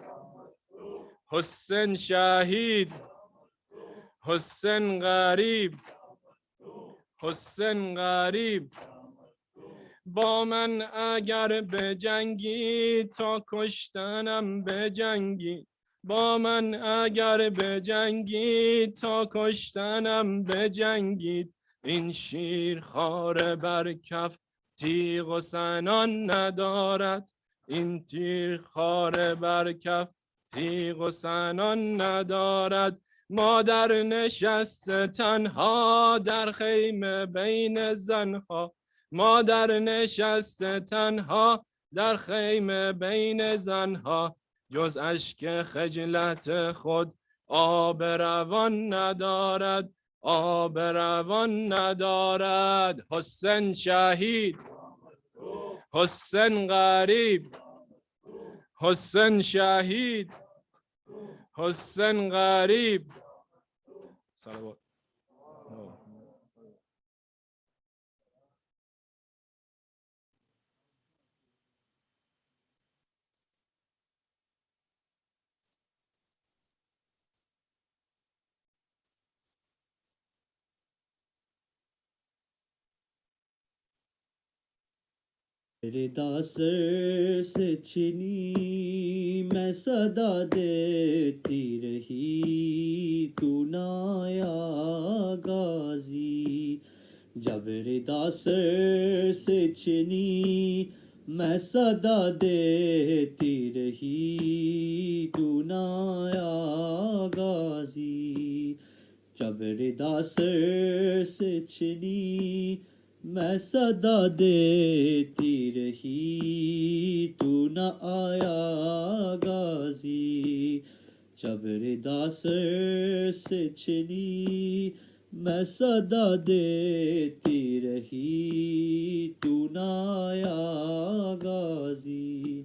حسین شهید، حسین غریب، حسین غریب. با من اگر بجنگی تا کشتنم بجنگی، با من اگر بجنگی تا کشتنم بجنگید. این شیر خاره بر کف تیغ و سنان ندارد، این تیر خاره بر کف تیغ و سنان ندارد. مادر نشسته تنها در خیمه بین زنها، مادر نشسته تنها در خیمه بین زنها. جز اشک خجلت خود آب روان ندارد، آب روان ندارد. حسین شهید، حسین غریب، حسین شهید، حسین غریب. صلوات. तेरे दासर से छिनी मैं सदा देती रही, तू ना आया गाजी। जब रे दासर से छिनी मैं सदा देती रही, तू ना आया गाजी। जब रे दासर से छिनी मैं सदा देती रही, तू न आया गाजी। जब रे दासर से छिनी मैं सदा देती रही, तू न आया गाजी।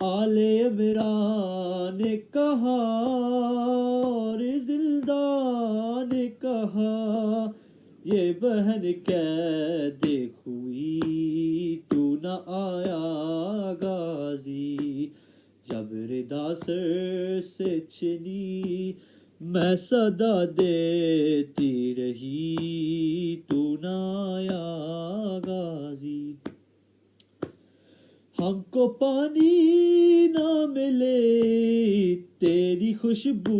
आले इमरान ने कहा और जिंदा ने कहा, ये बहन कैद हुई, तू न आया गाजी। जब रे दासर से छिनी मैं सदा देती रही, तू न आया गाजी। हमको पानी ना मिले तेरी खुशबू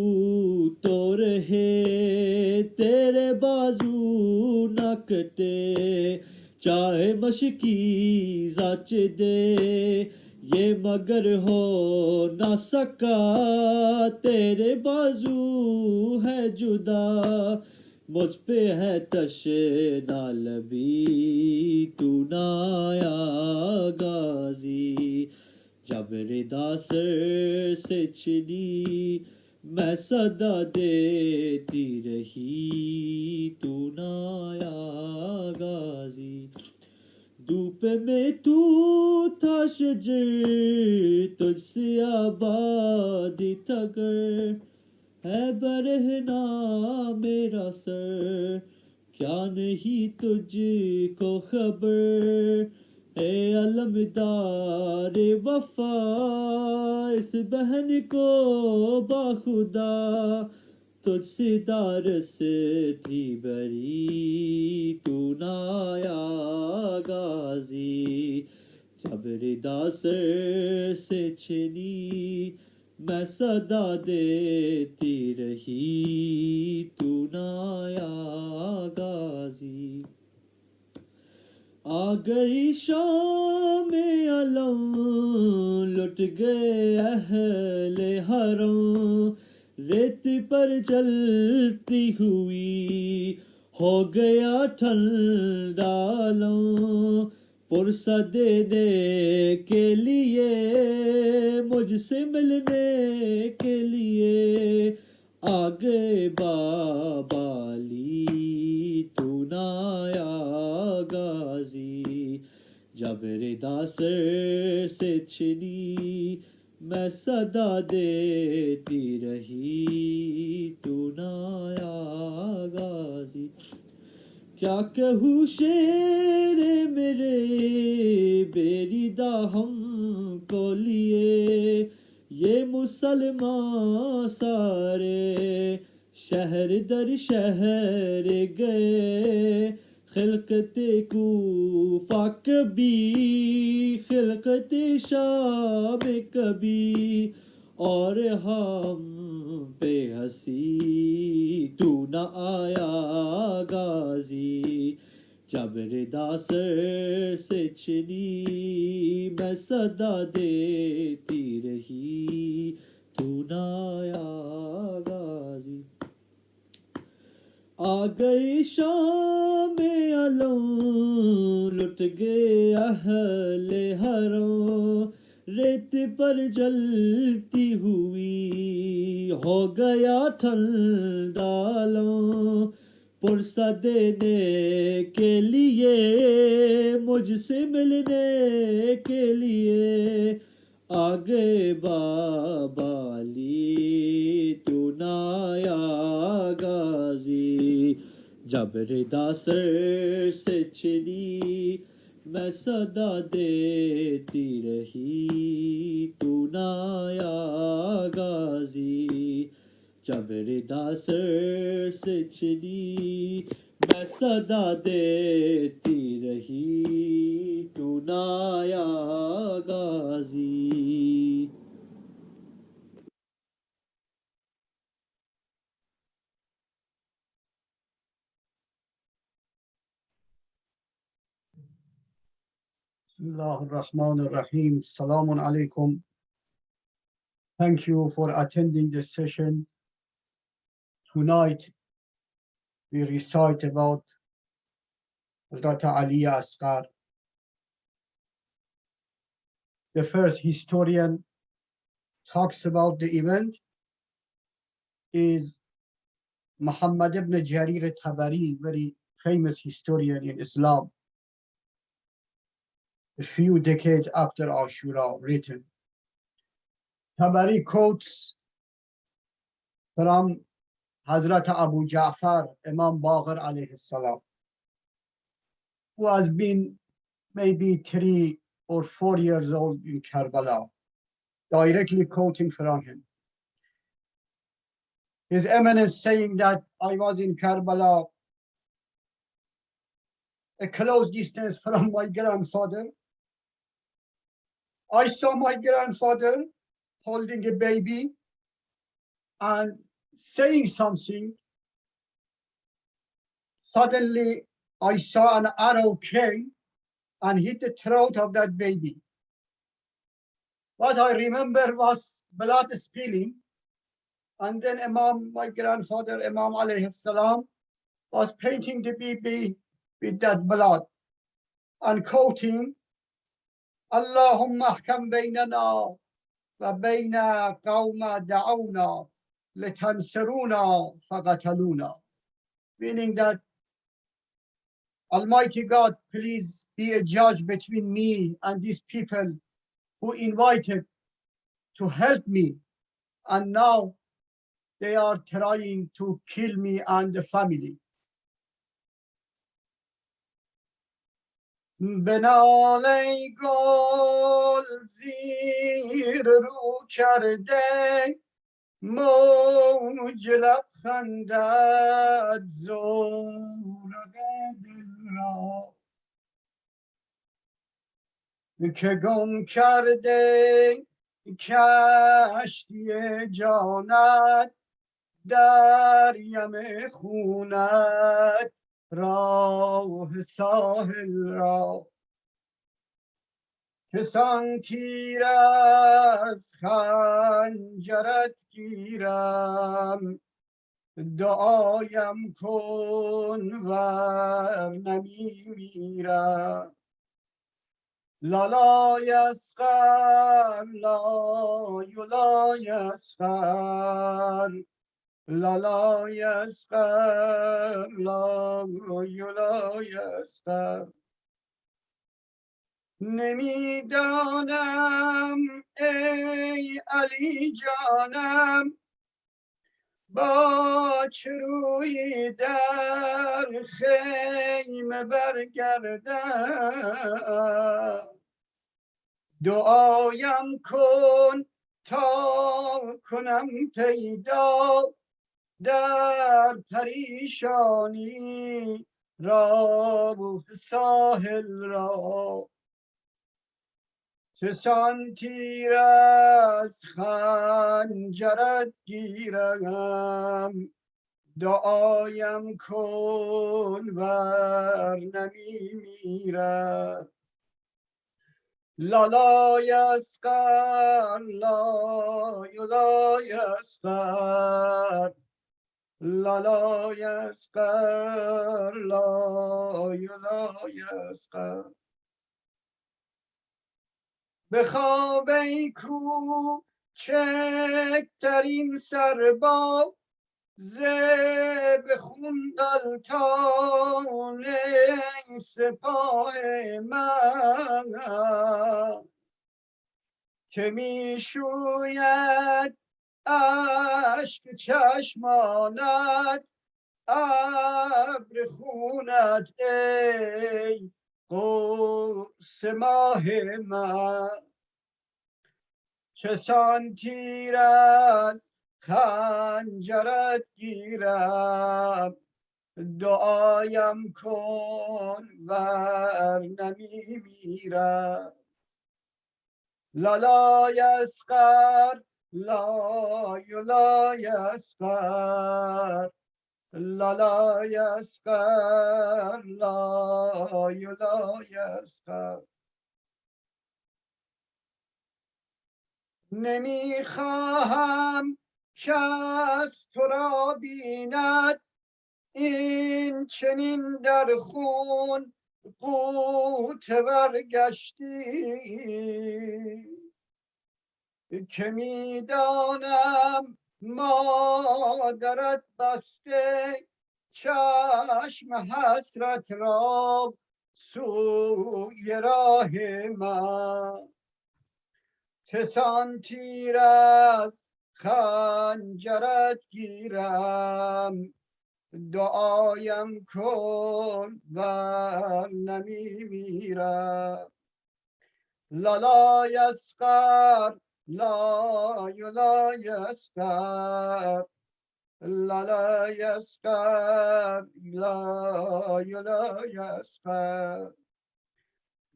तो रहे, तेरे बाजू ना کٹے چاہے مشکی زاچ دے یہ مگر ہو نہ سکا تیرے بازو ہے جدا مجھ پہ ہے تشنا لبی تو نہ آیا غازی جب ردا سر سے چلی میں صدا دیتی رہی تو نہ آیا غازی دھوپ میں تو تھا شجر تجھ سے آباد تھا گر ہے برہنا میرا سر کیا نہیں تجھ کو خبر اے علمدار وفا اس بہن کو باخدا تجھ سے دارس تھی بری تو نہ آیا غازی جب ردا سر سے چھلی میں صدا دیتی رہی تو نہ آیا غازی آ گئی شام علم لٹ گئے اہل حرم ریت پر جلتی ہوئی ہو گیا ٹھنڈا عالم پرسہ دینے کے لیے مجھ سے ملنے کے لیے آگے بابا علی تو نہ آیا غازی جب ردا سر سے چھلی میں صدا دیتی رہی تو نہ آیا غازی کیا کہوں شیر میرے بیریدہ ہم کو لیے یہ مسلمان سارے شہر در شہر گئے خلقت کوفہ کبھی خلقت شام کبھی اور ہم پہ ہنسی تو نہ آیا غازی جب ردا سر سے چلی میں صدا دیتی رہی تو نہ آیا غازی آ گئی شام علم لٹ گئے اہل حرم ریت پر جلتی ہوئی ہو گیا ٹھنڈا عالم پرسہ دینے کے لیے مجھ سے ملنے کے لیے آگے بابا علی تو نہ آیا غازی جب ردا سر سے چلی میں صدا دیتی رہی تو نہ آیا غازی جب ردا سر سے چلی میں صدا دیتی رہی تو نہ آیا غازی Bismillah ar-Rahman ar-Rahim. Salamun alaikum. Thank you for attending this session. Tonight we recite about Hazrat Ali Asghar. The first historian talks about the event is Muhammad ibn Jarir al-Tabari, very famous historian in Islam. A few decades after Ashura written. Tabari quotes from Hazrat Abu Ja'far, Imam Baqir alayhi salam, who has been maybe 3 or 4 years old in Karbala, directly quoting from him. His Eminence saying that I was in Karbala, a close distance from my grandfather. I saw my grandfather holding a baby and saying something. Suddenly, I saw an arrow came and hit the throat of that baby. What I remember was blood spilling. And then Imam, my grandfather, Imam alayhi salam, was painting the baby with that blood and quoting, Allahumma ahkam baynana wa bayna qawma da'awna litansaruna faqataluna. Meaning that, Almighty God, please be a judge between me and these people who invited to help me, and now they are trying to kill me and the family. بناله گل زیر رو کرده موج لبخندد زورق دل را که گم کرده کشتی جانت در یم خونت راه ساحل را کسان تیر از خنجرت گیرم دعایم کن ور نمی میرم لا یسخر لا یسخر لا یسخر لا یسخر نمیدانم ای علی جانم با چه روی در خیمه برگردم دعایم کن تا کنم پیدا در پریشانی راه ساحل را کسان تیر از خنجرت گیرم دعایم کن ور نمی میرم لا یسخر لا یسخر لا یسخر لا یسخر به خواب ای کوچکترین سرباز به خون غلطان سپاه من که می شوید اشک چشمانت ابر خونت ای قرص ماه من کسان تیر از خنجرت گیرم دعایم کن ور نمی میرم لا یسخر لا یسخر لا یسخر لا یسخر نمیخواهم کس تو را بیند این چنین در خون غوطه برگشتی که میدانم مادرت بسته چشم حسرت را سوی راه من کسان تیر از خنجرت گیرم دعایم کن ور نمی میرم لا یسخر لا یسخر لا یسخر لا یسخر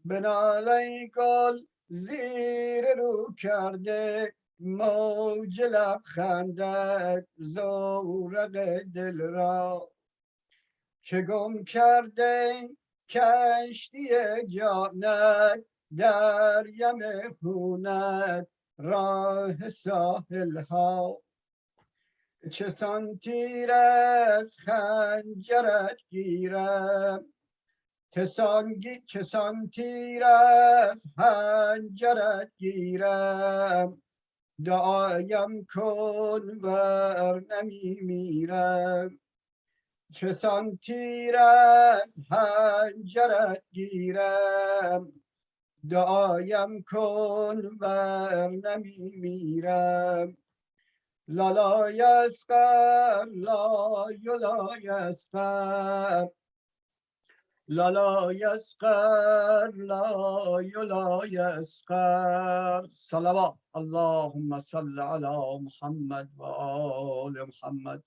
بناله گل زیر رو کرده موج لبخندت زورق دل را که گم کرده کشتی جانت در یم خونت راه ساحل ها. چسان تیر از خنجرت گیرم، چسان تیر از خنجرت گیرم، دعایم کن ور نمی میرم. چسان تیر از خنجرت گیرم، دعایم کن ور نمی میرم. لا یسقر لا یسقر، لا یسقر لا یسقر. صلوات. اللهم صل على محمد و آل محمد.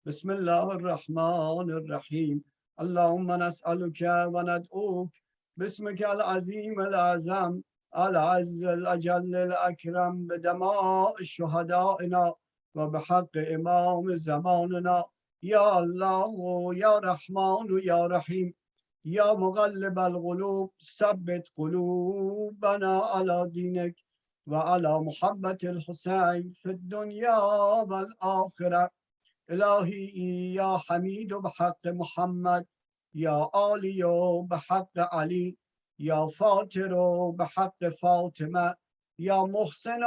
بسم الله الرحمن الرحیم. اللهم نسألك و ندعوك باسمك العظیم الأعظم العز الأجل الأكرم بدماء شهدائنا وبحق إمام زماننا. يا الله يا رحمن يا رحيم يا مقلب القلوب ثبت قلوبنا على دينك وعلى محبة الحسين في الدنيا والآخرة. إلهي يا حميد بحق محمد، يا آلي بحق علي، يا فاطر بحق فاطمة، يا محسن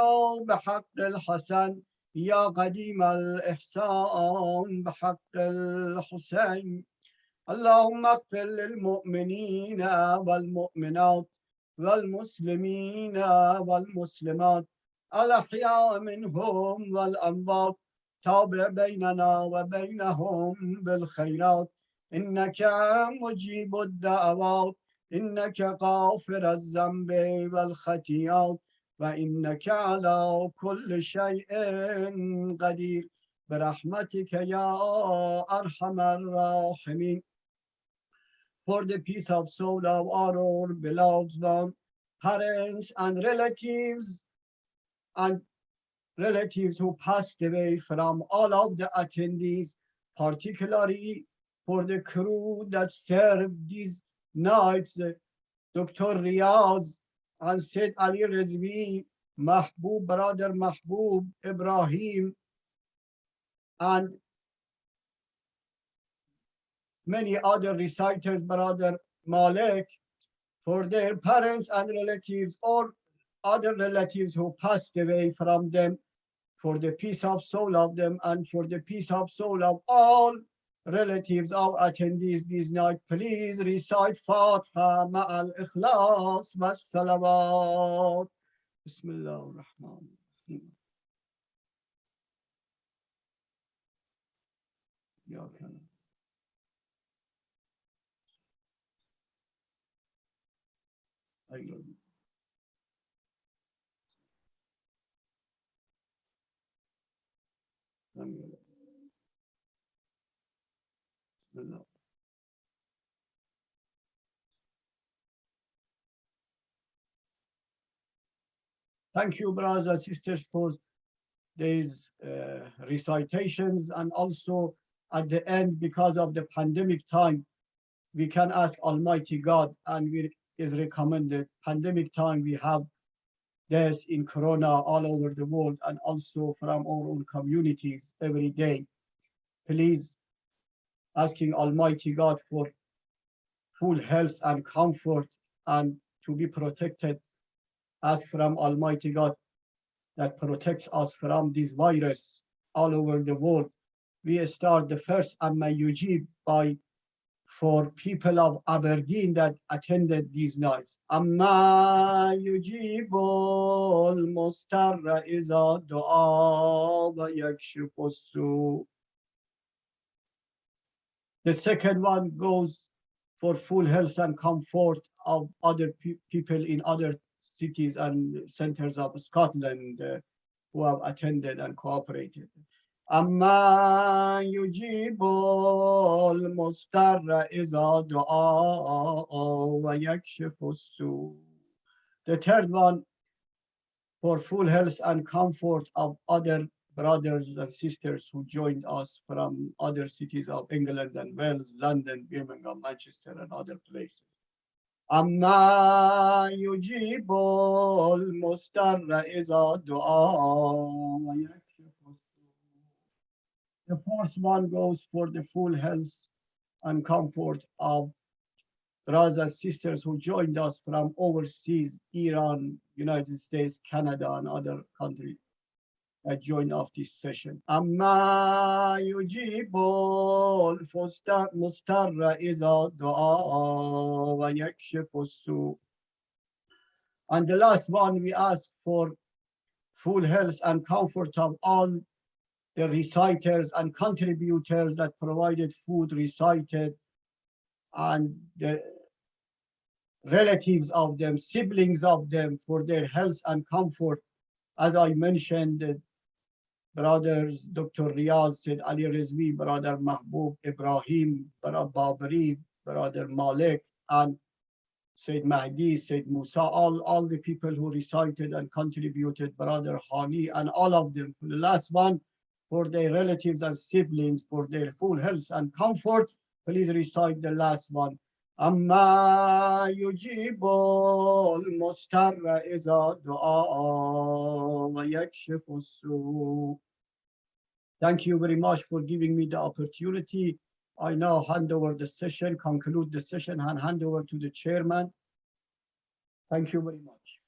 بحق الحسن، يا قديم الإحسان بحق الحسين. اللهم اغفر للمؤمنين والمؤمنات والمسلمين والمسلمات الأحياء منهم والأموات. تابع بيننا وبينهم بالخيرات، إنك مجيب الدعوات، إنك غافر الذنب والخطيئات، وإنك على كل شيء قدير برحمتك يا أرحم الراحمين. For the peace of soul of our beloved one, parents and relatives who passed away from all of the attendees, particularly for the crew that served these nights, Dr. Riaz and Said Ali Rizvi, Mahbub, brother Mahbub, Ibrahim, and many other reciters, brother Malek, for their parents and relatives or other relatives who passed away from them, for the peace of soul of them and for the peace of soul of all relatives of attendees this night. Please recite Fatiha ma'al ikhlas wa salawat. Bismillah ar-Rahman ar-Rahim. Ya kana. Thank you, brothers and sisters, for these recitations, and also at the end, because of the pandemic time, we can ask Almighty God, and it is recommended. Pandemic time, we have deaths in Corona all over the world, and also from our own communities every day. Please, asking Almighty God for full health and comfort and to be protected. Ask from Almighty God that protects us from this virus all over the world. We start the first Amma Yujib by for people of Aberdeen that attended these nights. Amma yujibul mustarra iza du'a wa yakshifu su. The second one goes for full health and comfort of other people in other cities and centers of Scotland who have attended and cooperated. Amma yujibul mustarra iza du'a wa yakshifu su. The third one for full health and comfort of other brothers and sisters who joined us from other cities of England and Wales, London, Birmingham, Manchester, and other places. أما يجيب المضطر إذا دعا ويكشف السوء. The fourth one goes for the full health and comfort of brothers and sisters who joined us from overseas, Iran, United States, Canada, and other countries that joined off this session. أما يجيب المضطر إذا دعا ويكشف السوء. And the last one, we ask for full health and comfort of all the reciters and contributors that provided food, recited, and the relatives of them, siblings of them, for their health and comfort. As I mentioned, brothers Dr. Riyaz, Said Ali Rizvi, brother Mahbub Ibrahim, brother Babari, brother Malik, and Said Mahdi, Said Musa, all the people who recited and contributed, brother Hani, and all of them. For the last one, for their relatives and siblings, for their full health and comfort, please recite the last one. أما يجيب المضطر إذا دعا ويكشف السوء. Thank you very much for giving me the opportunity. I now hand over the session, conclude the session, and hand over to the chairman. Thank you very much.